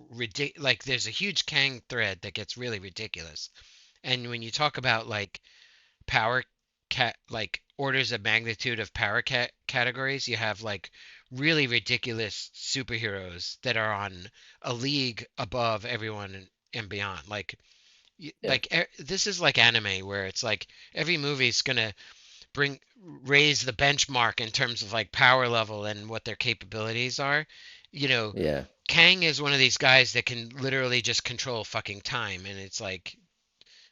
there's a huge Kang thread that gets really ridiculous. And when you talk about like power like orders of magnitude of power categories, you have like really ridiculous superheroes that are on a league above everyone and beyond. Like Yeah, this is like anime where it's like every movie's gonna bring raise the benchmark in terms of like power level and what their capabilities are. You know, Yeah. Kang is one of these guys that can literally just control fucking time, and it's like,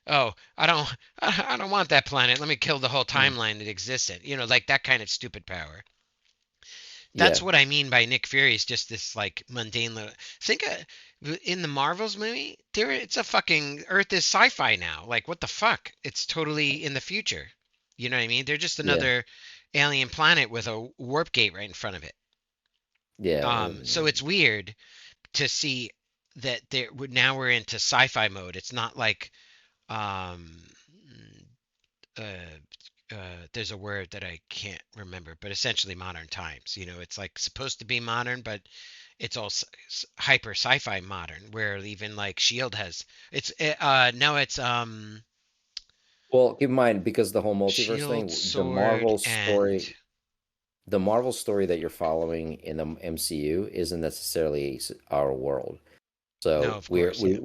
oh, I don't want that planet. Let me kill the whole Mm. timeline that exists in. Like that kind of stupid power. That's Yeah. what I mean by Nick Fury is just this like mundane little. Think in the Marvels movie, it's a fucking Earth is sci-fi now. Like what the fuck? It's totally in the future. You know what I mean? They're just Yeah. another alien planet with a warp gate right in front of it. Yeah. So it's weird to see that now we're into sci-fi mode. It's not like um, uh, there's a word that I can't remember, but essentially modern times. It's like supposed to be modern, but it's all hyper sci-fi modern. Where even like Shield has it's no, it's Well, keep in mind because the whole multiverse Shield, thing, Sword, and the Marvel story that you're following in the MCU isn't necessarily our world. no, So of course, yeah,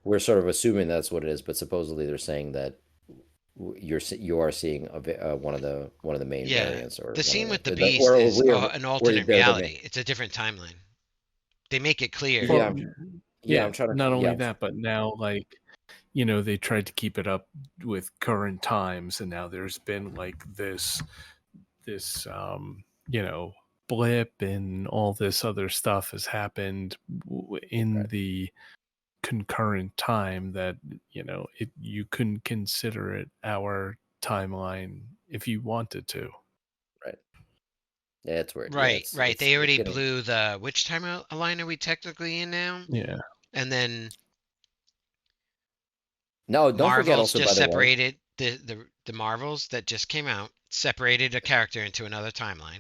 we're sort of assuming that's what it is, but supposedly they're saying that you are seeing one of the main yeah. variants or The one scene of with the the Beast or is we're an we're alternate they're the main. reality. It's a different timeline. They make it clear. Yeah, Well, yeah, yeah, I'm trying to not yeah, only that, but now like they tried to keep it up with current times, and now there's been like this blip, and all this other stuff has happened in right, the concurrent time that you couldn't consider it our timeline if you wanted to. right. Yeah, it's weird. Yeah, Right, right. They it's already getting blew the which timeline are we technically in now? Yeah. And then no. Don't forget Marvel's also by just the way, separated the Marvels that just came out separated a character into another timeline.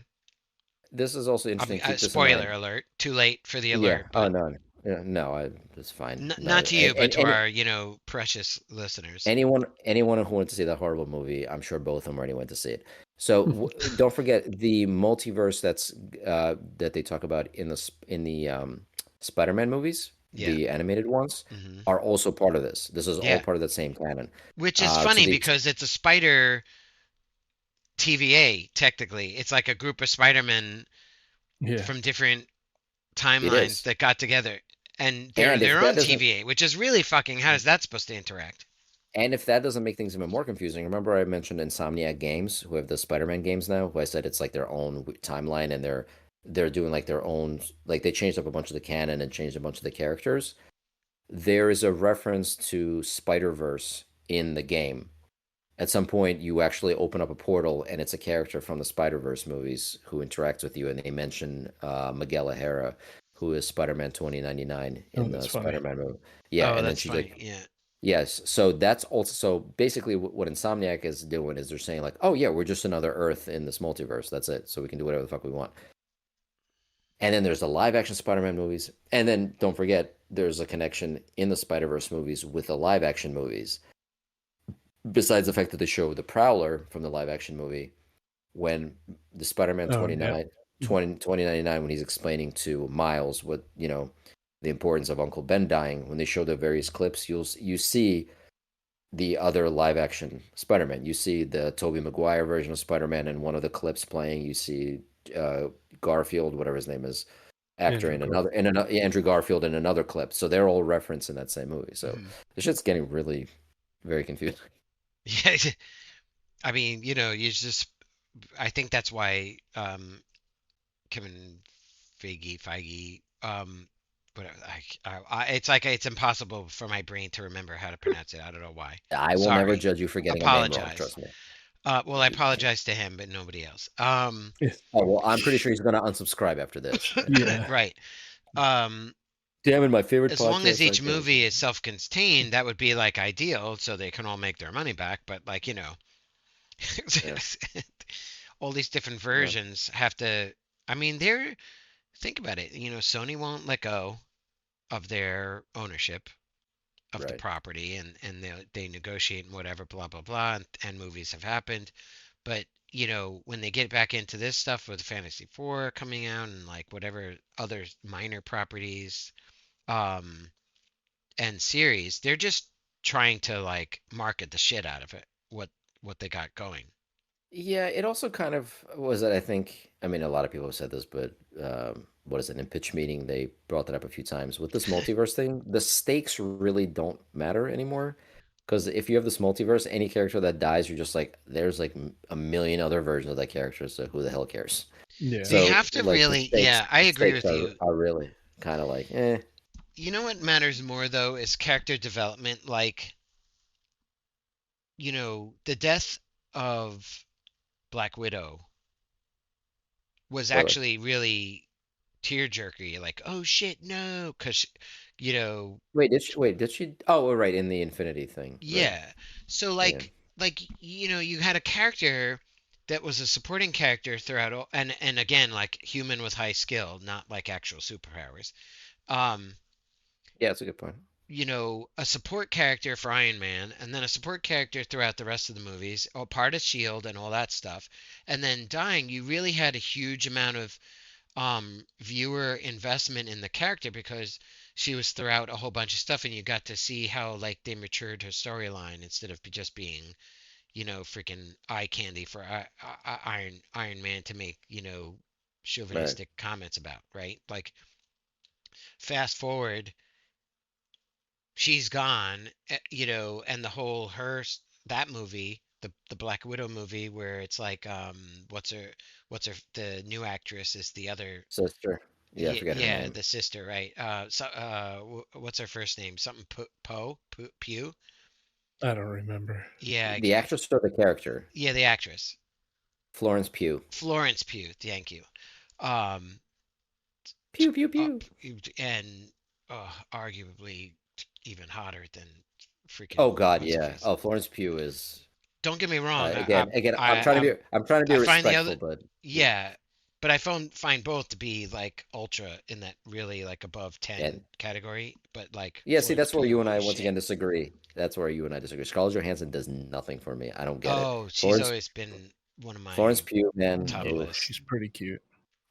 this is also I mean, interesting. Keep this in spoiler mind. alert. Too late for the Yeah. alert, Oh but no, no, yeah, no. It's fine. not No, to you, but to our precious listeners. anyone who went to see that horrible movie, I'm sure both of them already went to see it. So don't forget the multiverse that they talk about in the Spider-Man movies, Yeah. the animated ones, Hmm. are also part of this. This is all Yeah. part of the same canon. Which is To funny the because it's a spider TVA. Technically, it's like a group of Spider-Men Yeah. from different it timelines is, that got together, and they're and if their that own doesn't TVA, which is really fucking. How is that supposed to interact? And if that doesn't make things even more confusing, remember I mentioned Insomniac Games, who have the Spider-Man games now, who I said it's like their own timeline and they're doing like their own like they changed up a bunch of the canon and changed a bunch of the characters. There is a reference to Spider-Verse in the game. At some point you actually open up a portal and it's a character from the Spider-Verse movies who interacts with you and they mention Miguel O'Hara, who is Spider-Man 2099 Oh, in the that's funny. Spider-Man movie. Yeah, Oh, and then that's she funny. like Yeah. yes, so that's also so basically what Insomniac is doing is they're saying like, oh yeah, we're just another Earth in this multiverse. That's it. So we can do whatever the fuck we want. And then there's the live action Spider-Man movies, and then don't forget there's a connection in the Spider-Verse movies with the live action movies. Besides the fact that they show the Prowler from the live action movie when the Spider-Man Oh yeah. 2099 when he's explaining to Miles what the importance of Uncle Ben dying. When they show the various clips, you see the other live action Spider-Man. You see the Tobey Maguire version of Spider-Man in one of the clips playing. You see uh, Garfield, whatever his name is, actor Andrew Garfield. in another Andrew Garfield in another clip. So they're all referenced in that same movie. So Hmm. this shit's getting really very confusing. Yeah. I mean, you just. I think that's why Kevin Feige, but it's like it's impossible for my brain to remember how to pronounce it. I don't know why. I will never Sorry. judge you for getting a name wrong. Apologize. Trust me. Well, I apologize to him, but nobody else. Yeah. Oh well, I'm pretty sure he's going to unsubscribe after this. Yeah. Right. Um, Damn it, my favorite as long as podcast. I each can't. movie is self-contained, that would be like ideal, so they can all make their money back. But like Yeah, all these different yeah, versions have to. I mean, think about it. Sony won't let go of their ownership of the right. property, and they negotiate and whatever, blah blah blah, and movies have happened. But when they get back into this stuff with Fantasy Four coming out and like whatever other minor properties, um, and series, they're just trying to like market the shit out of it. What they got going. Yeah, it also kind of was that I think, I mean, a lot of people have said this, but what is it, in pitch meeting, they brought that up a few times. With this multiverse thing, the stakes really don't matter anymore. Because if you have this multiverse, any character that dies, you're just like, there's like a million other versions of that character, so who the hell cares? Yeah. They So have to like really, yeah, I the agree stakes with you. are really kind of like, eh, You know what matters more though is character development. Like, the death of Black Widow was spoiler. actually really tear-jerky. Like, oh shit, no, because, you know, Wait, did she? Oh, right, in the Infinity thing, right? yeah. So Yeah. you had a character that was a supporting character throughout all, and again, like human with high skill, not like actual superpowers. Um, Yeah, that's a good point. a support character for Iron Man, and then a support character throughout the rest of the movies, or part of Shield and all that stuff, and then dying, you really had a huge amount of viewer investment in the character because she was throughout a whole bunch of stuff, and you got to see how like they matured her storyline instead of just being freaking eye candy for Iron Man to make Right. chauvinistic comments about, right? Like fast forward, she's gone, and the whole that movie, the Black Widow movie, where it's like the new actress is the other. Sister. Yeah, I Yeah, forget her yeah, name. the sister, right? What's her first name? Something Pew? I don't remember. Yeah, The actress or the character? yeah, the actress. Florence Pugh. Florence Pugh, thank you. Um, Pew pew up pew. and arguably even hotter than freaking Oh God, what's her yeah. face. Oh, Florence Pugh is Don't get me wrong. again. I I'm trying to be I find the other, respectful, but yeah, but I find both to be like ultra in that really like above and 10 category. But like yeah. See, Florence that's where Pugh, you and oh I once shit. again disagree. That's where you and I disagree. Scarlett Johansson does nothing for me. I don't get it. Oh, she's always been one of Florence my Pugh, man. top Yeah, Oof. she's list. pretty cute.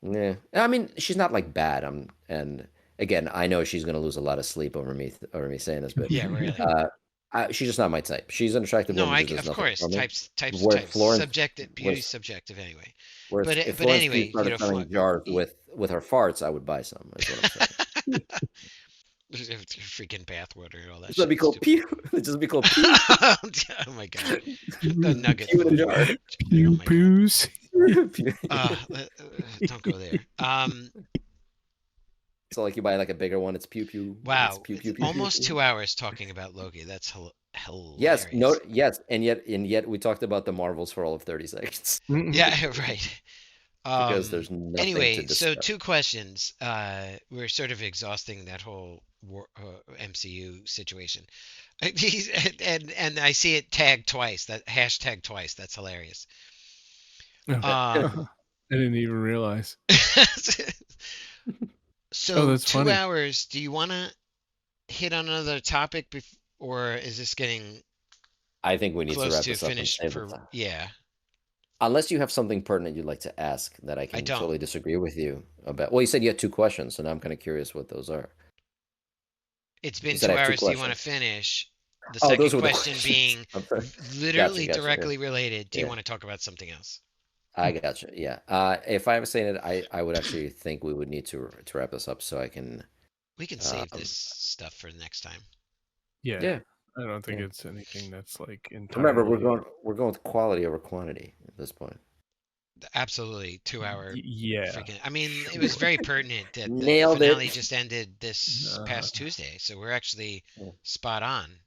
Yeah. I mean, she's not like bad. And again, I know she's gonna lose a lot of sleep over me saying this, but Yeah, really. uh, she's just not my type. She's an attractive No, woman, just does of nothing course, for me. Where types. Florence, Subjective, where beauty's subjective anyway. Whereas But if but Florence Pugh anyway, started selling jars y- with her farts, I would buy some. Is what I'm saying. freaking bathwater and all that This would be shit. called Stupid. Pew. It just be called Pew. Oh my god, the nugget Pew in a food. jar. Oh Pew my god. poos. Pew. Don't go there. So like you buy like a bigger one, it's Pew Pew. It's Wow, Pew it's Pew Pew Pew. almost 2 hours talking about Loki. That's Yes, no, hilarious. yes, and yet we talked about the Marvels for all of 30 seconds Yeah, right. because there's nothing to Anyway, so discuss. two questions. We're sort of exhausting that whole MCU situation. And I see it tagged twice. That hashtag twice. That's hilarious. Oh, Um, I didn't even realize. Oh, so that's two funny. hours. Do you want to hit on another topic, or is this getting I think we need to close wrap to this up and finish save the for? time. Yeah, Unless you have something pertinent you'd like to ask that I I can don't. totally disagree with you about. Well, you said you had two questions, so now I'm kind of curious what those are. It's You been said I two have two hours. Do you want to questions. finish? The Oh, those second were the question questions. being I'm sorry. Gotcha, literally gotcha. Yeah, directly related. Do you yeah. want to talk about something else? I gotcha. Yeah. If I was saying it, I would actually think we would need to wrap this up so I can. We can save this Um, stuff for next time. Yeah, yeah, I don't think yeah. it's anything that's like Remember, entirely. we're going with quality over quantity at this point. Absolutely, 2 hour Yeah, freaking. I mean, it was sure. very pertinent that the Nailed finale it. just ended this Uh, past Tuesday, so we're actually Yeah. spot on.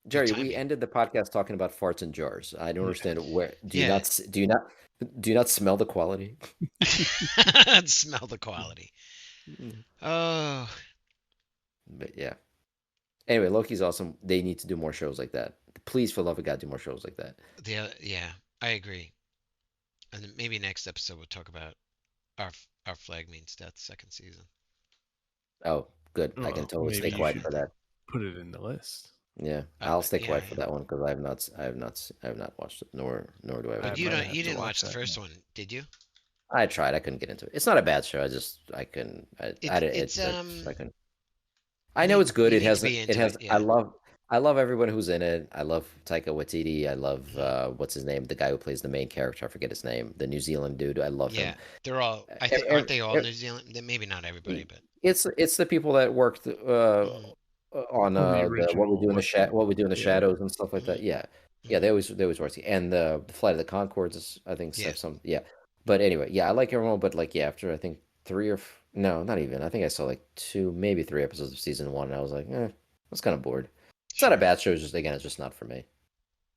Good Jerry, we timing. ended the podcast talking about farts and jars. I don't yeah. understand where. Yeah. Do you not smell the quality? Smell the quality. Mm. Oh, But yeah. Anyway, Loki's awesome. They need to do more shows like that. Please, for the love of God, do more shows like that. yeah, I agree. And then maybe next episode we'll talk about our flag means death second season. Oh, good. I can Well, totally maybe stay you quiet should for that. put it in the list. Yeah, I'll stay Yeah, quiet yeah. for that one because I have not watched it, nor do I I But want you to. might don't have you to didn't watch watch the that first now. one, did you? I tried. I couldn't get into it. It's not a bad show. I couldn't. It's I couldn't. I you know it's good. need to be It into has. it, I yeah. love. I love everyone who's in it. I love Taika Waititi. I love Mhm. what's his name, the guy who plays the main character. I forget his name. The New Zealand dude. I love him. Yeah, they're all. I E- think aren't e- they all e- New Zealand? Maybe not everybody, but it's the people that worked mhm, on On the the original, like, what we do in the yeah. shadows and stuff like mhm, that. Yeah, yeah, mhm. they always work. And the Flight of the Concords is, I think, Yeah, some, yeah. But anyway, yeah, I like everyone. But like, yeah, after I think no, not even. I think I saw like two, maybe three episodes of season one, and I was like, I was kind of bored. It's not a sure. bad show. It's just again, it's just not for me.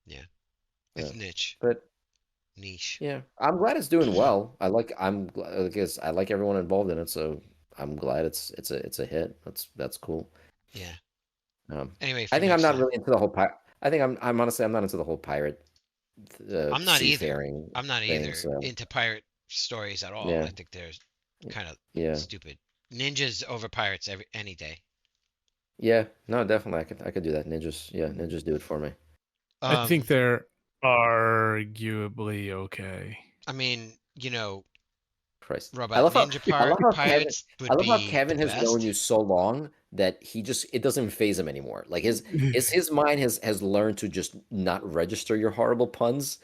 Yeah, Yeah. it's niche, But niche. yeah, I'm glad it's doing well. Because I like everyone involved in it, so I'm glad it's a hit. That's cool. Yeah. Um, Anyway, I for think I'm next not time, really into the whole pirate. I think I'm honestly I'm not into the whole pirate I'm not either. seafaring I'm not thing. either So into pirate stories at all. I yeah, think they're kind of yeah, stupid. Ninjas over pirates any day. yeah. No, definitely I could do that. Ninjas, yeah, ninjas do it for me. I think Um, they're arguably okay. I mean, Christ, robot ninja I love how Kevin pirates I would love how be the Kevin has known best. you so long that it doesn't phase him anymore. Like his mind has learned to just not register your horrible puns.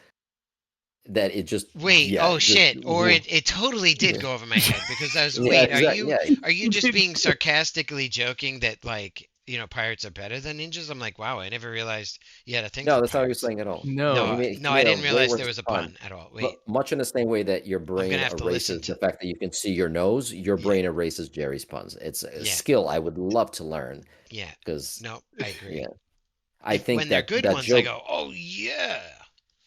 That it just Wait, yeah oh just shit. Or it totally did yeah, go over my head because I was, yeah wait, exactly yeah. are you just being sarcastically joking that like, pirates are better than ninjas? I'm like, wow, I never realized you had a thing No, for that's not what you're pirates. saying at all. No, No, No, he I made a didn't way realize there worse was a pun. pun at all. Wait, But much in the same way that your I'm gonna brain have to listen erases to, the fact that you can see your nose, your yeah, brain erases Jerry's puns. It's a yeah, skill I would love to learn yeah. because No, I agree. yeah, I If think when they're that good ones, I go, oh yeah,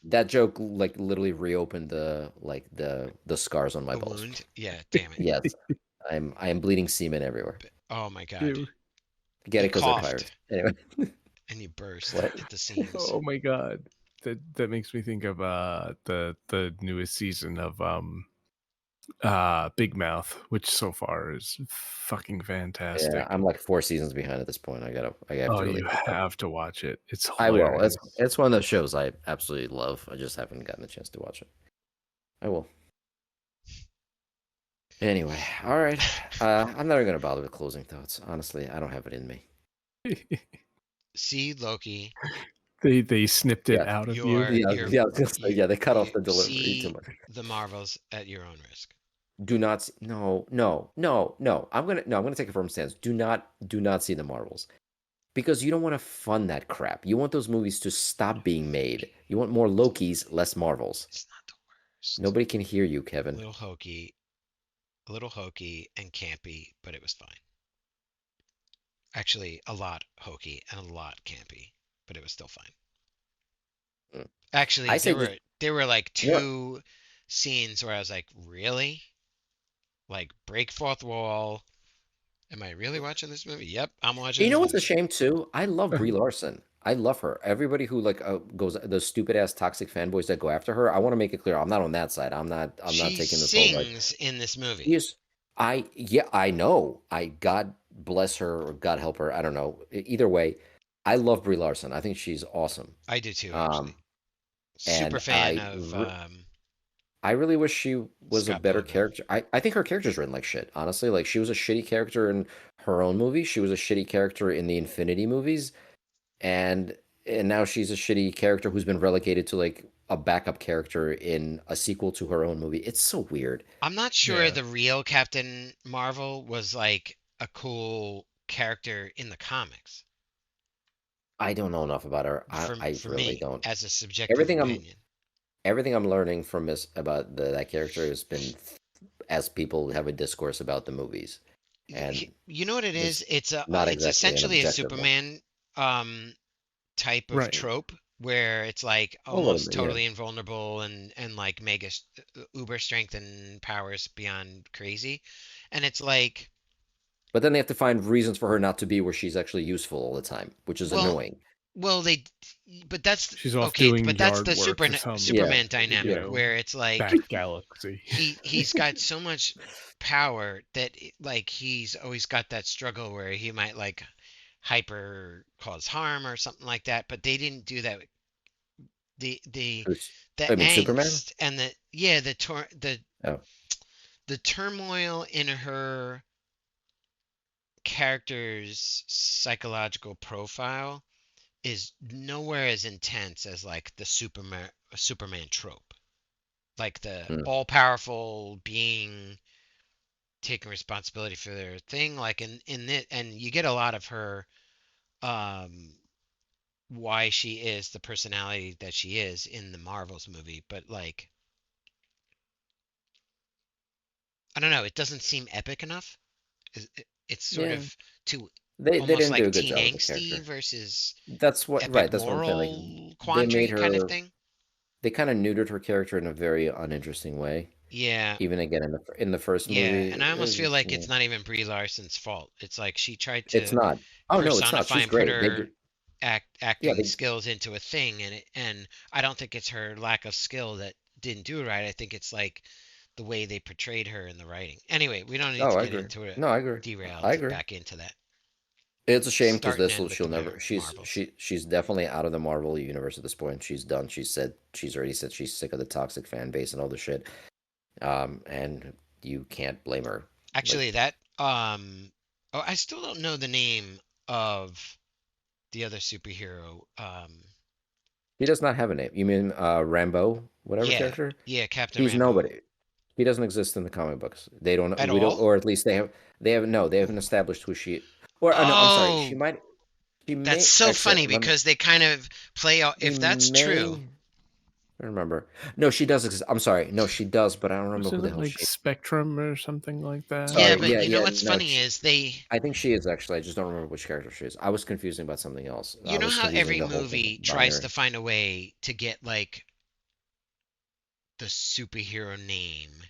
that joke like literally reopened the scars on my the balls. wound. Yeah, damn it. Yes, I am bleeding semen everywhere. Oh my God. ew. Get You it because they're pirates. coughed Anyway, and you burst what? at the seams. Oh my god. That makes me think of the newest season of Big Mouth, which so far is fucking Yeah, fantastic. I'm like 4 seasons behind at this point. I have Oh, to really you catch up. have to watch it. It's I will. hilarious. It's one of those shows I absolutely love. I just haven't gotten the chance to watch it. I will. Anyway, all right. I'm not even gonna bother with closing thoughts. Honestly, I don't have it in me. See Loki, They snipped it Yes. out of you. your Yeah, your yeah, I was gonna say, you yeah, they cut off you the delivery too see much. the Marvels at your own risk. Do not no, no, no, no. I'm gonna take a firm stance. Do not see the Marvels. Because you don't want to fund that crap. You want those movies to stop being made. You want more Lokis, less Marvels. It's not the worst. Nobody can hear you, A Kevin. little hokey, a little hokey and campy, but it was fine. Actually, a lot hokey and a lot campy, but it was still fine. Mm. Actually, I there say just were there were like you know what? two scenes where I was like, really? Like break fourth wall. Am I really watching this movie? Yep, I'm watching You know this what's a movie. shame too? I love Brie Larson. I love her. Everybody who like goes those stupid ass toxic fanboys that go after her. I want to make it clear. I'm not on that side. I'm not She taking this whole like sings in this movie. yes. I know. I God bless her or God help her. I don't know. Either way, I love Brie Larson. I think she's awesome. I do too, Um, actually. Super and fan of I really wish she was a Scott better Pilgrim. character. I think her character's written like shit, honestly. Like she was a shitty character in her own movie. She was a shitty character in the Infinity movies, and now she's a shitty character who's been relegated to like a backup character in a sequel to her own movie. It's so weird. I'm not sure Yeah. the real Captain Marvel was like a cool character in the comics. I don't know enough about her. I For really me, don't. as a subjective Everything I'm opinion. everything I'm learning from this about that character has been as people have a discourse about the movies, and You know what it is? there's It's not it's exactly an essentially a objective one. Superman um type of Right. trope where it's like A little almost bit, yeah. totally invulnerable and like mega uber strength and powers beyond crazy. And it's like, But then they have to find reasons for her not to be where she's actually useful all the time, which is well, annoying. well they but that's She's off okay, doing but that's yard the work for some, Yeah, Superman dynamic yeah. where it's like back galaxy. he's got so much power that like he's always got that struggle where he might like hyper cause harm or something like that, but they didn't do that. the the Who's- the I mean, Superman? angst and the yeah Oh, the turmoil in her character's psychological profile is nowhere as intense as like the Superman trope, like the Mm. all-powerful being taking responsibility for their thing. Like in it, and you get a lot of her um why she is the personality that she is in the Marvels movie, but like I don't know, it doesn't seem epic enough. It's sort Yeah, of too they almost didn't do like a good teen job with the angsty character. versus That's what epic right. That's what I'm saying. Like moral they made quandary kind of her. thing. They kind of neutered her character in a very uninteresting way. Yeah, Even again in the first yeah, movie, and I it almost was feel just, like it's not even Brie Larson's fault. It's like she tried it's to not. Oh no, it's not. personify She's and put great. They her did. Yeah, acting they. skills into a thing, and I don't think it's her lack of skill that didn't do it right. I think it's like the way they portrayed her in the writing. Anyway, we don't need Oh, to I get agree. into it. No, I agree. I Derailed agree. back into that. It's a shame because Start and this end will with she'll the never Marvels. she's definitely out of the Marvel universe at this point. She's done. She's already said she's sick of the toxic fan base and all the shit. And you can't blame her. Like Actually, that oh, I still don't know the name of the other superhero. he does not have a name. You mean Rambo, whatever Yeah, character? yeah, Captain He's Rambo. nobody. He doesn't exist in the comic books. They don't. At We don't. all? Or at least they have no. They haven't established who she. Or no, I'm sorry. She Oh, might. She that's may so actually. funny Let me. because they kind of play out. She If that's true, may. I don't remember. No, she does exist. I'm sorry. No, she does, but I don't remember who Wasn't the it hell like she. Spectrum or something like that? yeah, Sorry. but Yeah, you know yeah. what's No, funny is they, I think she is actually. I just don't remember which character she is. I was confusing about something else. you I know was how confusing every the whole thing movie tries binary. to find a way to get like the superhero name.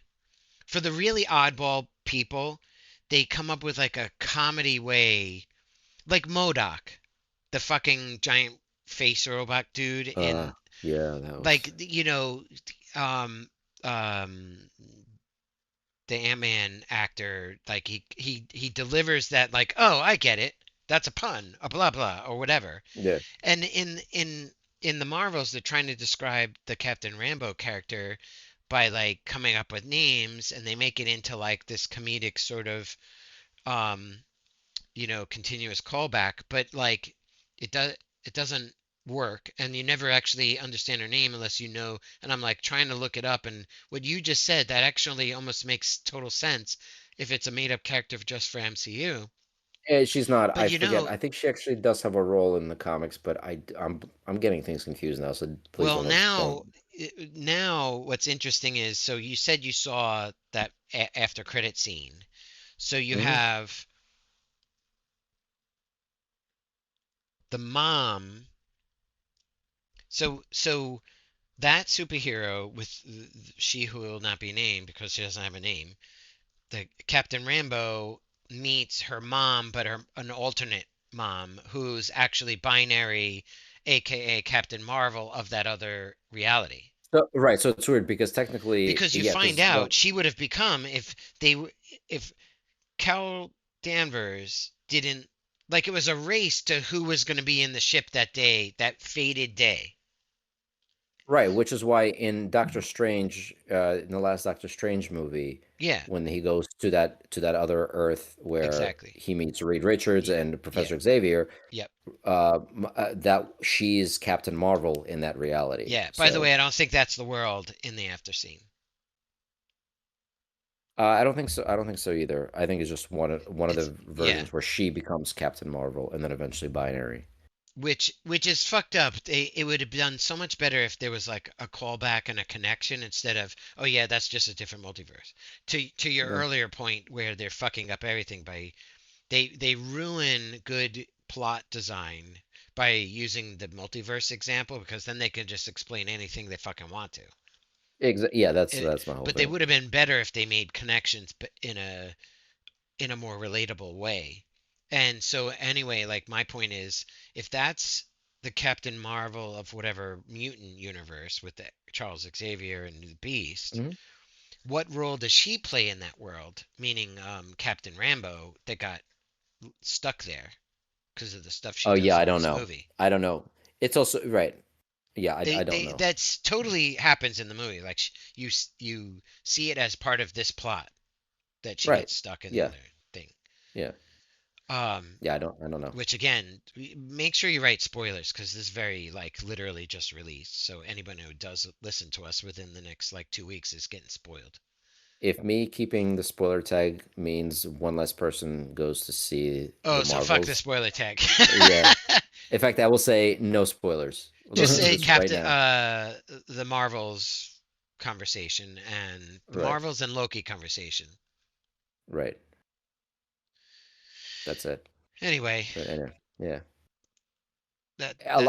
For the really oddball people, they come up with like a comedy way, like Modoc, the fucking giant face robot dude Uh, in yeah, that like was. um um the Ant-Man actor, like he delivers that like, oh, I get it. That's a pun, a blah blah or whatever. Yeah. And in the Marvels, they're trying to describe the Captain Rambo character by like coming up with names, and they make it into like this comedic sort of um continuous callback, but like it doesn't work, and you never actually understand her name unless you know. And I'm like trying to look it up, and what you just said, that actually almost makes total sense if it's a made up character just for MCU. She's not. But I forget. I think she actually does have a role in the comics, but I'm getting things confused now. So please well, don't. now what's interesting is, so you said you saw that after credit scene. So you Hmm. have the mom. So that superhero with she who will not be named because she doesn't have a name, the Captain Rambo meets her mom, but her an alternate mom who's actually binary, aka Captain Marvel of that other reality. So right. So it's weird because technically, Because you yeah. find Because out well, she would have become if Carol Danvers didn't, like, it was a race to who was going to be in the ship that day, that fated day. right. Which is why in Doctor Strange, in the last Doctor Strange movie, Yeah, when he goes to that other Earth where exactly. he meets Reed Richards Y- and Yeah. Professor Xavier, Yep. that she's Captain Marvel in that reality. Yeah. By the So way, I don't think that's the world in the after scene. I don't think so. I don't think so either. I think it's just one of It's the yeah, versions where she becomes Captain Marvel and then eventually binary. which is fucked up. It would have done so much better if there was like a callback and a connection instead of, oh yeah, that's just a different multiverse. To your Yeah. earlier point where they're fucking up everything by they ruin good plot design by using the multiverse example, because then they can just explain anything they fucking want to. Yeah, It, that's my whole but they thing. would have been better if they made connections in a more relatable way. And so anyway, like my point is, if that's the Captain Marvel of whatever mutant universe with the Charles Xavier and the Beast, Hmm. what role does she play in that world? Meaning Captain Rambo that got stuck there because of the stuff she Oh yeah, does I in don't this know. movie. I don't know. It's also right. Yeah, I don't They know. that's totally happens in the movie. Like you see it as part of this plot that she Right. gets stuck in the Yeah. other thing. Yeah. Yeah, I don't know. Which again, make sure you write spoilers because this is very like literally just released. So anybody who does listen to us within the next like 2 weeks is getting spoiled. If me keeping the spoiler tag means one less person goes to see the Oh, so fuck the Marvels, spoiler tag. yeah. In fact, I will say no spoilers. Just Listen to say this right Captain now. the Marvels conversation and the Right, Marvels and Loki conversation. right. That's it. Anyway, But anyway, yeah. that's that, A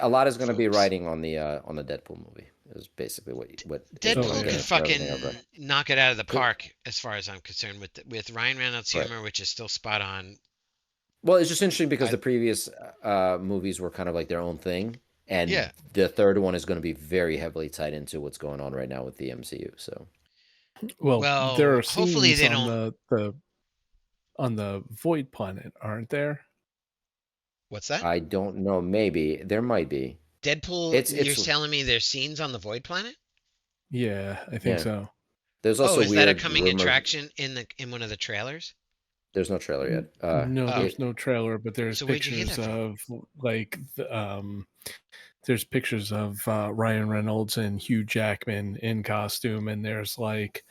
lot is gonna be folks. riding on the Deadpool movie. Is basically what is Oh Deadpool like could yeah. everything I've read. fucking knock it out of the 'Cause- park as far as I'm concerned with Ryan Reynolds' Right. humor, which is still spot on. Well, it's just interesting because I the previous movies were kind of like their own thing, and Yeah, the third one is going to be very heavily tied into what's going on right now with the MCU. So Well, there well, are hopefully scenes they on don't. the Void Planet, aren't there? What's that? I don't know. Maybe there might be. Deadpool, you're It's telling me there's scenes on the Void Planet? Yeah, I think yeah. so. There's Oh, also is that a weird coming rumors. attraction in one of the trailers? There's no trailer yet. No, Oh, there's no trailer, but there's so where'd you hear pictures that from? of like there's pictures of Ryan Reynolds and Hugh Jackman in costume, and there's like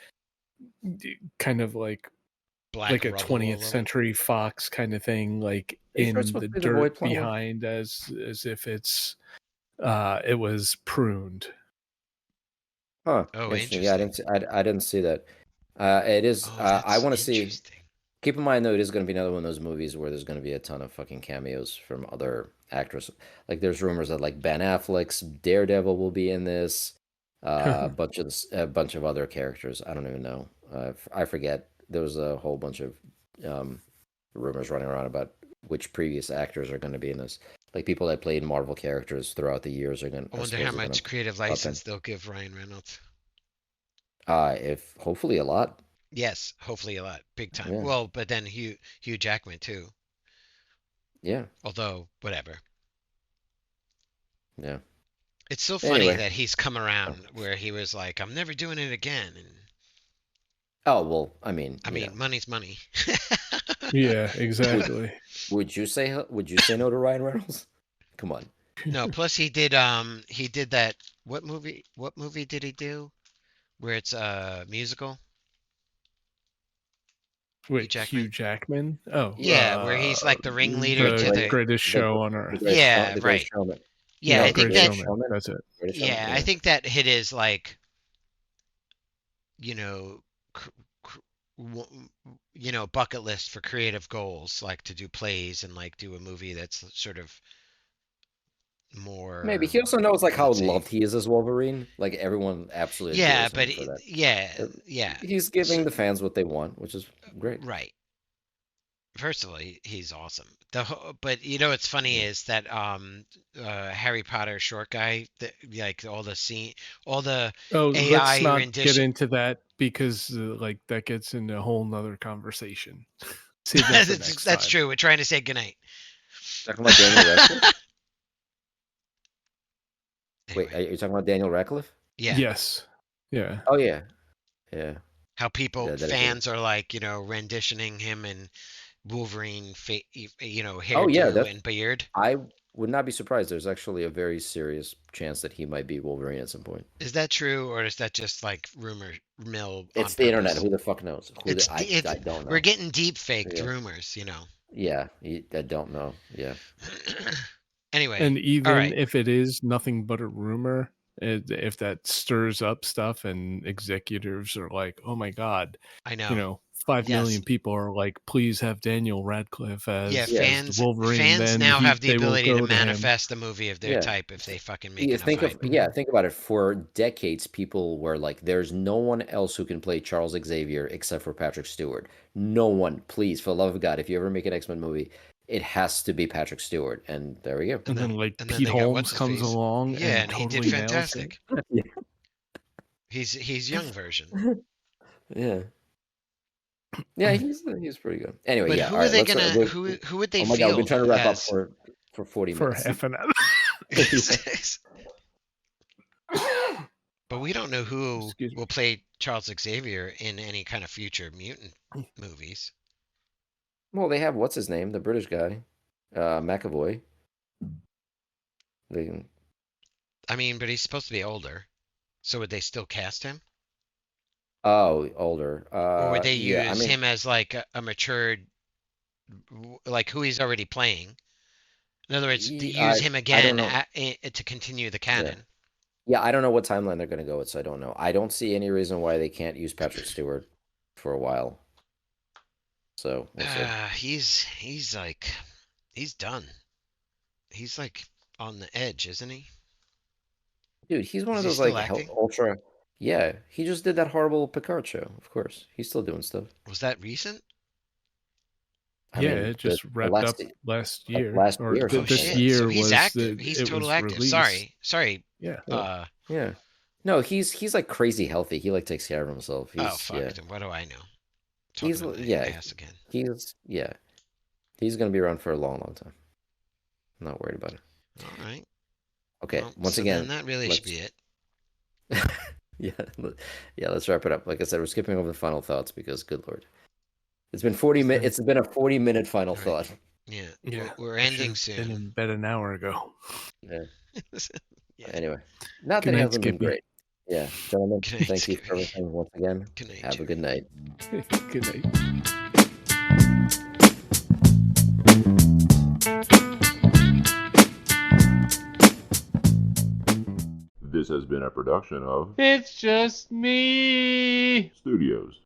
kind of Black like a rubble 20th all over. century Fox kind of thing, like Are you sure it's in supposed the to be the Void dirt Planet? behind, as if it was pruned. Huh. Oh, Interesting. Yeah, interesting. I didn't see that. It is. Oh, I that's want to see. interesting. Keep in mind though, it is going to be another one of those movies where there's going to be a ton of fucking cameos from other actors. Like there's rumors that like Ben Affleck's Daredevil will be in this. A bunch of other characters. I don't even know. I forget. There was a whole bunch of um, rumors running around about which previous actors are going to be in this. Like people that played Marvel characters throughout the years I are wonder how supposedly going much to creative pop in. license they'll give Ryan Reynolds. If hopefully a lot. Yes, hopefully a lot, big time. Yeah. Well, but then Hugh Jackman too. Yeah. Although, whatever. Yeah. It's so funny Anyway. that he's come around where he was like, "I'm never doing it again," and Oh well, I mean, money's money. Yeah, would exactly. would you say no to Ryan Reynolds? Come on. No, plus he did that what movie did he do where it's a musical? Hugh Wait, Hugh Jackman? Jackman? Oh, Yeah, where he's like the ringleader the to the greatest The show on the earth. Yeah, greatest right. showman. Yeah, Yeah, I No, the the think greatest that greatest showman. showman. That's it. Greatest showman. yeah, I Yeah. think that hit his like, you know, cr cr w- bucket list for creative goals, like to do plays and like do a movie that's sort of Maybe more, he also knows like how let's see. loved he is as Wolverine. Like everyone absolutely Yeah, adores but him for that. yeah, Uh, yeah. He's So, giving the fans what they want, which is great. right. First of all, he's awesome. But what's funny Yeah. is that Harry Potter short guy, like all the Oh, let's AI not get rendition. into that because like that gets into a whole nother conversation. Save that for next That's time. true. We're trying to say goodnight. Talking about Daniel Radcliffe? Wait, Anyway, are you talking about Daniel Radcliffe? yeah, Yes. Yeah. Oh yeah, yeah, how people yeah. That is it. fans are like renditioning him in Wolverine, Oh yeah, hairdo that and beard. I would not be surprised. There's actually a very serious chance that he might be Wolverine at some point. Is that true, or is that just like rumor mill on It's the internet. purpose? Who the fuck knows? It's I don't we're know. getting deep faked Yeah, rumors. yeah. I don't know. Yeah. Anyway, And all even right. if it is nothing but a rumor, if that stirs up stuff and executives are like, "Oh my god, I know. 5 Yes. million people are like, please have Daniel Radcliffe Yeah, as Yeah. the fans Wolverine," fans then now have the they will ability to go to him. manifest a movie of their Yeah. type if they fucking make enough hype. Think about it. For decades, people were like, "There's no one else who can play Charles Xavier except for Patrick Stewart. No one, please, for the love of God, if you ever make an X-Men movie, it has to be Patrick Stewart." And there we go. And then like And then Pete they got Holmes what's his comes face? along Yeah, and and he did totally nails it. fantastic. He's young version. Yeah, yeah, he's pretty good. Anyway, But yeah. who All are right, they let's. gonna who would they Oh my God, we've been field trying to wrap up as for 40 For minutes. half an hour. But we don't know who Excuse will me. play Charles Xavier in any kind of future mutant movies. Well, they have what's his name, the British guy, McAvoy. They can, I mean, but he's supposed to be older. So would they still cast him? oh, older. Or would they Yeah. I use mean, him as like a matured, like who he's already playing? In other words, to use him I don't again know. to continue the Yeah. canon. Yeah, I don't know what timeline they're going to go with, so I don't know. I don't see any reason why they can't use Patrick Stewart for a while. So we'll see. He's like he's done. He's like on the edge, isn't he? Dude, he's one Is of he those like still acting? ultra. Yeah, he just did that horrible Picard show. Of course, he's still doing stuff. Was that recent? I Yeah, mean, it just the wrapped last up last like year, last or year or Oh something this like that. shit. So year he's was active. the He's it total was active. released. Sorry. Yeah. Yeah, yeah. No, he's like crazy healthy. He like takes care of himself. Oh He's fuck. yeah. Then what do I know? He's Talking on my yeah. ass again. He's yeah. He's gonna be around for a long, long time. I'm not worried about it. All right. Okay, Well, once so then again, that really should let's be it. yeah, yeah, let's wrap it up. Like I said, we're skipping over the final thoughts because good lord. It's been 40 It's minutes. been- It's been a 40-minute final All right. thought. Yeah. Yeah, We're I should ending have been soon. in bed an hour ago. Yeah. Yeah. Anyway, not Good that it night, hasn't been Skippy. great. Yeah, gentlemen, Good night, thank you for Scary. everything once again. Good night, Have a Jerry. good night. Good night. This has been a production of It's just me. Studios.